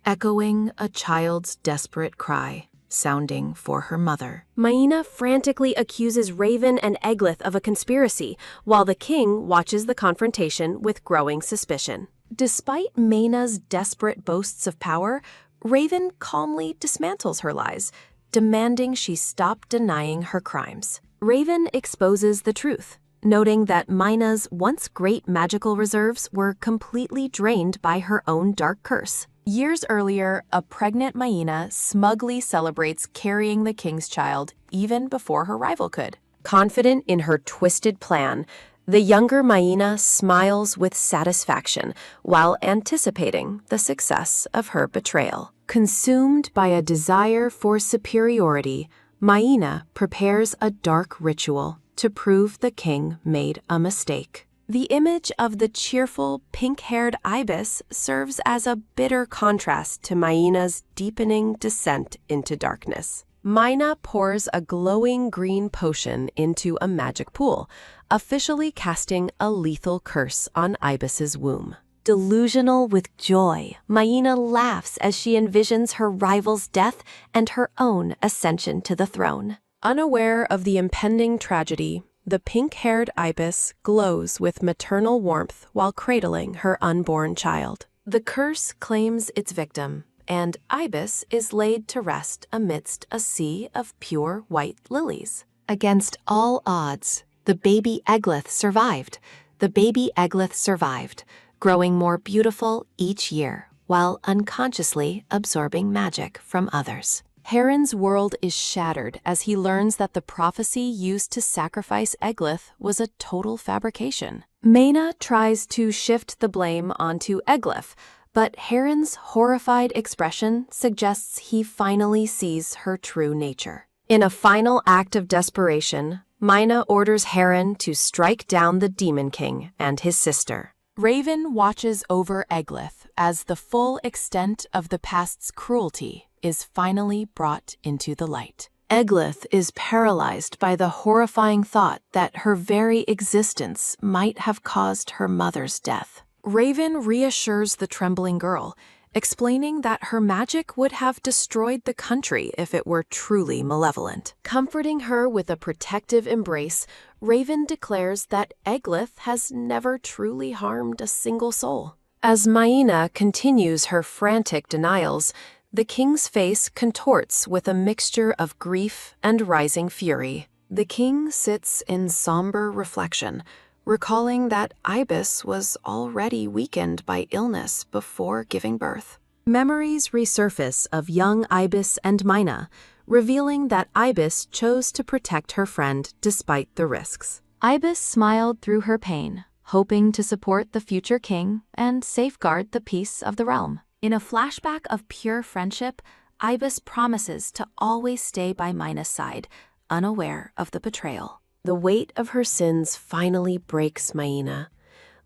echoing a child's desperate cry, sounding for her mother. Maina frantically accuses Raven and Eglith of a conspiracy, while the king watches the confrontation with growing suspicion. Despite Maina's desperate boasts of power, Raven calmly dismantles her lies, demanding she stop denying her crimes. Raven exposes the truth, noting that Maina's once great magical reserves were completely drained by her own dark curse. Years earlier, a pregnant Maina smugly celebrates carrying the king's child even before her rival could. Confident in her twisted plan, the younger Maina smiles with satisfaction while anticipating the success of her betrayal. Consumed by a desire for superiority, Maina prepares a dark ritual to prove the king made a mistake. The image of the cheerful, pink-haired Ibis serves as a bitter contrast to Maina's deepening descent into darkness. Maina pours a glowing green potion into a magic pool, officially casting a lethal curse on Ibis's womb. Delusional with joy, Maina laughs as she envisions her rival's death and her own ascension to the throne. Unaware of the impending tragedy, the pink-haired Ibis glows with maternal warmth while cradling her unborn child. The curse claims its victim, and Ibis is laid to rest amidst a sea of pure white lilies. Against all odds, the baby Eglith survived. The baby Eglith survived, growing more beautiful each year, while unconsciously absorbing magic from others. Heron's world is shattered as he learns that the prophecy used to sacrifice Eglith was a total fabrication. Maina tries to shift the blame onto Eglith, but Heron's horrified expression suggests he finally sees her true nature. In a final act of desperation, Maina orders Heron to strike down the Demon King and his sister. Raven watches over Eglith as the full extent of the past's cruelty is finally brought into the light. Eglith is paralyzed by the horrifying thought that her very existence might have caused her mother's death. Raven reassures the trembling girl, explaining that her magic would have destroyed the country if it were truly malevolent. Comforting her with a protective embrace, Raven declares that Eglith has never truly harmed a single soul. As Maina continues her frantic denials, the king's face contorts with a mixture of grief and rising fury. The king sits in somber reflection, recalling that Ibis was already weakened by illness before giving birth. Memories resurface of young Ibis and Maina, revealing that Ibis chose to protect her friend despite the risks. Ibis smiled through her pain, hoping to support the future king and safeguard the peace of the realm. In a flashback of pure friendship, Ibis promises to always stay by Maina's side, unaware of the betrayal. The weight of her sins finally breaks Maina,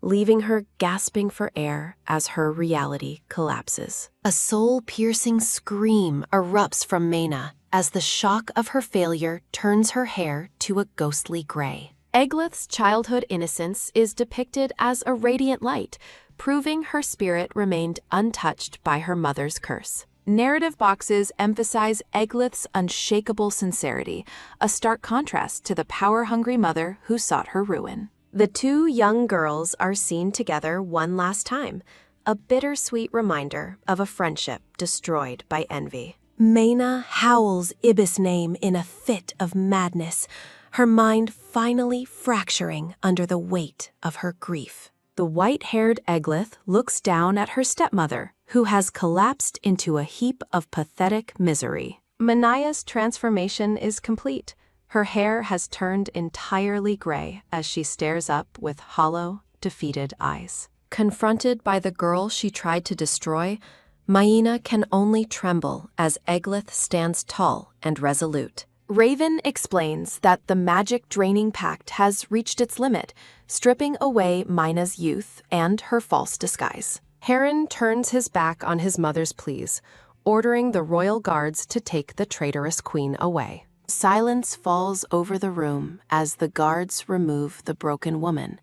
leaving her gasping for air as her reality collapses. A soul-piercing scream erupts from Maina as the shock of her failure turns her hair to a ghostly gray. Eglith's childhood innocence is depicted as a radiant light, proving her spirit remained untouched by her mother's curse. Narrative boxes emphasize Eglith's unshakable sincerity, a stark contrast to the power-hungry mother who sought her ruin. The two young girls are seen together one last time, a bittersweet reminder of a friendship destroyed by envy. Maina howls Ibis' name in a fit of madness, her mind finally fracturing under the weight of her grief. The white-haired Eglith looks down at her stepmother, who has collapsed into a heap of pathetic misery. Manaya's transformation is complete. Her hair has turned entirely gray as she stares up with hollow, defeated eyes. Confronted by the girl she tried to destroy, Maina can only tremble as Eglith stands tall and resolute. Raven explains that the magic-draining pact has reached its limit, stripping away Maina's youth and her false disguise. Heron turns his back on his mother's pleas, ordering the royal guards to take the traitorous queen away. Silence falls over the room as the guards remove the broken woman,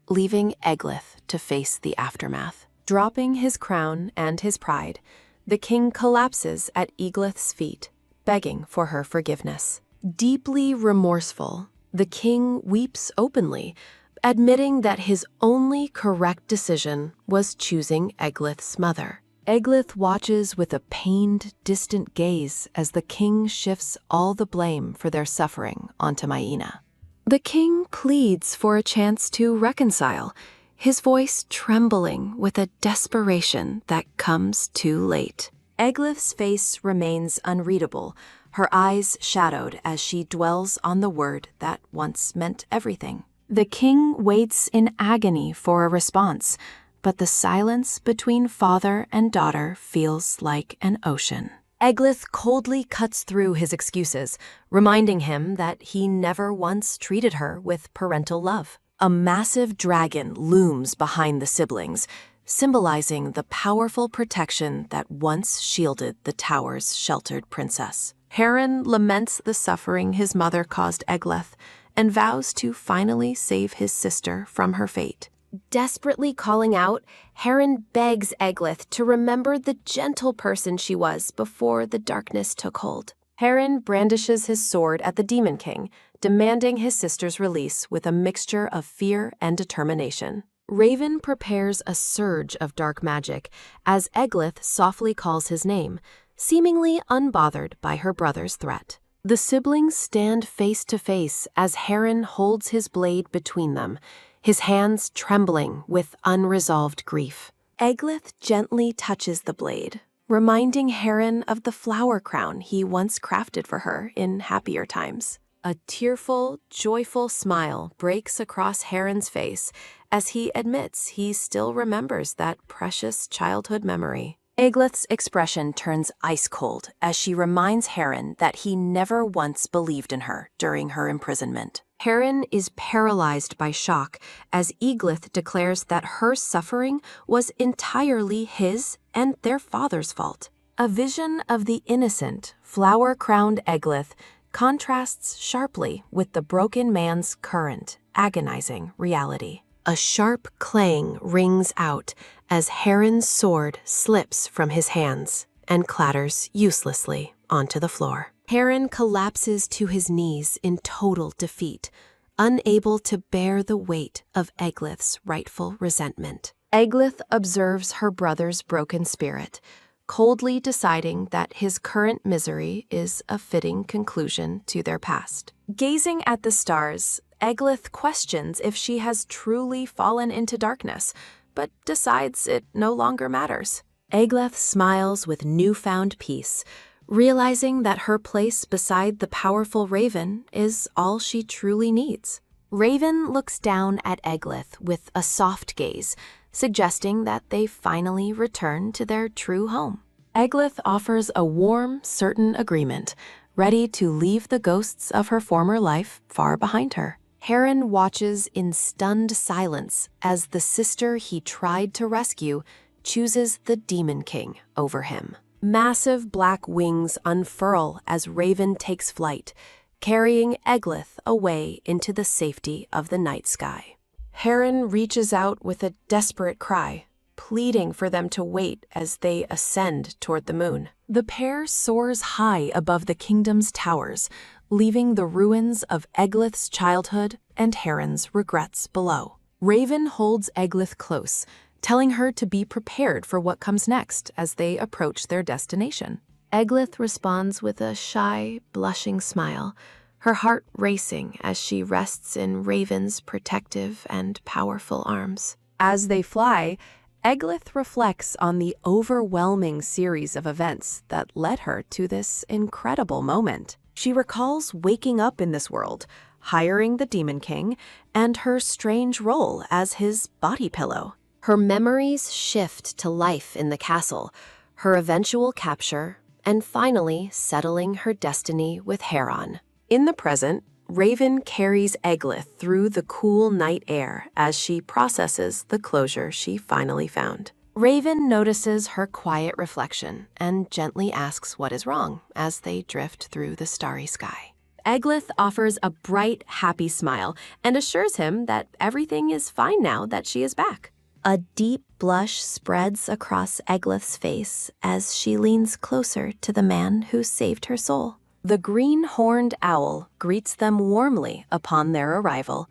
leaving Eglith to face the aftermath. Dropping his crown and his pride, the king collapses at Eglith's feet, begging for her forgiveness. Deeply remorseful, the king weeps openly, admitting that his only correct decision was choosing Eglith's mother. Eglith watches with a pained, distant gaze as the king shifts all the blame for their suffering onto Maina. The king pleads for a chance to reconcile, his voice trembling with a desperation that comes too late. Eglith's face remains unreadable, her eyes shadowed as she dwells on the word that once meant everything. The king waits in agony for a response, but the silence between father and daughter feels like an ocean. Eglith coldly cuts through his excuses, reminding him that he never once treated her with parental love. A massive dragon looms behind the siblings, symbolizing the powerful protection that once shielded the tower's sheltered princess. Heron laments the suffering his mother caused Eglith and vows to finally save his sister from her fate. Desperately calling out, Heron begs Eglith to remember the gentle person she was before the darkness took hold. Heron brandishes his sword at the Demon King, demanding his sister's release with a mixture of fear and determination. Raven prepares a surge of dark magic as Eglith softly calls his name, seemingly unbothered by her brother's threat. The siblings stand face to face as Heron holds his blade between them, his hands trembling with unresolved grief. Eglith gently touches the blade, reminding Heron of the flower crown he once crafted for her in happier times. A tearful, joyful smile breaks across Heron's face as he admits he still remembers that precious childhood memory. Eglith's expression turns ice-cold as she reminds Heron that he never once believed in her during her imprisonment. Heron is paralyzed by shock as Eglith declares that her suffering was entirely his and their father's fault. A vision of the innocent, flower-crowned Eglith contrasts sharply with the broken man's current, agonizing reality. A sharp clang rings out as Heron's sword slips from his hands and clatters uselessly onto the floor. Heron collapses to his knees in total defeat, unable to bear the weight of Eglith's rightful resentment. Eglith observes her brother's broken spirit, coldly deciding that his current misery is a fitting conclusion to their past. Gazing at the stars, Eglith questions if she has truly fallen into darkness, but decides it no longer matters. Eglith smiles with newfound peace, realizing that her place beside the powerful Raven is all she truly needs. Raven looks down at Eglith with a soft gaze, suggesting that they finally return to their true home. Eglith offers a warm, certain agreement, ready to leave the ghosts of her former life far behind her. Heron watches in stunned silence as the sister he tried to rescue chooses the Demon King over him. Massive black wings unfurl as Raven takes flight, carrying Eglith away into the safety of the night sky. Heron reaches out with a desperate cry, pleading for them to wait as they ascend toward the moon. The pair soars high above the kingdom's towers, leaving the ruins of Eglith's childhood and Heron's regrets below. Raven holds Eglith close, telling her to be prepared for what comes next as they approach their destination. Eglith responds with a shy, blushing smile, her heart racing as she rests in Raven's protective and powerful arms. As they fly, Eglith reflects on the overwhelming series of events that led her to this incredible moment. She recalls waking up in this world, hiring the Demon King, and her strange role as his body pillow. Her memories shift to life in the castle, her eventual capture, and finally settling her destiny with Heron. In the present, Raven carries Eglith through the cool night air as she processes the closure she finally found. Raven notices her quiet reflection and gently asks what is wrong as they drift through the starry sky. Eglith offers a bright, happy smile and assures him that everything is fine now that she is back. A deep blush spreads across Eglith's face as she leans closer to the man who saved her soul. The green-horned owl greets them warmly upon their arrival,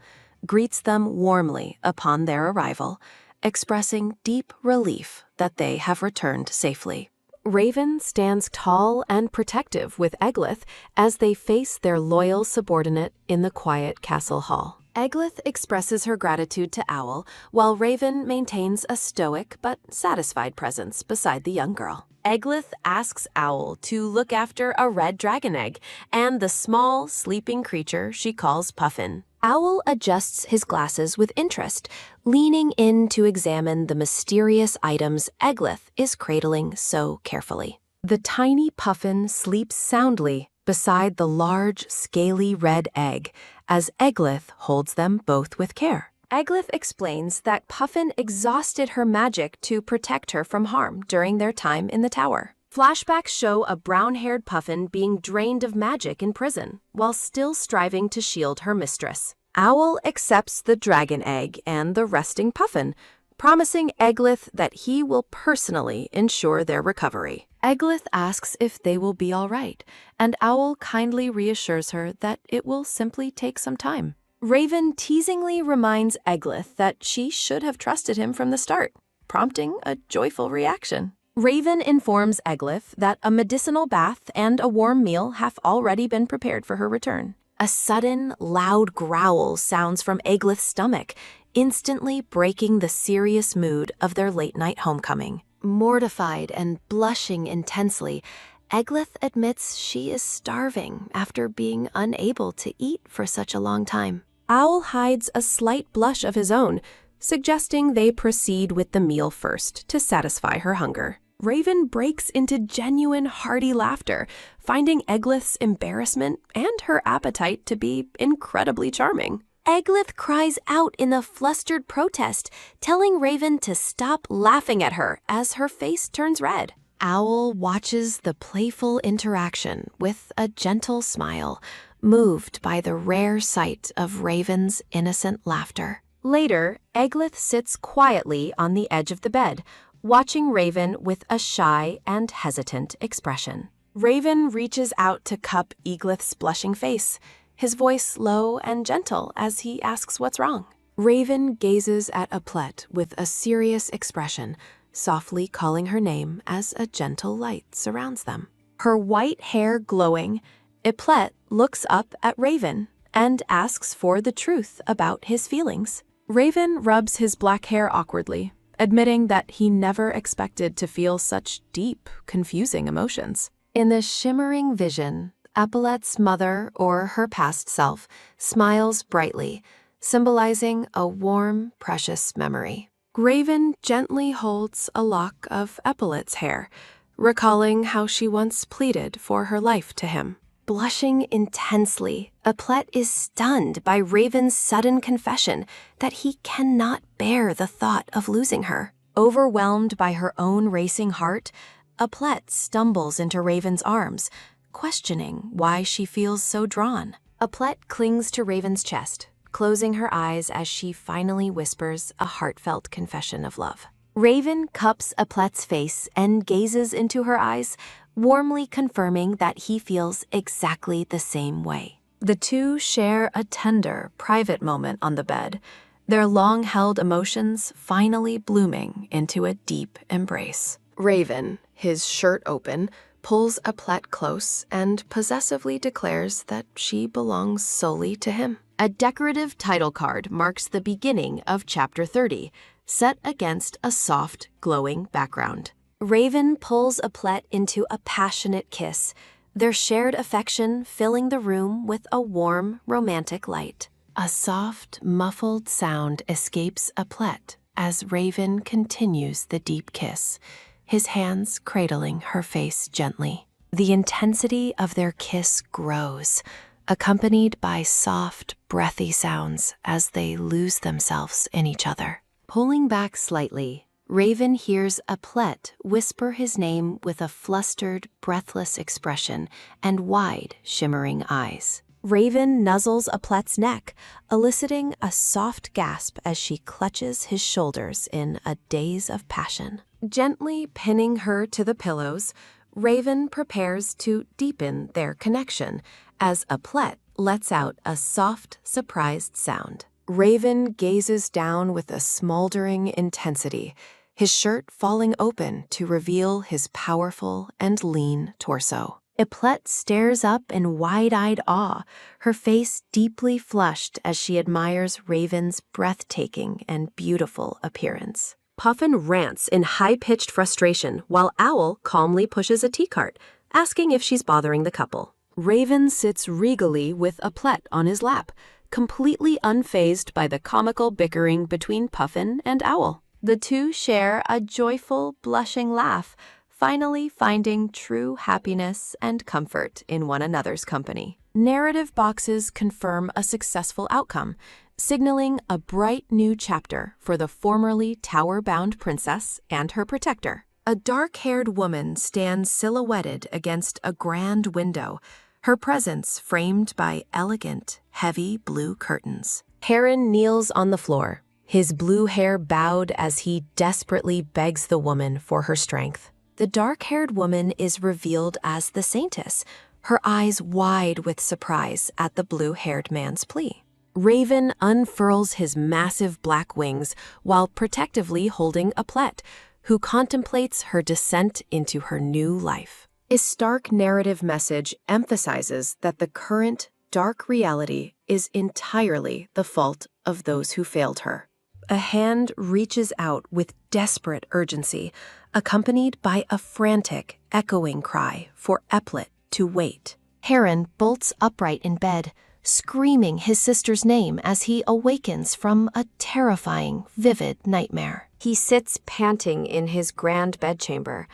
expressing deep relief that they have returned safely. Raven stands tall and protective with Eglith as they face their loyal subordinate in the quiet castle hall. Eglith expresses her gratitude to Owl, while Raven maintains a stoic but satisfied presence beside the young girl. Eglith asks Owl to look after a red dragon egg and the small, sleeping creature she calls Puffin. Owl adjusts his glasses with interest, leaning in to examine the mysterious items Eglith is cradling so carefully. The tiny Puffin sleeps soundly beside the large, scaly red egg as Eglith holds them both with care. Eglith explains that Puffin exhausted her magic to protect her from harm during their time in the tower. Flashbacks show a brown-haired Puffin being drained of magic in prison, while still striving to shield her mistress. Owl accepts the dragon egg and the resting Puffin, promising Eglith that he will personally ensure their recovery. Eglith asks if they will be all right, and Owl kindly reassures her that it will simply take some time. Raven teasingly reminds Eglith that she should have trusted him from the start, prompting a joyful reaction. Raven informs Eglith that a medicinal bath and a warm meal have already been prepared for her return. A sudden, loud growl sounds from Eglith's stomach, instantly breaking the serious mood of their late-night homecoming. Mortified and blushing intensely, Eglith admits she is starving after being unable to eat for such a long time. Owl hides a slight blush of his own, suggesting they proceed with the meal first to satisfy her hunger. Raven breaks into genuine hearty laughter, finding Eglith's embarrassment and her appetite to be incredibly charming. Eglith cries out in a flustered protest, telling Raven to stop laughing at her as her face turns red. Owl watches the playful interaction with a gentle smile, moved by the rare sight of Raven's innocent laughter. Later, Eglith sits quietly on the edge of the bed, watching Raven with a shy and hesitant expression. Raven reaches out to cup Eglith's blushing face, his voice low and gentle as he asks what's wrong. Raven gazes at Eplet with a serious expression, softly calling her name as a gentle light surrounds them. Her white hair glowing, Eplet looks up at Raven and asks for the truth about his feelings. Raven rubs his black hair awkwardly, admitting that he never expected to feel such deep, confusing emotions. In the shimmering vision, Eplet's mother, or her past self, smiles brightly, symbolizing a warm, precious memory. Raven gently holds a lock of Eplet's hair, recalling how she once pleaded for her life to him. Blushing intensely, Eplet is stunned by Raven's sudden confession that he cannot bear the thought of losing her. Overwhelmed by her own racing heart, Eplet stumbles into Raven's arms, questioning why she feels so drawn. Eplet clings to Raven's chest, closing her eyes as she finally whispers a heartfelt confession of love. Raven cups Eplet's face and gazes into her eyes, warmly confirming that he feels exactly the same way. The two share a tender, private moment on the bed, their long-held emotions finally blooming into a deep embrace. Raven, his shirt open, pulls Eplet close and possessively declares that she belongs solely to him. A decorative title card marks the beginning of Chapter 30, set against a soft, glowing background. Raven pulls Eplet into a passionate kiss, their shared affection filling the room with a warm, romantic light. A soft, muffled sound escapes Eplet as Raven continues the deep kiss, his hands cradling her face gently. The intensity of their kiss grows, accompanied by soft, breathy sounds as they lose themselves in each other. Pulling back slightly, Raven hears Eplet whisper his name with a flustered, breathless expression and wide, shimmering eyes. Raven nuzzles Eplet's neck, eliciting a soft gasp as she clutches his shoulders in a daze of passion. Gently pinning her to the pillows, Raven prepares to deepen their connection as Eplet lets out a soft, surprised sound. Raven gazes down with a smoldering intensity, his shirt falling open to reveal his powerful and lean torso. Eplet stares up in wide-eyed awe, her face deeply flushed as she admires Raven's breathtaking and beautiful appearance. Puffin rants in high-pitched frustration while Owl calmly pushes a tea cart, asking if she's bothering the couple. Raven sits regally with Eplet on his lap, completely unfazed by the comical bickering between Puffin and Owl. The two share a joyful, blushing laugh, finally finding true happiness and comfort in one another's company. Narrative boxes confirm a successful outcome, signaling a bright new chapter for the formerly tower-bound princess and her protector. A dark-haired woman stands silhouetted against a grand window, her presence framed by elegant, heavy blue curtains. Heron kneels on the floor, his blue hair bowed as he desperately begs the woman for her strength. The dark-haired woman is revealed as the Saintess, her eyes wide with surprise at the blue-haired man's plea. Raven unfurls his massive black wings while protectively holding Eplet, who contemplates her descent into her new life. His stark narrative message emphasizes that the current dark reality is entirely the fault of those who failed her. A hand reaches out with desperate urgency, accompanied by a frantic, echoing cry for Eplet to wait. Heron bolts upright in bed, screaming his sister's name as he awakens from a terrifying, vivid nightmare. He sits panting in his grand bedchamber,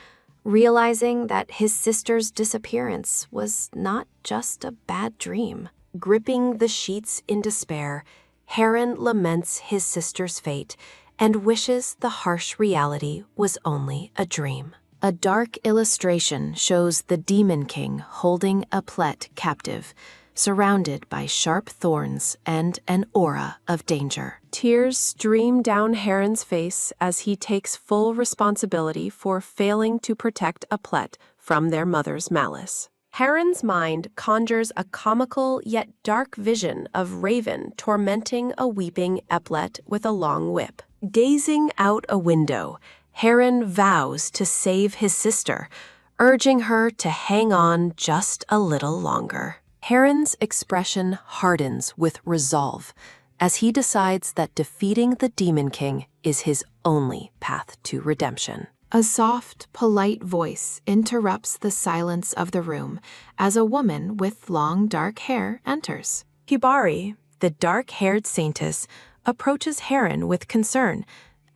realizing that his sister's disappearance was not just a bad dream. Gripping the sheets in despair, Heron laments his sister's fate and wishes the harsh reality was only a dream. A dark illustration shows the Demon King holding Eplet captive, surrounded by sharp thorns and an aura of danger. Tears stream down Heron's face as he takes full responsibility for failing to protect Eplet from their mother's malice. Heron's mind conjures a comical yet dark vision of Raven tormenting a weeping Eplet with a long whip. Gazing out a window, Heron vows to save his sister, urging her to hang on just a little longer. Heron's expression hardens with resolve as he decides that defeating the Demon King is his only path to redemption. A soft, polite voice interrupts the silence of the room as a woman with long dark hair enters. Hibari, the dark-haired saintess, approaches Heron with concern,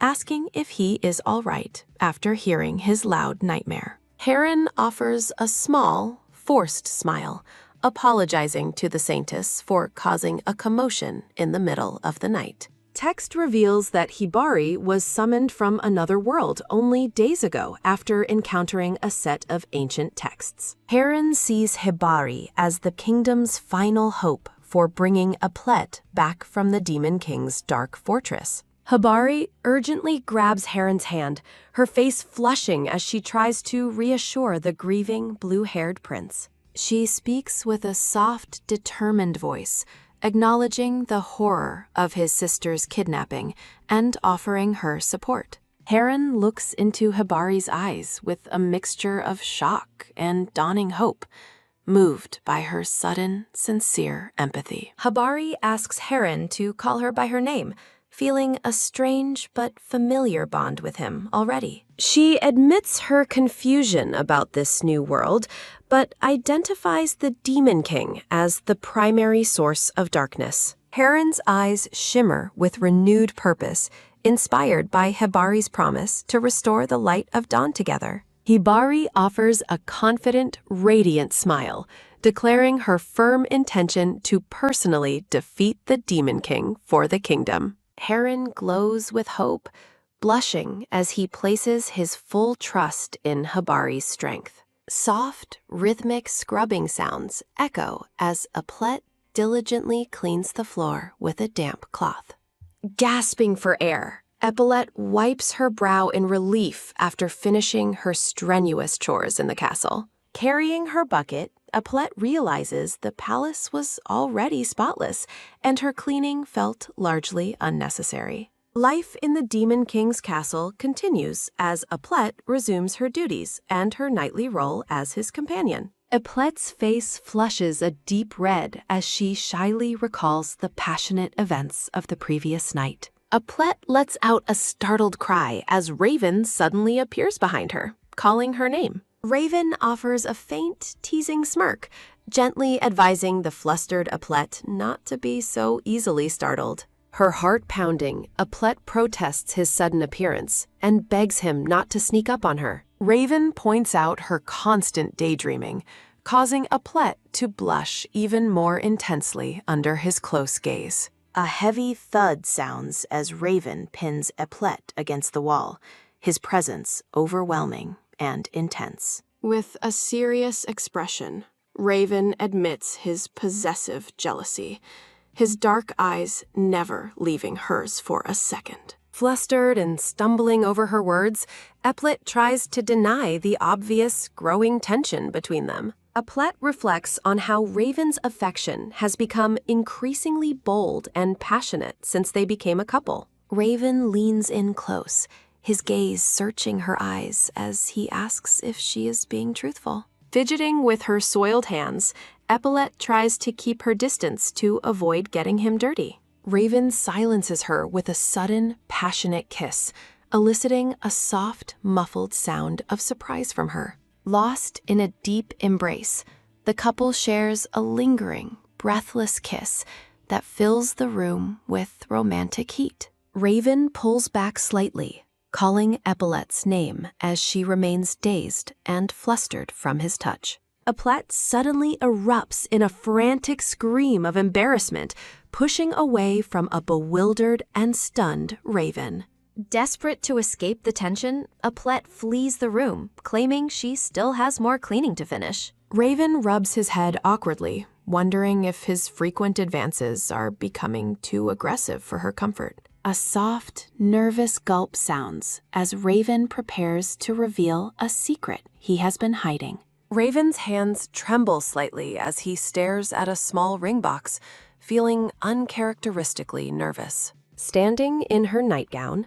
asking if he is all right after hearing his loud nightmare. Heron offers a small, forced smile, apologizing to the saintess for causing a commotion in the middle of the night. Text reveals that Hibari was summoned from another world only days ago after encountering a set of ancient texts. Heron sees Hibari as the kingdom's final hope for bringing Eplet back from the Demon King's dark fortress. Hibari urgently grabs Heron's hand, her face flushing as she tries to reassure the grieving blue-haired prince. She speaks with a soft, determined voice, acknowledging the horror of his sister's kidnapping and offering her support. Heron looks into Hibari's eyes with a mixture of shock and dawning hope, moved by her sudden, sincere empathy. Hibari asks Heron to call her by her name, feeling a strange but familiar bond with him already. She admits her confusion about this new world, but identifies the Demon King as the primary source of darkness. Heron's eyes shimmer with renewed purpose, inspired by Hibari's promise to restore the light of dawn together. Hibari offers a confident, radiant smile, declaring her firm intention to personally defeat the Demon King for the kingdom. Heron glows with hope, blushing as he places his full trust in Hibari's strength. Soft, rhythmic scrubbing sounds echo as Eplet diligently cleans the floor with a damp cloth. Gasping for air, Eplet wipes her brow in relief after finishing her strenuous chores in the castle. Carrying her bucket, Eplet realizes the palace was already spotless, and her cleaning felt largely unnecessary. Life in the Demon King's castle continues as Eplet resumes her duties and her nightly role as his companion. Eplet's face flushes a deep red as she shyly recalls the passionate events of the previous night. Eplet lets out a startled cry as Raven suddenly appears behind her, calling her name. Raven offers a faint, teasing smirk, gently advising the flustered Eplet not to be so easily startled. Her heart pounding, Eplet protests his sudden appearance and begs him not to sneak up on her. Raven points out her constant daydreaming, causing Eplet to blush even more intensely under his close gaze. A heavy thud sounds as Raven pins Eplet against the wall, his presence overwhelming and intense. With a serious expression, Raven admits his possessive jealousy, his dark eyes never leaving hers for a second. Flustered and stumbling over her words, Eplet tries to deny the obvious growing tension between them. Eplet reflects on how Raven's affection has become increasingly bold and passionate since they became a couple. Raven leans in close, his gaze searching her eyes as he asks if she is being truthful. Fidgeting with her soiled hands, Eplet tries to keep her distance to avoid getting him dirty. Raven silences her with a sudden, passionate kiss, eliciting a soft, muffled sound of surprise from her. Lost in a deep embrace, the couple shares a lingering, breathless kiss that fills the room with romantic heat. Raven pulls back slightly, calling Epaulette's name as she remains dazed and flustered from his touch. Epaulette suddenly erupts in a frantic scream of embarrassment, pushing away from a bewildered and stunned Raven. Desperate to escape the tension, Epaulette flees the room, claiming she still has more cleaning to finish. Raven rubs his head awkwardly, wondering if his frequent advances are becoming too aggressive for her comfort. A soft, nervous gulp sounds as Raven prepares to reveal a secret he has been hiding. Raven's hands tremble slightly as he stares at a small ring box, feeling uncharacteristically nervous. Standing in her nightgown,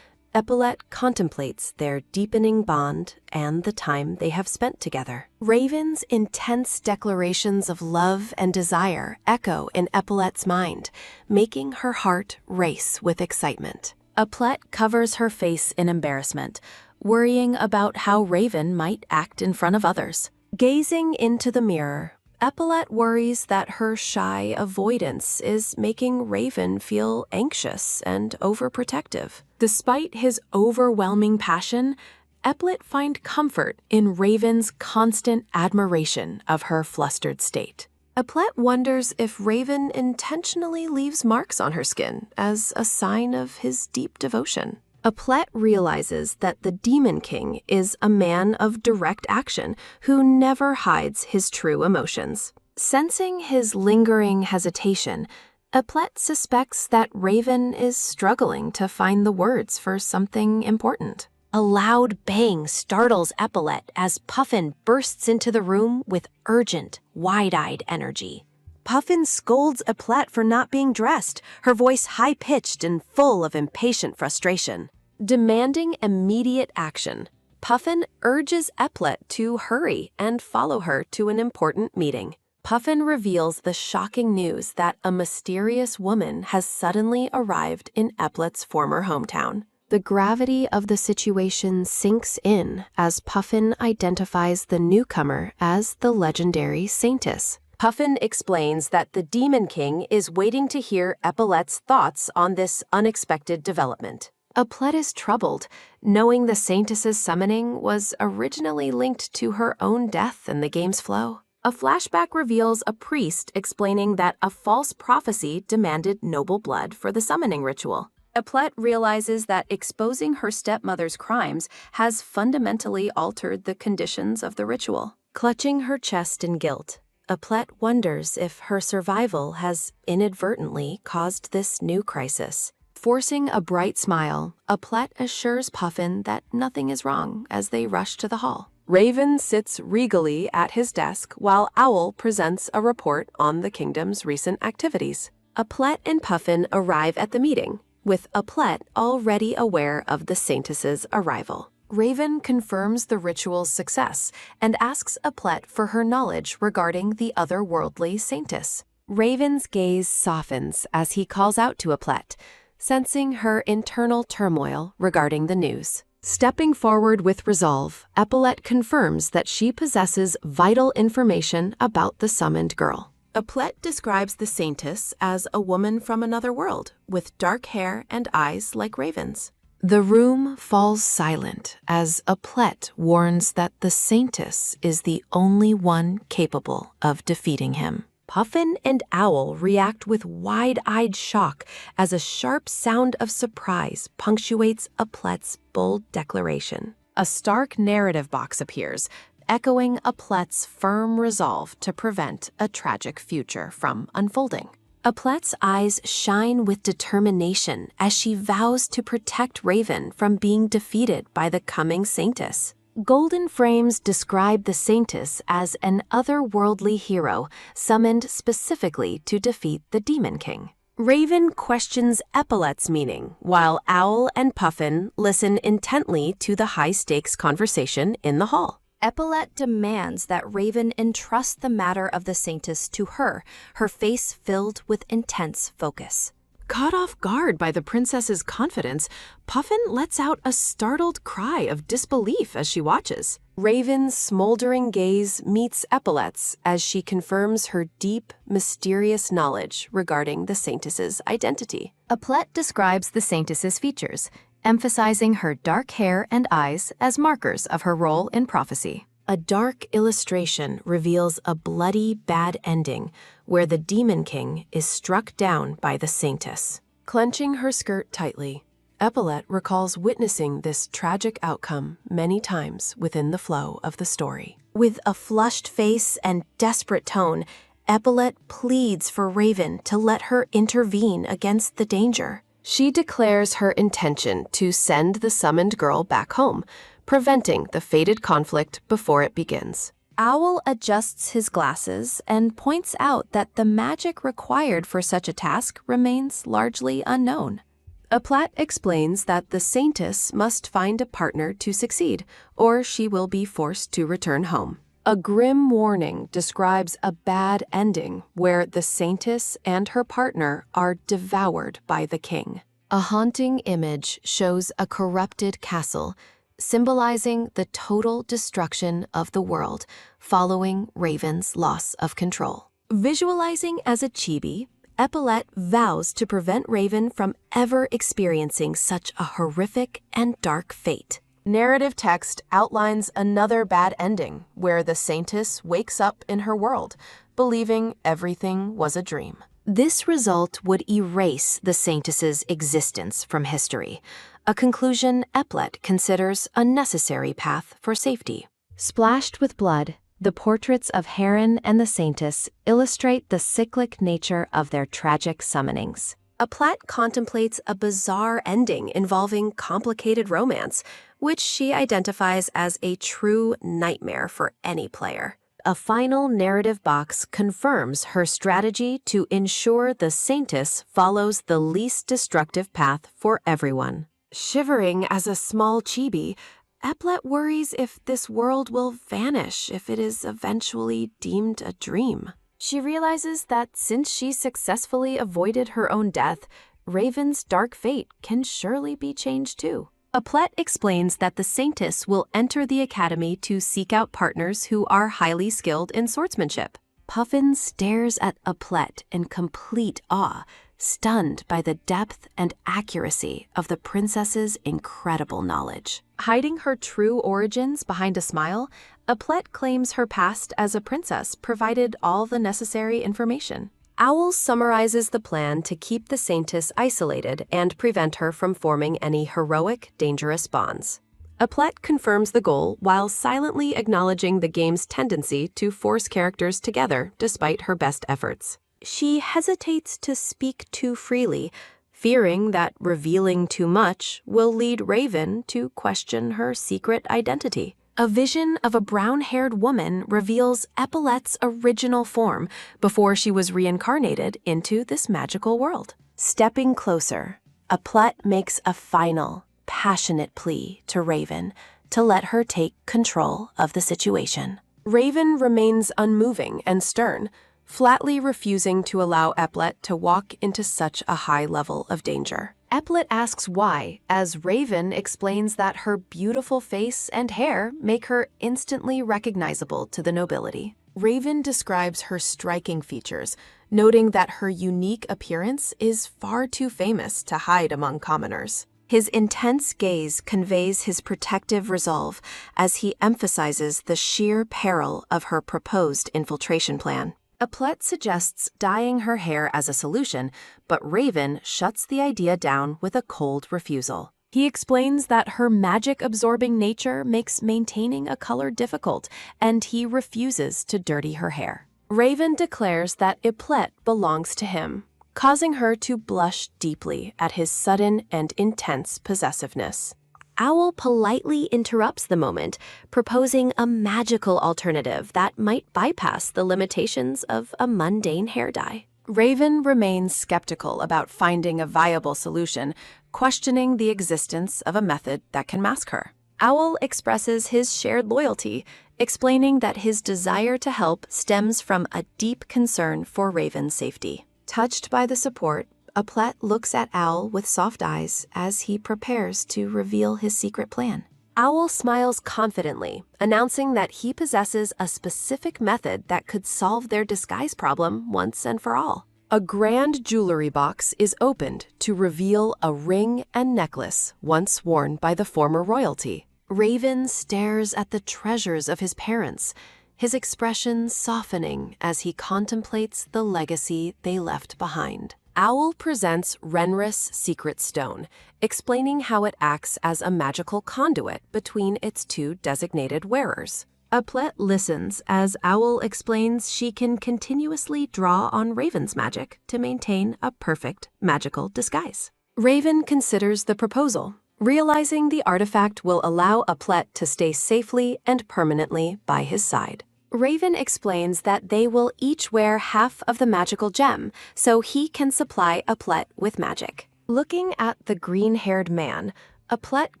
Epaulette contemplates their deepening bond and the time they have spent together. Raven's intense declarations of love and desire echo in Epaulette's mind, making her heart race with excitement. Epaulette covers her face in embarrassment, worrying about how Raven might act in front of others. Gazing into the mirror, Epaulette worries that her shy avoidance is making Raven feel anxious and overprotective. Despite his overwhelming passion, Epaulette finds comfort in Raven's constant admiration of her flustered state. Epaulette wonders if Raven intentionally leaves marks on her skin as a sign of his deep devotion. Epaulette realizes that the Demon King is a man of direct action who never hides his true emotions. Sensing his lingering hesitation, Epaulette suspects that Raven is struggling to find the words for something important. A loud bang startles Epaulette as Puffin bursts into the room with urgent, wide-eyed energy. Puffin scolds Epaulette for not being dressed, her voice high-pitched and full of impatient frustration. Demanding immediate action, Puffin urges Epaulette to hurry and follow her to an important meeting. Puffin reveals the shocking news that a mysterious woman has suddenly arrived in Epaulette's former hometown. The gravity of the situation sinks in as Puffin identifies the newcomer as the legendary Saintess. Puffin explains that the Demon King is waiting to hear Epaulette's thoughts on this unexpected development. Epaulette is troubled, knowing the Saintess's summoning was originally linked to her own death in the game's flow. A flashback reveals a priest explaining that a false prophecy demanded noble blood for the summoning ritual. Epaulette realizes that exposing her stepmother's crimes has fundamentally altered the conditions of the ritual. Clutching her chest in guilt, Epaulette wonders if her survival has inadvertently caused this new crisis. Forcing a bright smile, Epaulette assures Puffin that nothing is wrong as they rush to the hall. Raven sits regally at his desk while Owl presents a report on the kingdom's recent activities. Epaulette and Puffin arrive at the meeting, with Epaulette already aware of the Saintess's arrival. Raven confirms the ritual's success and asks Epaulette for her knowledge regarding the otherworldly Saintess. Raven's gaze softens as he calls out to Epaulette, sensing her internal turmoil regarding the news. Stepping forward with resolve, Epaulette confirms that she possesses vital information about the summoned girl. Epaulette describes the Saintess as a woman from another world, with dark hair and eyes like ravens. The room falls silent as Epaulette warns that the Saintess is the only one capable of defeating him. Puffin and Owl react with wide-eyed shock as a sharp sound of surprise punctuates Epaulette's bold declaration. A stark narrative box appears, echoing Epaulette's firm resolve to prevent a tragic future from unfolding. Epaulette's eyes shine with determination as she vows to protect Raven from being defeated by the coming Saintess. Golden frames describe the Saintess as an otherworldly hero summoned specifically to defeat the Demon King. Raven questions Epaulette's meaning, while Owl and Puffin listen intently to the high-stakes conversation in the hall. Epaulette demands that Raven entrust the matter of the Saintess to her, her face filled with intense focus. Caught off guard by the princess's confidence, Puffin lets out a startled cry of disbelief as she watches. Raven's smoldering gaze meets Epaulette's as she confirms her deep, mysterious knowledge regarding the Saintess's identity. Epaulette describes the Saintess's features, emphasizing her dark hair and eyes as markers of her role in prophecy. A dark illustration reveals a bloody, bad ending where the Demon King is struck down by the Saintess. Clenching her skirt tightly, Epaulette recalls witnessing this tragic outcome many times within the flow of the story. With a flushed face and desperate tone, Epaulette pleads for Raven to let her intervene against the danger. She declares her intention to send the summoned girl back home, preventing the fated conflict before it begins. Owl adjusts his glasses and points out that the magic required for such a task remains largely unknown. Epaulette explains that the Saintess must find a partner to succeed, or she will be forced to return home. A grim warning describes a bad ending where the Saintess and her partner are devoured by the king. A haunting image shows a corrupted castle, symbolizing the total destruction of the world following Raven's loss of control. Visualizing as a chibi, Epaulette vows to prevent Raven from ever experiencing such a horrific and dark fate. Narrative text outlines another bad ending where the Saintess wakes up in her world, believing everything was a dream. This result would erase the Saintess's existence from history, a conclusion Epaulette considers a necessary path for safety. Splashed with blood, the portraits of Heron and the Saintess illustrate the cyclic nature of their tragic summonings. Epaulette contemplates a bizarre ending involving complicated romance, which she identifies as a true nightmare for any player. A final narrative box confirms her strategy to ensure the Saintess follows the least destructive path for everyone. Shivering as a small chibi, Epaulette worries if this world will vanish if it is eventually deemed a dream. She realizes that since she successfully avoided her own death, Raven's dark fate can surely be changed too. Epaulette explains that the Saintess will enter the academy to seek out partners who are highly skilled in swordsmanship. Puffin stares at Epaulette in complete awe, stunned by the depth and accuracy of the princess's incredible knowledge. Hiding her true origins behind a smile, Epaulette claims her past as a princess provided all the necessary information. Owl summarizes the plan to keep the Saintess isolated and prevent her from forming any heroic, dangerous bonds. Epaulette confirms the goal while silently acknowledging the game's tendency to force characters together despite her best efforts. She hesitates to speak too freely, fearing that revealing too much will lead Raven to question her secret identity. A vision of a brown-haired woman reveals Epaulette's original form before she was reincarnated into this magical world. Stepping closer, Epaulette makes a final, passionate plea to Raven to let her take control of the situation. Raven remains unmoving and stern, flatly refusing to allow Epaulette to walk into such a high level of danger. Epaulette asks why, as Raven explains that her beautiful face and hair make her instantly recognizable to the nobility. Raven describes her striking features, noting that her unique appearance is far too famous to hide among commoners. His intense gaze conveys his protective resolve as he emphasizes the sheer peril of her proposed infiltration plan. Epaulette suggests dyeing her hair as a solution, but Raven shuts the idea down with a cold refusal. He explains that her magic-absorbing nature makes maintaining a color difficult, and he refuses to dirty her hair. Raven declares that Epaulette belongs to him, causing her to blush deeply at his sudden and intense possessiveness. Owl politely interrupts the moment, proposing a magical alternative that might bypass the limitations of a mundane hair dye. Raven remains skeptical about finding a viable solution, questioning the existence of a method that can mask her. Owl expresses his shared loyalty, explaining that his desire to help stems from a deep concern for Raven's safety. Touched by the support, Aplet looks at Owl with soft eyes as he prepares to reveal his secret plan. Owl smiles confidently, announcing that he possesses a specific method that could solve their disguise problem once and for all. A grand jewelry box is opened to reveal a ring and necklace once worn by the former royalty. Raven stares at the treasures of his parents, his expression softening as he contemplates the legacy they left behind. Owl presents Renris' secret stone, explaining how it acts as a magical conduit between its two designated wearers. Aplet listens as Owl explains she can continuously draw on Raven's magic to maintain a perfect magical disguise. Raven considers the proposal, realizing the artifact will allow Aplet to stay safely and permanently by his side. Raven explains that they will each wear half of the magical gem, so he can supply Aplet with magic. Looking at the green-haired man, Aplet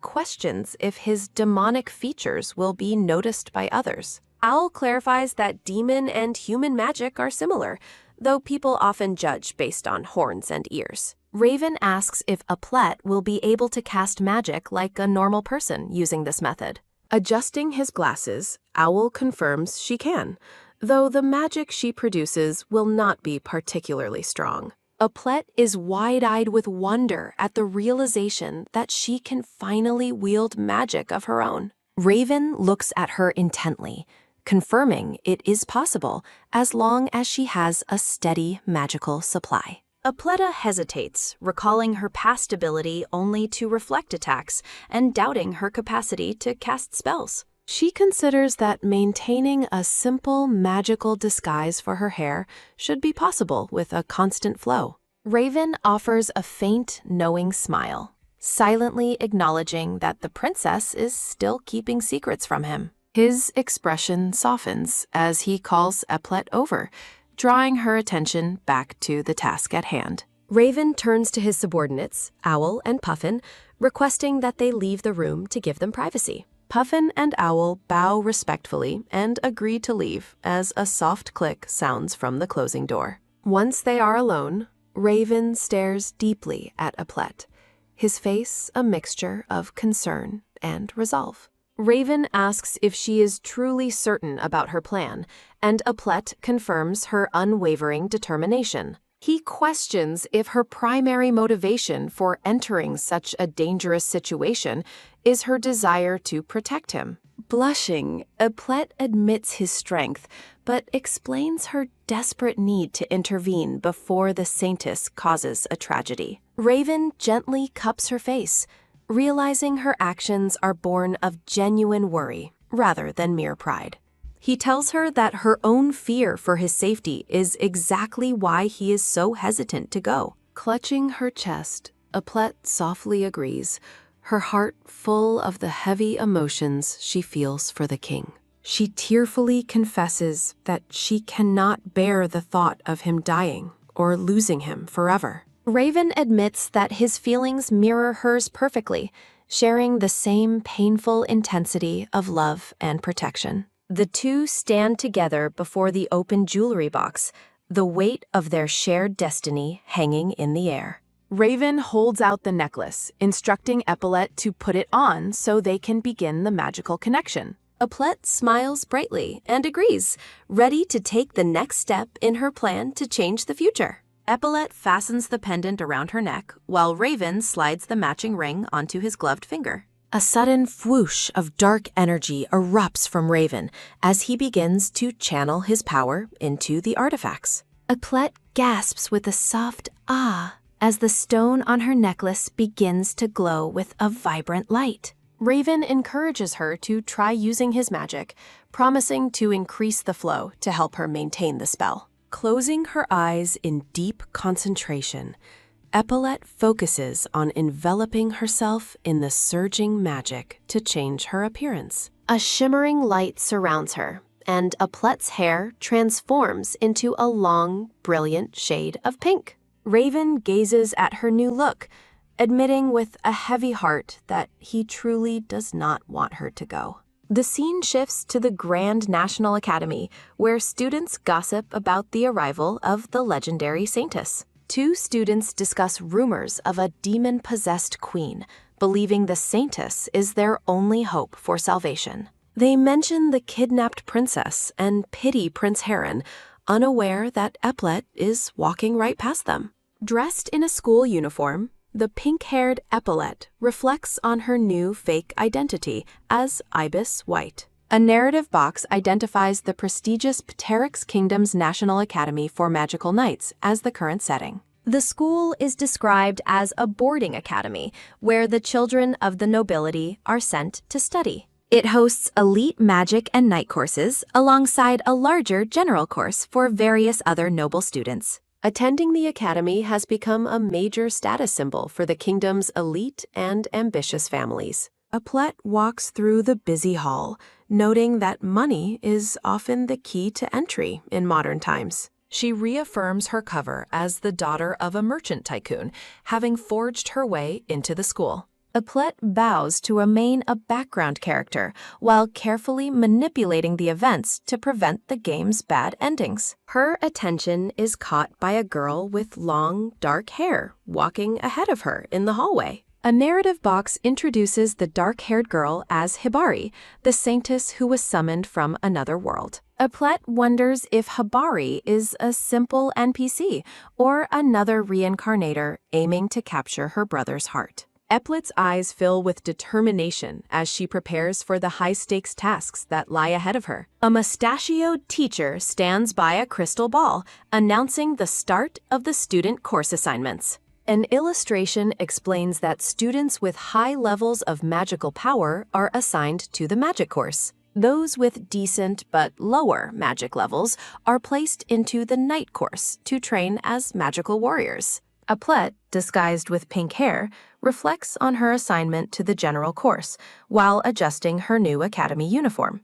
questions if his demonic features will be noticed by others. Owl clarifies that demon and human magic are similar, though people often judge based on horns and ears. Raven asks if Aplet will be able to cast magic like a normal person using this method. Adjusting his glasses, Owl confirms she can, though the magic she produces will not be particularly strong. Aplet is wide-eyed with wonder at the realization that she can finally wield magic of her own. Raven looks at her intently, confirming it is possible as long as she has a steady magical supply. Apleta hesitates, recalling her past ability only to reflect attacks and doubting her capacity to cast spells. She considers that maintaining a simple magical disguise for her hair should be possible with a constant flow. Raven offers a faint, knowing smile, silently acknowledging that the princess is still keeping secrets from him. His expression softens as he calls Aplet over, drawing her attention back to the task at hand. Raven turns to his subordinates, Owl and Puffin, requesting that they leave the room to give them privacy. Puffin and Owl bow respectfully and agree to leave as a soft click sounds from the closing door. Once they are alone, Raven stares deeply at Aplet, his face a mixture of concern and resolve. Raven asks if she is truly certain about her plan, and Aplet confirms her unwavering determination. He questions if her primary motivation for entering such a dangerous situation is her desire to protect him. Blushing, Aplet admits his strength, but explains her desperate need to intervene before the Saintess causes a tragedy. Raven gently cups her face, realizing her actions are born of genuine worry rather than mere pride. He tells her that her own fear for his safety is exactly why he is so hesitant to go. Clutching her chest, Aplet softly agrees, her heart full of the heavy emotions she feels for the king. She tearfully confesses that she cannot bear the thought of him dying or losing him forever. Raven admits that his feelings mirror hers perfectly, sharing the same painful intensity of love and protection. The two stand together before the open jewelry box, the weight of their shared destiny hanging in the air. Raven holds out the necklace, instructing Epaulet to put it on so they can begin the magical connection. Aplet smiles brightly and agrees, ready to take the next step in her plan to change the future. Epaulet fastens the pendant around her neck, while Raven slides the matching ring onto his gloved finger. A sudden whoosh of dark energy erupts from Raven as he begins to channel his power into the artifacts. Aplet gasps with a soft ah as the stone on her necklace begins to glow with a vibrant light. Raven encourages her to try using his magic, promising to increase the flow to help her maintain the spell. Closing her eyes in deep concentration, Epaulet focuses on enveloping herself in the surging magic to change her appearance. A shimmering light surrounds her, and Aplet's hair transforms into a long, brilliant shade of pink. Raven gazes at her new look, admitting with a heavy heart that he truly does not want her to go. The scene shifts to the Grand National Academy, where students gossip about the arrival of the legendary Saintess. Two students discuss rumors of a demon-possessed queen, believing the saintess is their only hope for salvation. They mention the kidnapped princess and pity Prince Heron, unaware that Eplet is walking right past them. Dressed in a school uniform, the pink-haired Epaulet reflects on her new fake identity as Ibis White. A narrative box identifies the prestigious Pteryx Kingdom's National Academy for Magical Knights as the current setting. The school is described as a boarding academy where the children of the nobility are sent to study. It hosts elite magic and night courses alongside a larger general course for various other noble students. Attending the academy has become a major status symbol for the kingdom's elite and ambitious families. Eplet walks through the busy hall, noting that money is often the key to entry in modern times. She reaffirms her cover as the daughter of a merchant tycoon, having forged her way into the school. Eplet vows to remain a background character while carefully manipulating the events to prevent the game's bad endings. Her attention is caught by a girl with long, dark hair walking ahead of her in the hallway. A narrative box introduces the dark-haired girl as Hibari, the saintess who was summoned from another world. Eplet wonders if Hibari is a simple NPC or another reincarnator aiming to capture her brother's heart. Eplet's eyes fill with determination as she prepares for the high-stakes tasks that lie ahead of her. A mustachioed teacher stands by a crystal ball, announcing the start of the student course assignments. An illustration explains that students with high levels of magical power are assigned to the magic course. Those with decent but lower magic levels are placed into the night course to train as magical warriors. Eplet, disguised with pink hair, reflects on her assignment to the general course while adjusting her new academy uniform.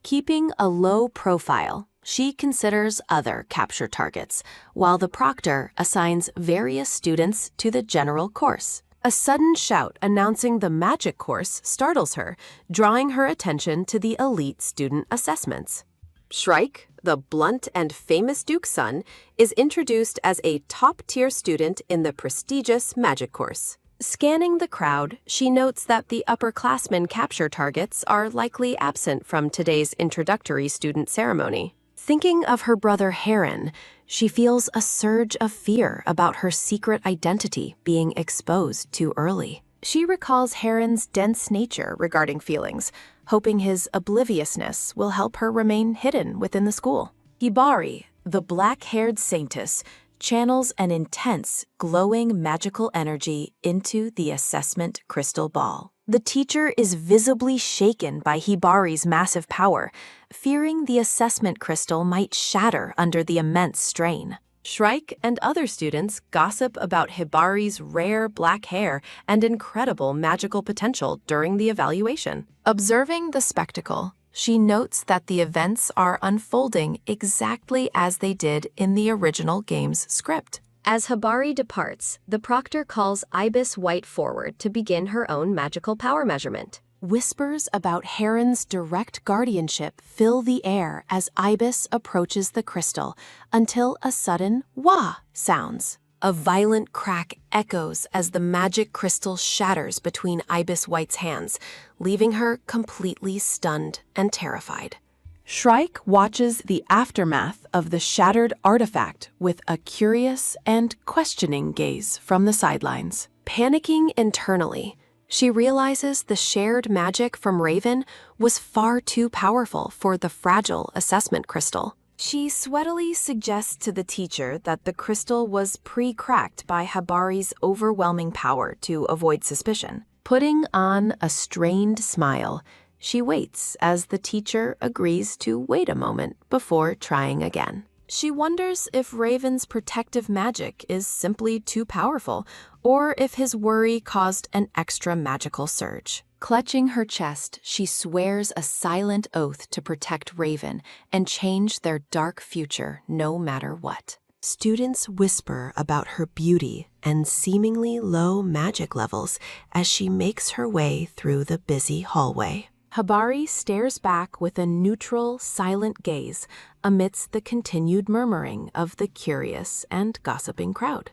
Keeping a low profile, she considers other capture targets, while the proctor assigns various students to the general course. A sudden shout announcing the magic course startles her, drawing her attention to the elite student assessments. Shrike, the blunt and famous Duke's son, is introduced as a top-tier student in the prestigious magic course. Scanning the crowd, she notes that the upperclassmen capture targets are likely absent from today's introductory student ceremony. Thinking of her brother Heron, she feels a surge of fear about her secret identity being exposed too early. She recalls Heron's dense nature regarding feelings, hoping his obliviousness will help her remain hidden within the school. Hibari, the black-haired saintess, channels an intense, glowing magical energy into the assessment crystal ball. The teacher is visibly shaken by Hibari's massive power, fearing the assessment crystal might shatter under the immense strain. Shrike and other students gossip about Hibari's rare black hair and incredible magical potential during the evaluation. Observing the spectacle, she notes that the events are unfolding exactly as they did in the original game's script. As Hibari departs, the proctor calls Ibis White forward to begin her own magical power measurement. Whispers about Heron's direct guardianship fill the air as Ibis approaches the crystal until a sudden wah sounds. A violent crack echoes as the magic crystal shatters between Ibis White's hands, leaving her completely stunned and terrified. Shrike watches the aftermath of the shattered artifact with a curious and questioning gaze from the sidelines. Panicking internally, she realizes the shared magic from Raven was far too powerful for the fragile assessment crystal. She sweatily suggests to the teacher that the crystal was pre-cracked by Hibari's overwhelming power to avoid suspicion. Putting on a strained smile, she waits as the teacher agrees to wait a moment before trying again. She wonders if Raven's protective magic is simply too powerful, or if his worry caused an extra magical surge. Clutching her chest, she swears a silent oath to protect Raven and change their dark future no matter what. Students whisper about her beauty and seemingly low magic levels as she makes her way through the busy hallway. Hibari stares back with a neutral, silent gaze amidst the continued murmuring of the curious and gossiping crowd.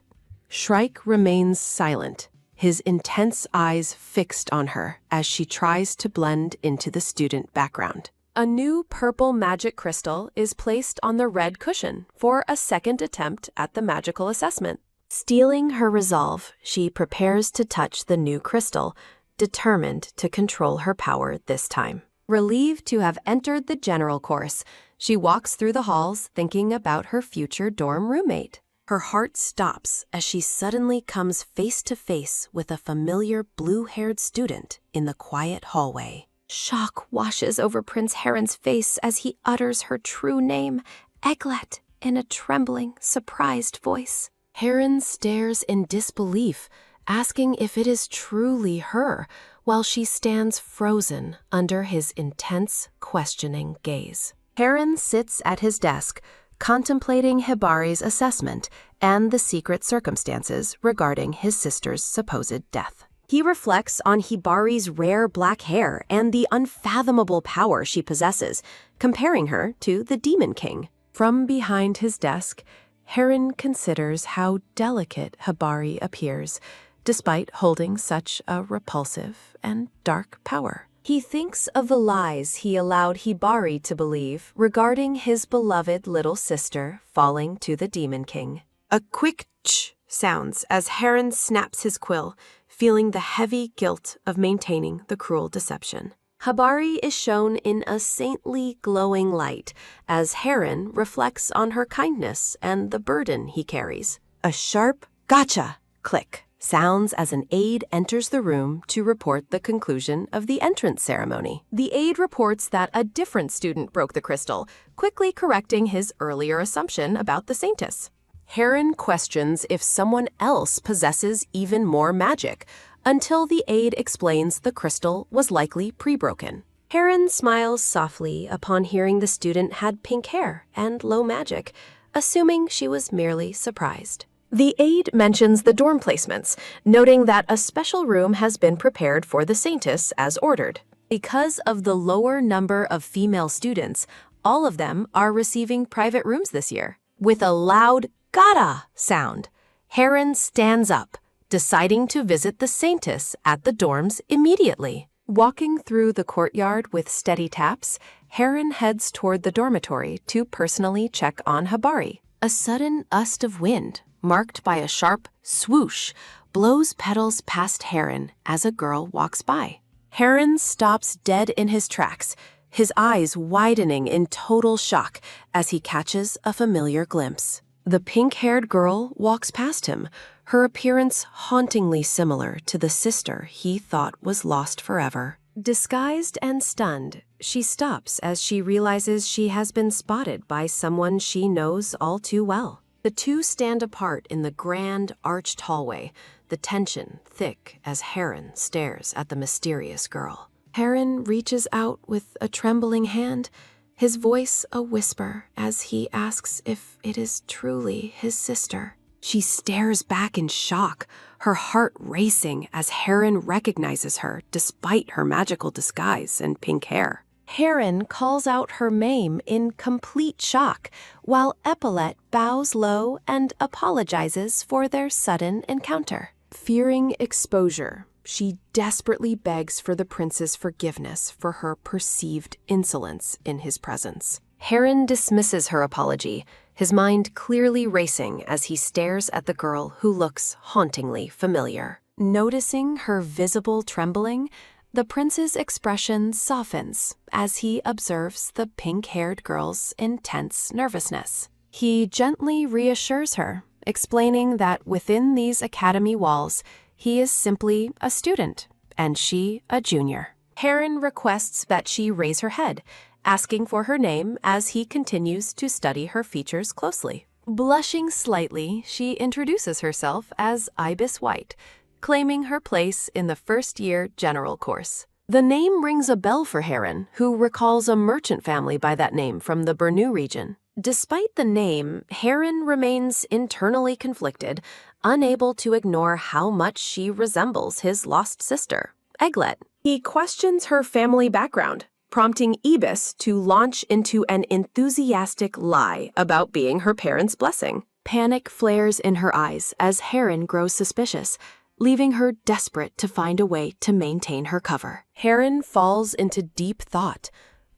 Shrike remains silent, his intense eyes fixed on her as she tries to blend into the student background. A new purple magic crystal is placed on the red cushion for a second attempt at the magical assessment. Steeling her resolve, she prepares to touch the new crystal, determined to control her power this time. Relieved to have entered the general course, she walks through the halls thinking about her future dorm roommate. Her heart stops as she suddenly comes face to face with a familiar blue-haired student in the quiet hallway. Shock washes over Prince Heron's face as he utters her true name, Eglet, in a trembling, surprised voice. Heron stares in disbelief, asking if it is truly her, while she stands frozen under his intense, questioning gaze. Heron sits at his desk, contemplating Hibari's assessment and the secret circumstances regarding his sister's supposed death. He reflects on Hibari's rare black hair and the unfathomable power she possesses, comparing her to the Demon King. From behind his desk, Heron considers how delicate Hibari appears, despite holding such a repulsive and dark power. He thinks of the lies he allowed Hibari to believe regarding his beloved little sister falling to the Demon King. A quick ch sounds as Heron snaps his quill, feeling the heavy guilt of maintaining the cruel deception. Hibari is shown in a saintly, glowing light as Heron reflects on her kindness and the burden he carries. A sharp gotcha click sounds as an aide enters the room to report the conclusion of the entrance ceremony. The aide reports that a different student broke the crystal, quickly correcting his earlier assumption about the Saintess. Heron questions if someone else possesses even more magic, until the aide explains the crystal was likely pre-broken. Heron smiles softly upon hearing the student had pink hair and low magic, assuming she was merely surprised. The aide mentions the dorm placements, noting that a special room has been prepared for the Saintess as ordered. Because of the lower number of female students, all of them are receiving private rooms this year. With a loud "Gada" sound, Heron stands up, deciding to visit the Saintess at the dorms immediately. Walking through the courtyard with steady taps, Heron heads toward the dormitory to personally check on Hibari. A sudden gust of wind, marked by a sharp swoosh, blows petals past Heron as a girl walks by. Heron stops dead in his tracks, his eyes widening in total shock as he catches a familiar glimpse. The pink-haired girl walks past him, her appearance hauntingly similar to the sister he thought was lost forever. Disguised and stunned, she stops as she realizes she has been spotted by someone she knows all too well. The two stand apart in the grand, arched hallway, the tension thick as Heron stares at the mysterious girl. Heron reaches out with a trembling hand, his voice a whisper as he asks if it is truly his sister. She stares back in shock, her heart racing as Heron recognizes her despite her magical disguise and pink hair. Heron calls out her name in complete shock, while Epaulet bows low and apologizes for their sudden encounter. Fearing exposure, she desperately begs for the prince's forgiveness for her perceived insolence in his presence. Heron dismisses her apology, his mind clearly racing as he stares at the girl who looks hauntingly familiar. Noticing her visible trembling, the prince's expression softens as he observes the pink-haired girl's intense nervousness. He gently reassures her, explaining that within these academy walls, he is simply a student, and she a junior. Heron requests that she raise her head, asking for her name as he continues to study her features closely. Blushing slightly, she introduces herself as Ibis White, claiming her place in the first-year general course. The name rings a bell for Heron, who recalls a merchant family by that name from the Bernu region. Despite the name, Heron remains internally conflicted, unable to ignore how much she resembles his lost sister, Eglet. He questions her family background, prompting Ibis to launch into an enthusiastic lie about being her parents' blessing. Panic flares in her eyes as Heron grows suspicious, leaving her desperate to find a way to maintain her cover. Heron falls into deep thought,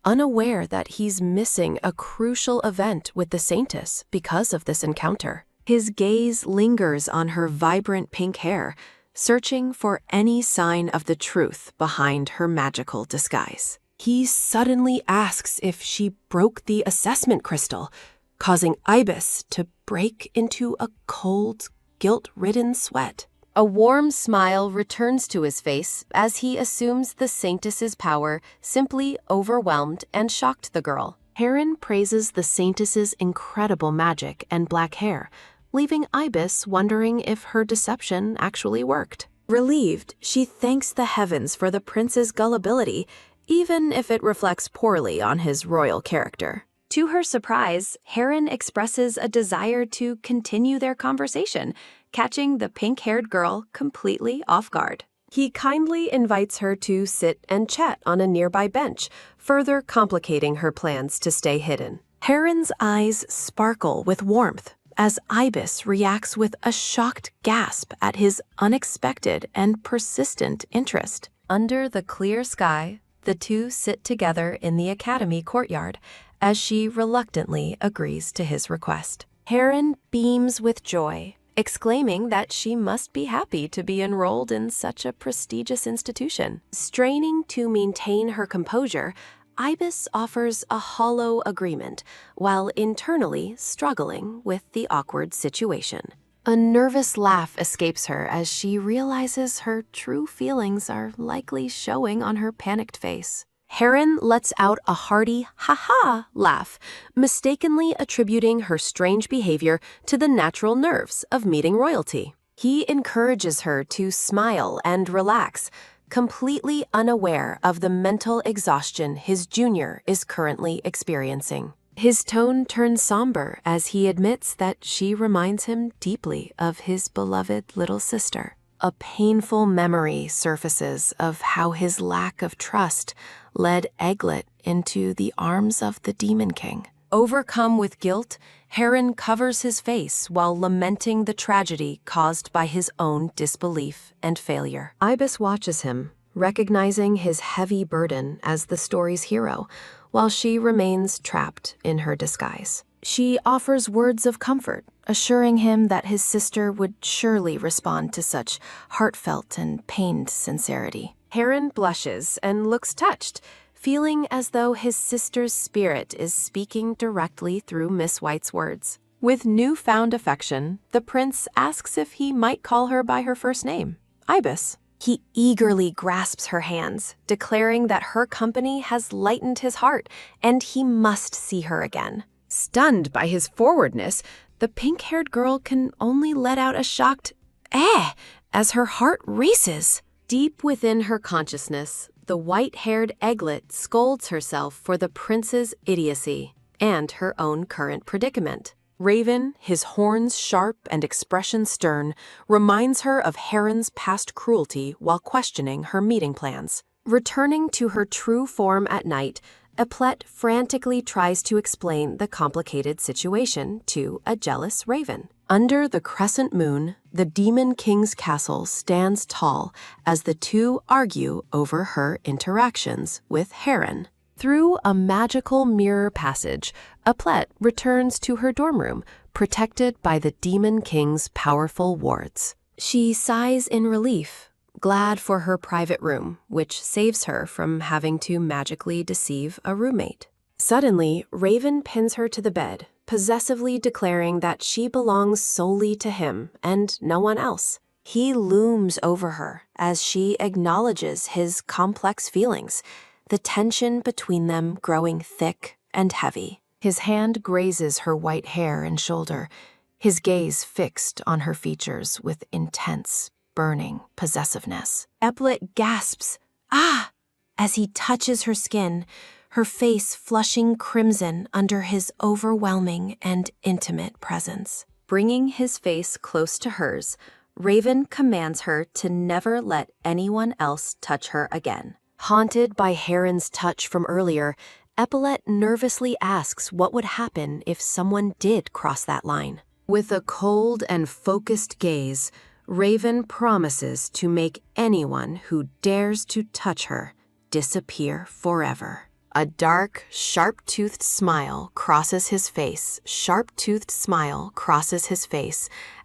unaware that he's missing a crucial event with the Saintess because of this encounter. His gaze lingers on her vibrant pink hair, searching for any sign of the truth behind her magical disguise. He suddenly asks if she broke the assessment crystal, causing Ibis to break into a cold, guilt-ridden sweat. A warm smile returns to his face as he assumes the Saintess's power simply overwhelmed and shocked the girl. Heron praises the Saintess's incredible magic and black hair, leaving Ibis wondering if her deception actually worked. Relieved, she thanks the heavens for the prince's gullibility, even if it reflects poorly on his royal character. To her surprise, Heron expresses a desire to continue their conversation, catching the pink-haired girl completely off guard. He kindly invites her to sit and chat on a nearby bench, further complicating her plans to stay hidden. Heron's eyes sparkle with warmth as Ibis reacts with a shocked gasp at his unexpected and persistent interest. Under the clear sky, the two sit together in the academy courtyard as she reluctantly agrees to his request. Heron beams with joy, exclaiming that she must be happy to be enrolled in such a prestigious institution. Straining to maintain her composure, Ibis offers a hollow agreement, while internally struggling with the awkward situation. A nervous laugh escapes her as she realizes her true feelings are likely showing on her panicked face. Heron lets out a hearty ha-ha laugh, mistakenly attributing her strange behavior to the natural nerves of meeting royalty. He encourages her to smile and relax, completely unaware of the mental exhaustion his junior is currently experiencing. His tone turns somber as he admits that she reminds him deeply of his beloved little sister. A painful memory surfaces of how his lack of trust led Egglet into the arms of the Demon King. Overcome with guilt, Heron covers his face while lamenting the tragedy caused by his own disbelief and failure. Ibis watches him, recognizing his heavy burden as the story's hero, while she remains trapped in her disguise. She offers words of comfort, assuring him that his sister would surely respond to such heartfelt and pained sincerity. Heron blushes and looks touched, feeling as though his sister's spirit is speaking directly through Miss White's words. With newfound affection, the prince asks if he might call her by her first name, Ibis. He eagerly grasps her hands, declaring that her company has lightened his heart and he must see her again. Stunned by his forwardness, the pink-haired girl can only let out a shocked "eh" as her heart races. Deep within her consciousness, the white-haired Egglet scolds herself for the prince's idiocy and her own current predicament. Raven, his horns sharp and expression stern, reminds her of Heron's past cruelty while questioning her meeting plans. Returning to her true form at night, Eplet frantically tries to explain the complicated situation to a jealous Raven. Under the crescent moon, the Demon King's castle stands tall as the two argue over her interactions with Heron. Through a magical mirror passage, Eplet returns to her dorm room, protected by the Demon King's powerful wards. She sighs in relief, glad for her private room, which saves her from having to magically deceive a roommate. Suddenly, Raven pins her to the bed, possessively declaring that she belongs solely to him and no one else. He looms over her as she acknowledges his complex feelings, the tension between them growing thick and heavy. His hand grazes her white hair and shoulder, his gaze fixed on her features with intense, burning possessiveness. Eplet gasps, "Ah!" as he touches her skin, her face flushing crimson under his overwhelming and intimate presence. Bringing his face close to hers, Raven commands her to never let anyone else touch her again. Haunted by Heron's touch from earlier, Epaulet nervously asks what would happen if someone did cross that line. With a cold and focused gaze, Raven promises to make anyone who dares to touch her disappear forever. A dark, sharp-toothed smile crosses his face,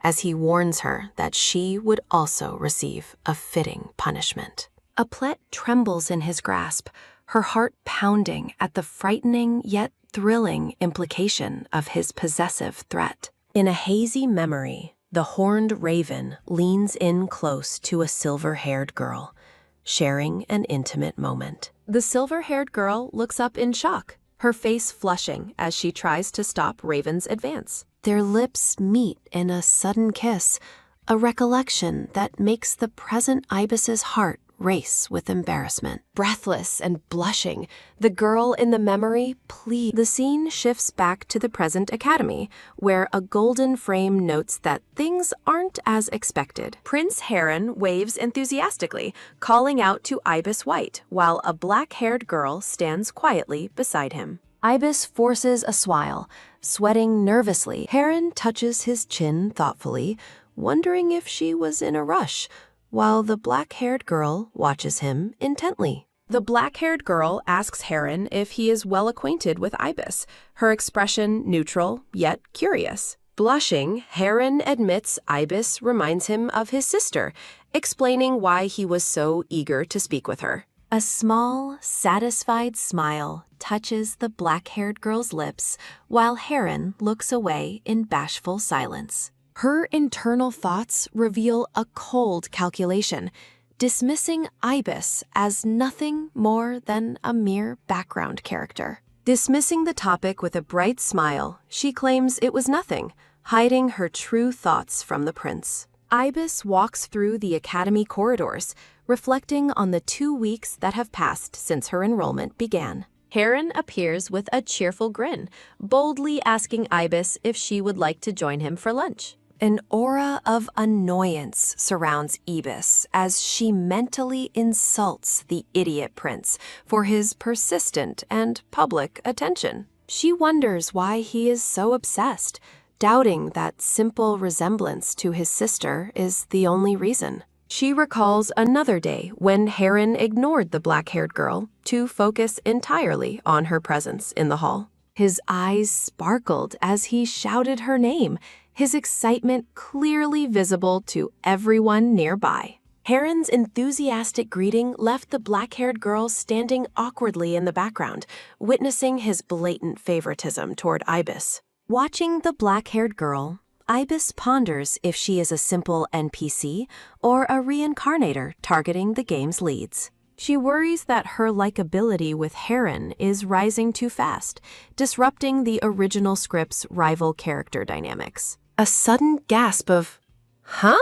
as he warns her that she would also receive a fitting punishment. Aplet trembles in his grasp, her heart pounding at the frightening yet thrilling implication of his possessive threat. In a hazy memory, the horned raven leans in close to a silver-haired girl, sharing an intimate moment. The silver-haired girl looks up in shock, her face flushing as she tries to stop Raven's advance. Their lips meet in a sudden kiss, a recollection that makes the present ibis's heart race with embarrassment. Breathless and blushing, the girl in the memory pleads. The scene shifts back to the present academy, where a golden frame notes that things aren't as expected. Prince Heron waves enthusiastically, calling out to Ibis White, while a black-haired girl stands quietly beside him. Ibis forces a smile, sweating nervously. Heron touches his chin thoughtfully, wondering if she was in a rush, while the black-haired girl watches him intently. The black-haired girl asks Heron if he is well acquainted with Ibis, her expression neutral yet curious. Blushing, Heron admits Ibis reminds him of his sister, explaining why he was so eager to speak with her. A small, satisfied smile touches the black-haired girl's lips, while Heron looks away in bashful silence. Her internal thoughts reveal a cold calculation, dismissing Ibis as nothing more than a mere background character. Dismissing the topic with a bright smile, she claims it was nothing, hiding her true thoughts from the prince. Ibis walks through the academy corridors, reflecting on the 2 weeks that have passed since her enrollment began. Heron appears with a cheerful grin, boldly asking Ibis if she would like to join him for lunch. An aura of annoyance surrounds Ibis as she mentally insults the idiot prince for his persistent and public attention. She wonders why he is so obsessed, doubting that simple resemblance to his sister is the only reason. She recalls another day when Heron ignored the black-haired girl to focus entirely on her presence in the hall. His eyes sparkled as he shouted her name, his excitement clearly visible to everyone nearby. Heron's enthusiastic greeting left the black-haired girl standing awkwardly in the background, witnessing his blatant favoritism toward Ibis. Watching the black-haired girl, Ibis ponders if she is a simple NPC or a reincarnator targeting the game's leads. She worries that her likability with Heron is rising too fast, disrupting the original script's rival character dynamics. A sudden gasp of, "Huh?"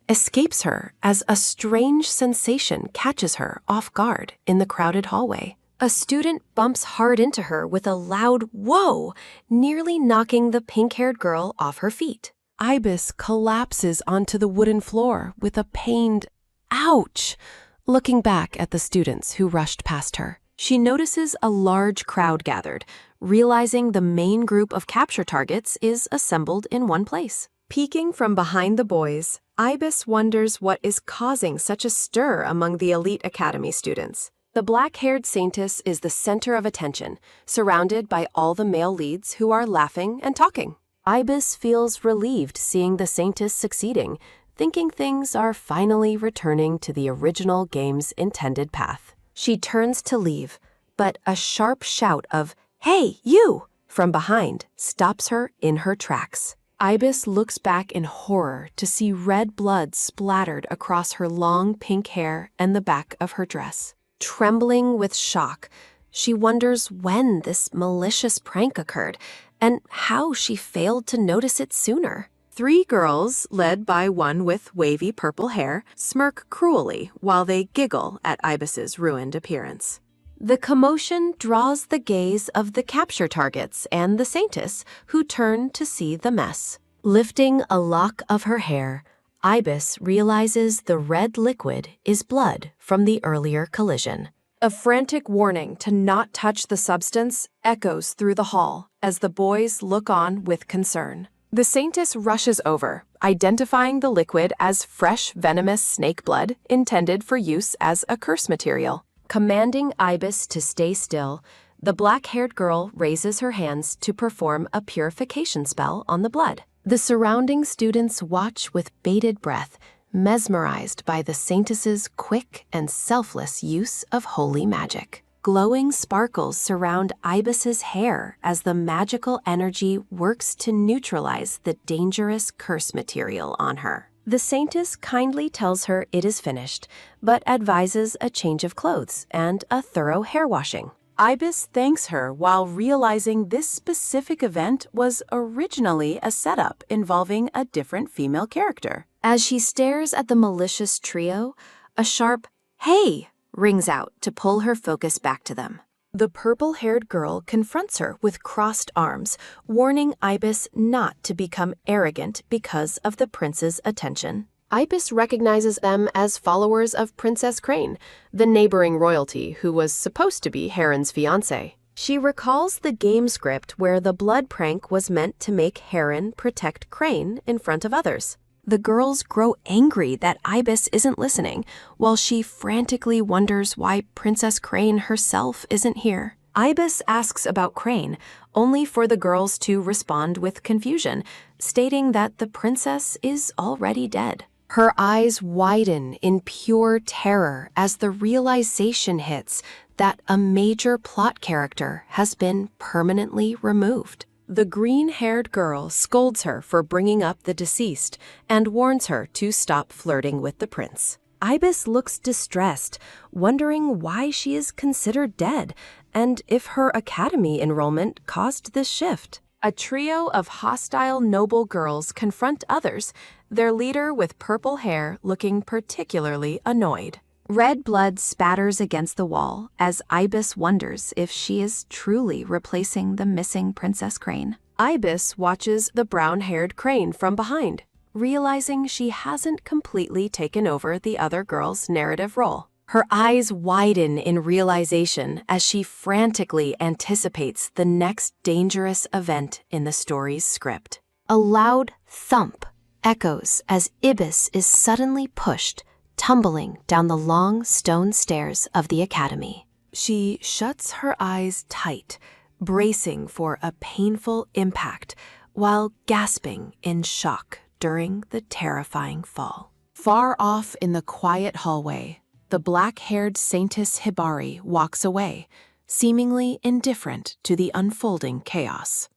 escapes her as a strange sensation catches her off guard in the crowded hallway. A student bumps hard into her with a loud "whoa," nearly knocking the pink-haired girl off her feet. Ibis collapses onto the wooden floor with a pained "ouch," looking back at the students who rushed past her. She notices a large crowd gathered, realizing the main group of capture targets is assembled in one place. Peeking from behind the boys, Ibis wonders what is causing such a stir among the elite academy students. The black-haired saintess is the center of attention, surrounded by all the male leads who are laughing and talking. Ibis feels relieved seeing the saintess succeeding, thinking things are finally returning to the original game's intended path. She turns to leave, but a sharp shout of, "Hey, you!" from behind stops her in her tracks. Ibis looks back in horror to see red blood splattered across her long pink hair and the back of her dress. Trembling with shock, she wonders when this malicious prank occurred and how she failed to notice it sooner. 3 girls, led by one with wavy purple hair, smirk cruelly while they giggle at Ibis's ruined appearance. The commotion draws the gaze of the capture targets and the saintess, who turn to see the mess. Lifting a lock of her hair, Ibis realizes the red liquid is blood from the earlier collision. A frantic warning to not touch the substance echoes through the hall as the boys look on with concern. The Saintess rushes over, identifying the liquid as fresh venomous snake blood intended for use as a curse material. Commanding Ibis to stay still, the black-haired girl raises her hands to perform a purification spell on the blood. The surrounding students watch with bated breath, mesmerized by the Saintess's quick and selfless use of holy magic. Glowing sparkles surround Ibis's hair as the magical energy works to neutralize the dangerous curse material on her. The Saintess kindly tells her it is finished, but advises a change of clothes and a thorough hair washing. Ibis thanks her while realizing this specific event was originally a setup involving a different female character. As she stares at the malicious trio, a sharp, "Hey!" rings out to pull her focus back to them. The purple-haired girl confronts her with crossed arms, warning Ibis not to become arrogant because of the prince's attention. Ibis recognizes them as followers of Princess Crane, the neighboring royalty who was supposed to be Heron's fiancé. She recalls the game script where the blood prank was meant to make Heron protect Crane in front of others. The girls grow angry that Ibis isn't listening, while she frantically wonders why Princess Crane herself isn't here. Ibis asks about Crane, only for the girls to respond with confusion, stating that the princess is already dead. Her eyes widen in pure terror as the realization hits that a major plot character has been permanently removed. The green-haired girl scolds her for bringing up the deceased and warns her to stop flirting with the prince. Ibis looks distressed, wondering why she is considered dead and if her academy enrollment caused this shift. A trio of hostile noble girls confront others, their leader with purple hair looking particularly annoyed. Red blood spatters against the wall as Ibis wonders if she is truly replacing the missing Princess Crane. Ibis watches the brown-haired Crane from behind, realizing she hasn't completely taken over the other girl's narrative role. Her eyes widen in realization as she frantically anticipates the next dangerous event in the story's script. A loud thump echoes as Ibis is suddenly pushed, tumbling down the long stone stairs of the academy. She shuts her eyes tight, bracing for a painful impact while gasping in shock during the terrifying fall. Far off in the quiet hallway, the black-haired Saintess Hibari walks away, seemingly indifferent to the unfolding chaos.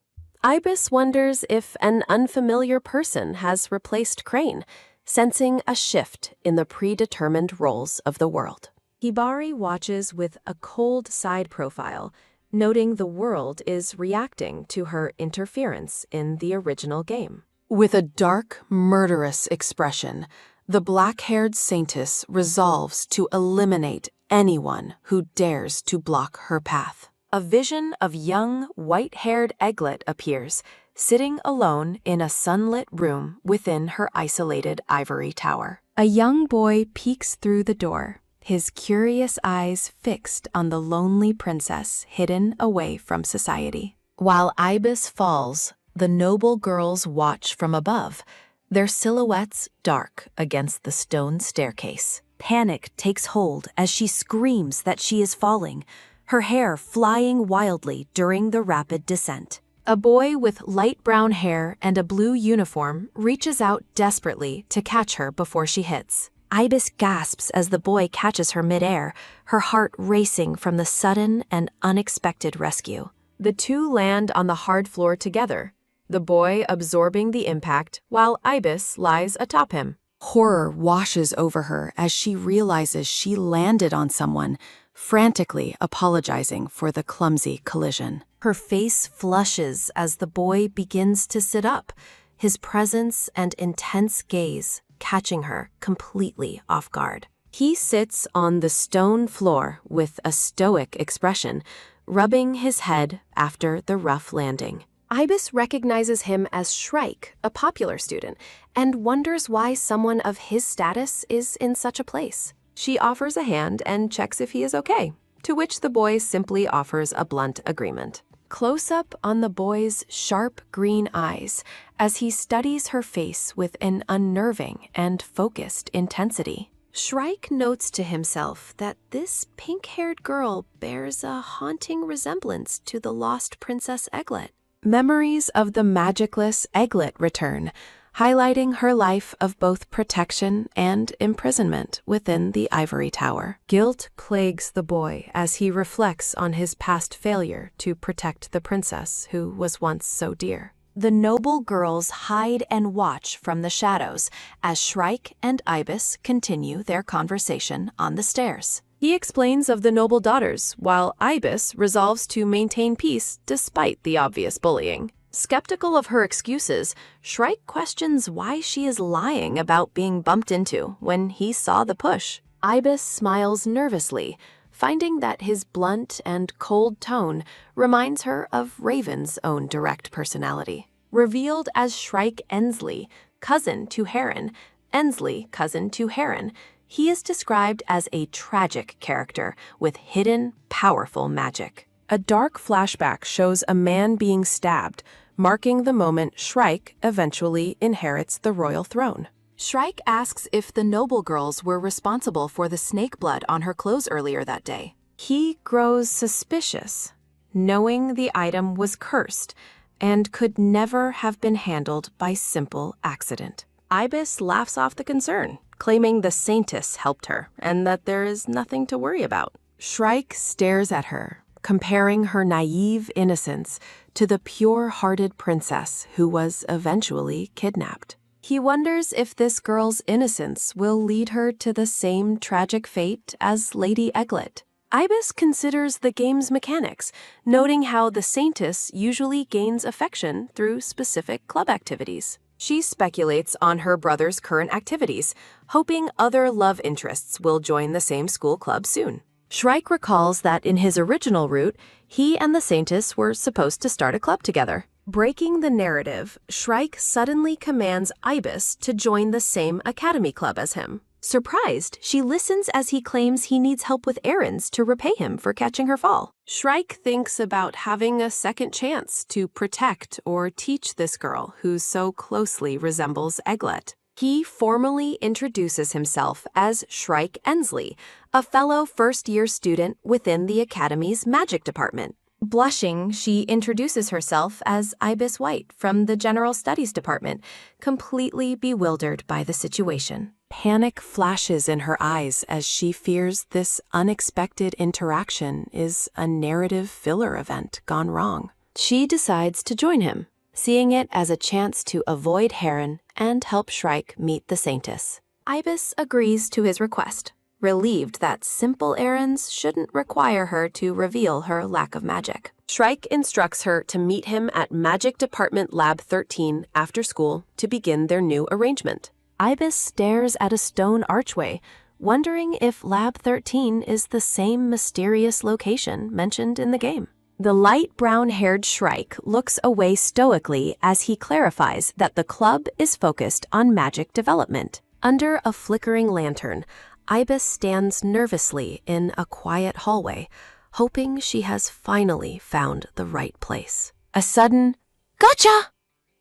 Ibis wonders if an unfamiliar person has replaced Crane, sensing a shift in the predetermined roles of the world. Hibari watches with a cold side profile, noting the world is reacting to her interference in the original game. With a dark, murderous expression, the black-haired Saintess resolves to eliminate anyone who dares to block her path. A vision of young, white-haired Egglet appears, sitting alone in a sunlit room within her isolated ivory tower. A young boy peeks through the door, his curious eyes fixed on the lonely princess hidden away from society. While Ibis falls, the noble girls watch from above, their silhouettes dark against the stone staircase. Panic takes hold as she screams that she is falling, her hair flying wildly during the rapid descent. A boy with light brown hair and a blue uniform reaches out desperately to catch her before she hits. Ibis gasps as the boy catches her midair, her heart racing from the sudden and unexpected rescue. The two land on the hard floor together, the boy absorbing the impact while Ibis lies atop him. Horror washes over her as she realizes she landed on someone, frantically apologizing for the clumsy collision. Her face flushes as the boy begins to sit up, his presence and intense gaze catching her completely off guard. He sits on the stone floor with a stoic expression, rubbing his head after the rough landing. Ibis recognizes him as Shrike, a popular student, and wonders why someone of his status is in such a place. She offers a hand and checks if he is okay, to which the boy simply offers a blunt agreement. close-up on the boy's sharp green eyes as he studies her face with an unnerving and focused intensity. Shrike notes to himself that this pink-haired girl bears a haunting resemblance to the lost Princess Egglet. Memories of the magicless Egglet return, highlighting her life of both protection and imprisonment within the ivory tower. Guilt plagues the boy as he reflects on his past failure to protect the princess who was once so dear. The noble girls hide and watch from the shadows as Shrike and Ibis continue their conversation on the stairs. He explains of the noble daughters, while Ibis resolves to maintain peace despite the obvious bullying. Skeptical of her excuses, Shrike questions why she is lying about being bumped into when he saw the push. Ibis smiles nervously, finding that his blunt and cold tone reminds her of Raven's own direct personality. Revealed as Shrike Ensley, cousin to Heron, Ensley, cousin to Heron, he is described as a tragic character with hidden, powerful magic. A dark flashback shows a man being stabbed, marking the moment Shrike eventually inherits the royal throne. Shrike asks if the noble girls were responsible for the snake blood on her clothes earlier that day. He grows suspicious, knowing the item was cursed and could never have been handled by simple accident. Ibis laughs off the concern, claiming the Saintess helped her and that there is nothing to worry about. Shrike stares at her, comparing her naive innocence to the pure-hearted princess who was eventually kidnapped. He wonders if this girl's innocence will lead her to the same tragic fate as Lady Egglet. Ibis considers the game's mechanics, noting how the Saintess usually gains affection through specific club activities. She speculates on her brother's current activities, hoping other love interests will join the same school club soon. Shrike recalls that in his original route, he and the Saintess were supposed to start a club together. Breaking the narrative, Shrike suddenly commands Ibis to join the same academy club as him. Surprised, she listens as he claims he needs help with errands to repay him for catching her fall. Shrike thinks about having a second chance to protect or teach this girl who so closely resembles Egglet. He formally introduces himself as Shrike Ensley, a fellow first-year student within the Academy's magic department. Blushing, she introduces herself as Ibis White from the General Studies Department, completely bewildered by the situation. Panic flashes in her eyes as she fears this unexpected interaction is a narrative filler event gone wrong. She decides to join him, seeing it as a chance to avoid Heron and help Shrike meet the Saintess. Ibis agrees to his request, relieved that simple errands shouldn't require her to reveal her lack of magic. Shrike instructs her to meet him at Magic Department Lab 13 after school to begin their new arrangement. Ibis stares at a stone archway, wondering if Lab 13 is the same mysterious location mentioned in the game. The light brown-haired Shrike looks away stoically as he clarifies that the club is focused on magic development. Under a flickering lantern, Ibis stands nervously in a quiet hallway, hoping she has finally found the right place. A sudden, "Gotcha!"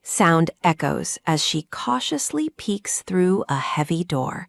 sound echoes as she cautiously peeks through a heavy door,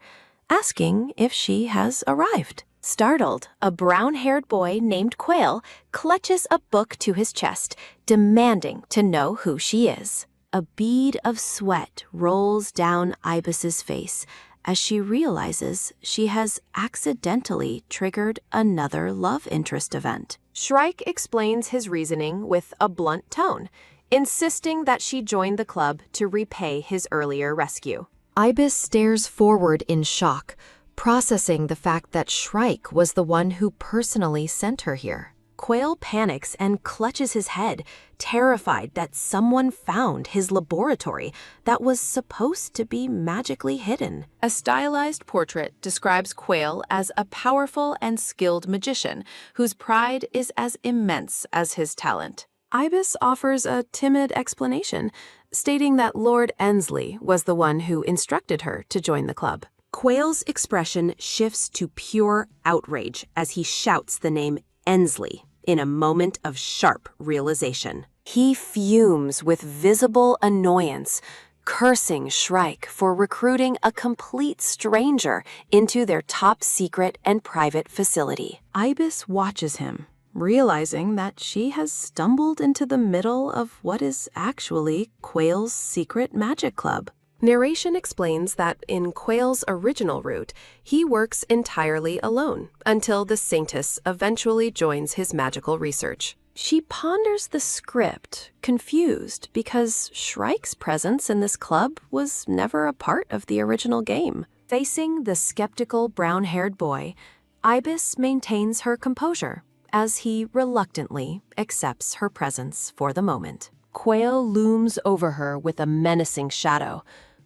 asking if she has arrived. Startled, a brown-haired boy named Quail clutches a book to his chest, demanding to know who she is. A bead of sweat rolls down Ibis's face as she realizes she has accidentally triggered another love interest event. Shrike explains his reasoning with a blunt tone, insisting that she join the club to repay his earlier rescue. Ibis stares forward in shock, processing the fact that Shrike was the one who personally sent her here. Quail panics and clutches his head, terrified that someone found his laboratory that was supposed to be magically hidden. A stylized portrait describes Quail as a powerful and skilled magician whose pride is as immense as his talent. Ibis offers a timid explanation, stating that Lord Ensley was the one who instructed her to join the club. Quail's expression shifts to pure outrage as he shouts the name Ensley. in a moment of sharp realization. He fumes with visible annoyance, cursing Shrike for recruiting a complete stranger into their top secret and private facility. Ibis watches him, realizing that she has stumbled into the middle of what is actually Quayle's secret magic club. Narration explains that in Quayle's original route, he works entirely alone until the Saintess eventually joins his magical research. She ponders the script, confused because Shrike's presence in this club was never a part of the original game. Facing the skeptical brown-haired boy, Ibis maintains her composure as he reluctantly accepts her presence for the moment. Quayle looms over her with a menacing shadow,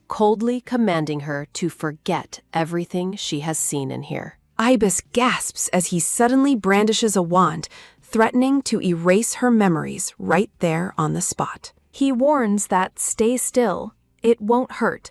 coldly commanding her to forget everything she has seen and hear. Ibis gasps as he suddenly brandishes a wand, threatening to erase her memories right there on the spot. He warns that stay still, it won't hurt,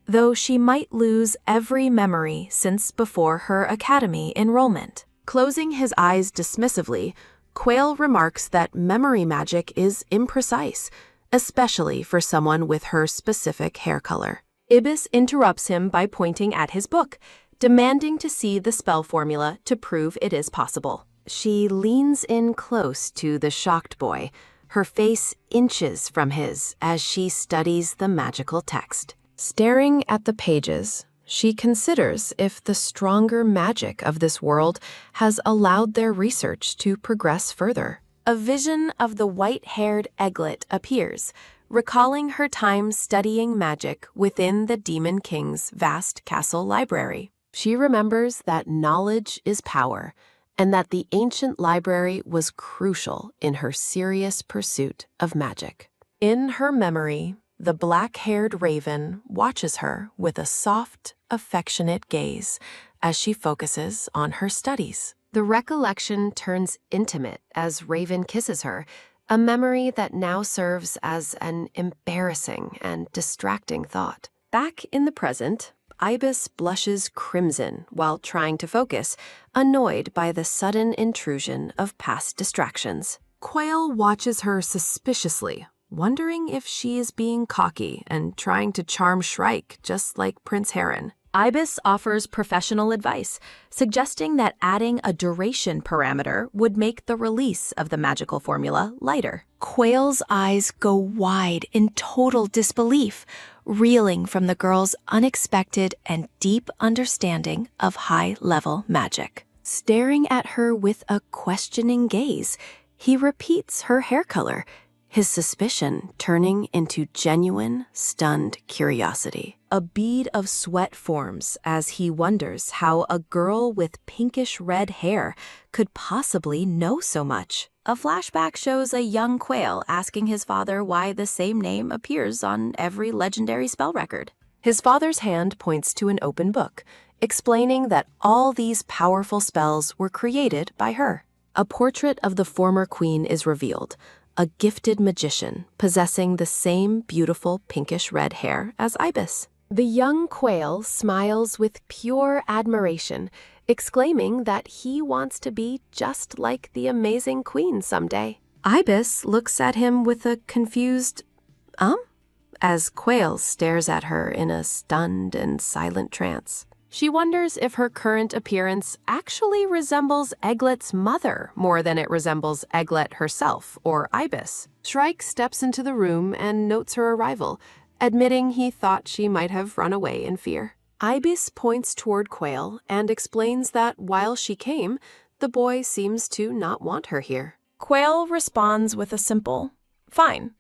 though she might lose every memory since before her academy enrollment. Closing his eyes dismissively, Quayle remarks that memory magic is imprecise, especially for someone with her specific hair color. Ibis interrupts him by pointing at his book, demanding to see the spell formula to prove it is possible. She leans in close to the shocked boy, her face inches from his as she studies the magical text. Staring at the pages, she considers if the stronger magic of this world has allowed their research to progress further. A vision of the white-haired Egglet appears, recalling her time studying magic within the Demon King's vast castle library. She remembers that knowledge is power, and that the ancient library was crucial in her serious pursuit of magic. In her memory, the black-haired raven watches her with a soft, affectionate gaze as she focuses on her studies. The recollection turns intimate as Raven kisses her, a memory that now serves as an embarrassing and distracting thought. Back in the present, Ibis blushes crimson while trying to focus, annoyed by the sudden intrusion of past distractions. Quayle watches her suspiciously, wondering if she is being cocky and trying to charm Shrike just like Prince Heron. Ibis offers professional advice, suggesting that adding a duration parameter would make the release of the magical formula lighter. Quayle's eyes go wide in total disbelief, reeling from the girl's unexpected and deep understanding of high-level magic. Staring at her with a questioning gaze, he repeats her hair color, his suspicion turning into genuine, stunned curiosity. A bead of sweat forms as he wonders how a girl with pinkish red hair could possibly know so much. A flashback shows a young Quayle asking his father why the same name appears on every legendary spell record. His father's hand points to an open book, explaining that all these powerful spells were created by her. A portrait of the former queen is revealed, a gifted magician possessing the same beautiful pinkish red hair as Ibis. The young Quayle smiles with pure admiration, exclaiming that he wants to be just like the amazing queen someday. Ibis looks at him with a confused, as Quayle stares at her in a stunned and silent trance. She wonders if her current appearance actually resembles Egglet's mother more than it resembles Egglet herself or Ibis. Shrike steps into the room and notes her arrival, admitting he thought she might have run away in fear. Ibis points toward Quayle and explains that while she came, the boy seems to not want her here. Quayle responds with a simple, "Fine,"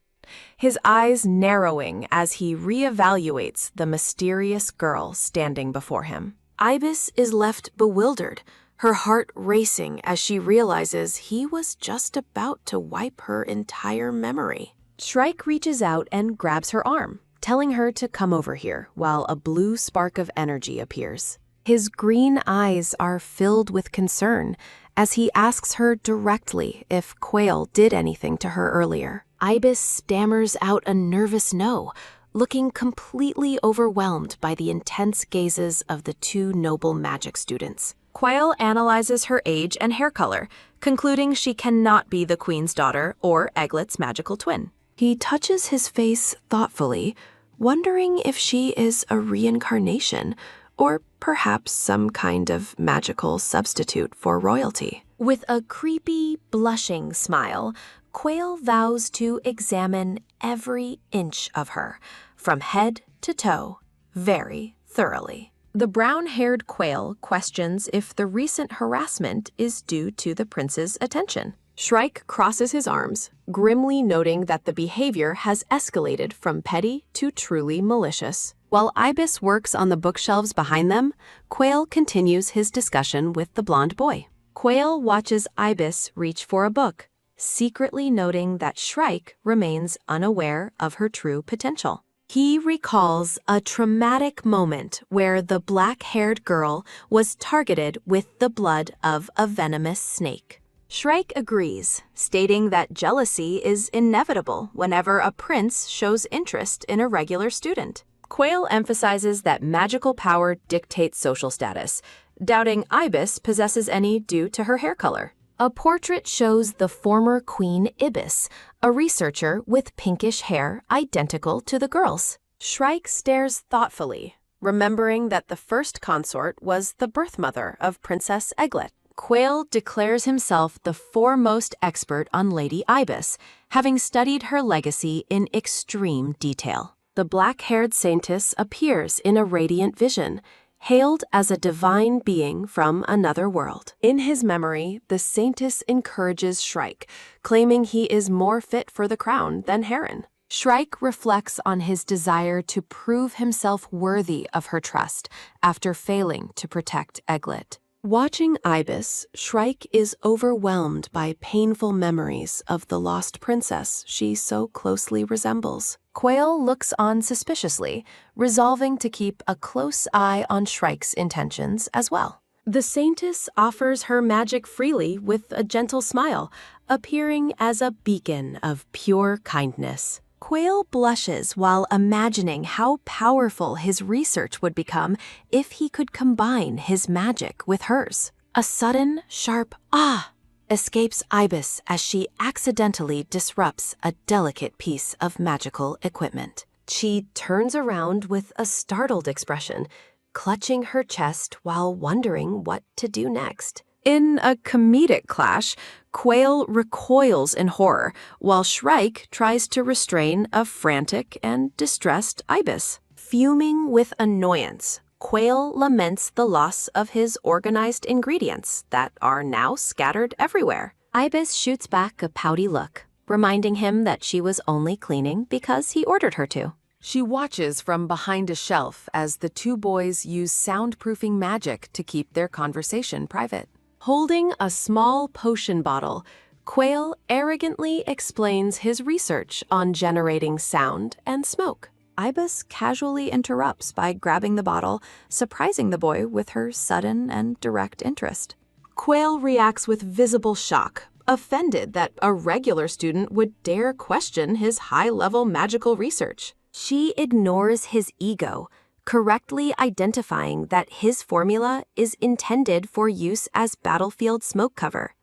his eyes narrowing as he reevaluates the mysterious girl standing before him. Ibis is left bewildered, her heart racing as she realizes he was just about to wipe her entire memory. Shrike reaches out and grabs her arm, telling her to come over here while a blue spark of energy appears. His green eyes are filled with concern as he asks her directly if Quayle did anything to her earlier. Ibis stammers out a nervous no, looking completely overwhelmed by the intense gazes of the two noble magic students. Quail analyzes her age and hair color, concluding she cannot be the queen's daughter or Egglet's magical twin. He touches his face thoughtfully, wondering if she is a reincarnation or perhaps some kind of magical substitute for royalty. With a creepy, blushing smile, Quail vows to examine every inch of her, from head to toe, very thoroughly. The brown-haired Quail questions if the recent harassment is due to the prince's attention. Shrike crosses his arms, grimly noting that the behavior has escalated from petty to truly malicious. While Ibis works on the bookshelves behind them, Quail continues his discussion with the blonde boy. Quail watches Ibis reach for a book, secretly noting that Shrike remains unaware of her true potential. He recalls a traumatic moment where the black-haired girl was targeted with the blood of a venomous snake. Shrike agrees, stating that jealousy is inevitable whenever a prince shows interest in a regular student. Quail emphasizes that magical power dictates social status, doubting Ibis possesses any due to her hair color. A portrait shows the former Queen Ibis, a researcher with pinkish hair identical to the girl's. Shrike stares thoughtfully, remembering that the first consort was the birth mother of Princess Egglet. Quail declares himself the foremost expert on Lady Ibis, having studied her legacy in extreme detail. The black-haired saintess appears in a radiant vision, hailed as a divine being from another world. In his memory, the saintess encourages Shrike, claiming he is more fit for the crown than Heron. Shrike reflects on his desire to prove himself worthy of her trust after failing to protect Egglet. Watching Ibis, Shrike is overwhelmed by painful memories of the lost princess she so closely resembles. Quail looks on suspiciously, resolving to keep a close eye on Shrike's intentions as well. The saintess offers her magic freely with a gentle smile, appearing as a beacon of pure kindness. Quail blushes while imagining how powerful his research would become if he could combine his magic with hers. A sudden, sharp "ah" escapes Ibis as she accidentally disrupts a delicate piece of magical equipment. She turns around with a startled expression, clutching her chest while wondering what to do next. In a comedic clash, Quail recoils in horror, while Shrike tries to restrain a frantic and distressed Ibis. Fuming with annoyance, Quail laments the loss of his organized ingredients that are now scattered everywhere. Ibis shoots back a pouty look, reminding him that she was only cleaning because he ordered her to. She watches from behind a shelf as the two boys use soundproofing magic to keep their conversation private. Holding a small potion bottle, Quail arrogantly explains his research on generating sound and smoke. Ibis casually interrupts by grabbing the bottle, surprising the boy with her sudden and direct interest. Quail reacts with visible shock, offended that a regular student would dare question his high-level magical research. She ignores his ego, correctly identifying that his formula is intended for use as battlefield smoke cover.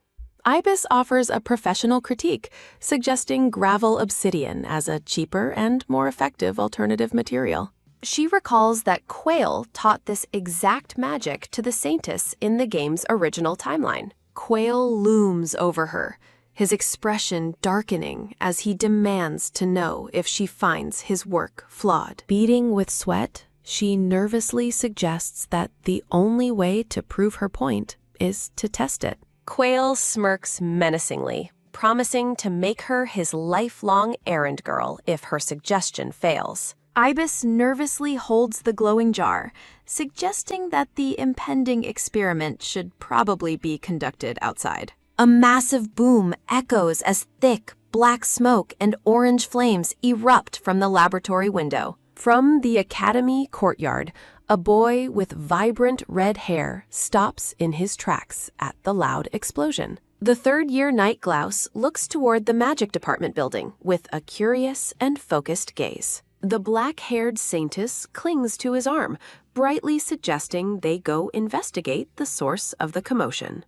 Ibis offers a professional critique, suggesting gravel obsidian as a cheaper and more effective alternative material. She recalls that Quail taught this exact magic to the Saintess in the game's original timeline. Quail looms over her, his expression darkening as he demands to know if she finds his work flawed. Beading with sweat, she nervously suggests that the only way to prove her point is to test it. Quail smirks menacingly, promising to make her his lifelong errand girl if her suggestion fails. Ibis nervously holds the glowing jar, suggesting that the impending experiment should probably be conducted outside. A massive boom echoes as thick, black smoke and orange flames erupt from the laboratory window. From the academy courtyard, a boy with vibrant red hair stops in his tracks at the loud explosion. The third-year night grouse looks toward the magic department building with a curious and focused gaze. The black-haired Saintess clings to his arm, brightly suggesting they go investigate the source of the commotion.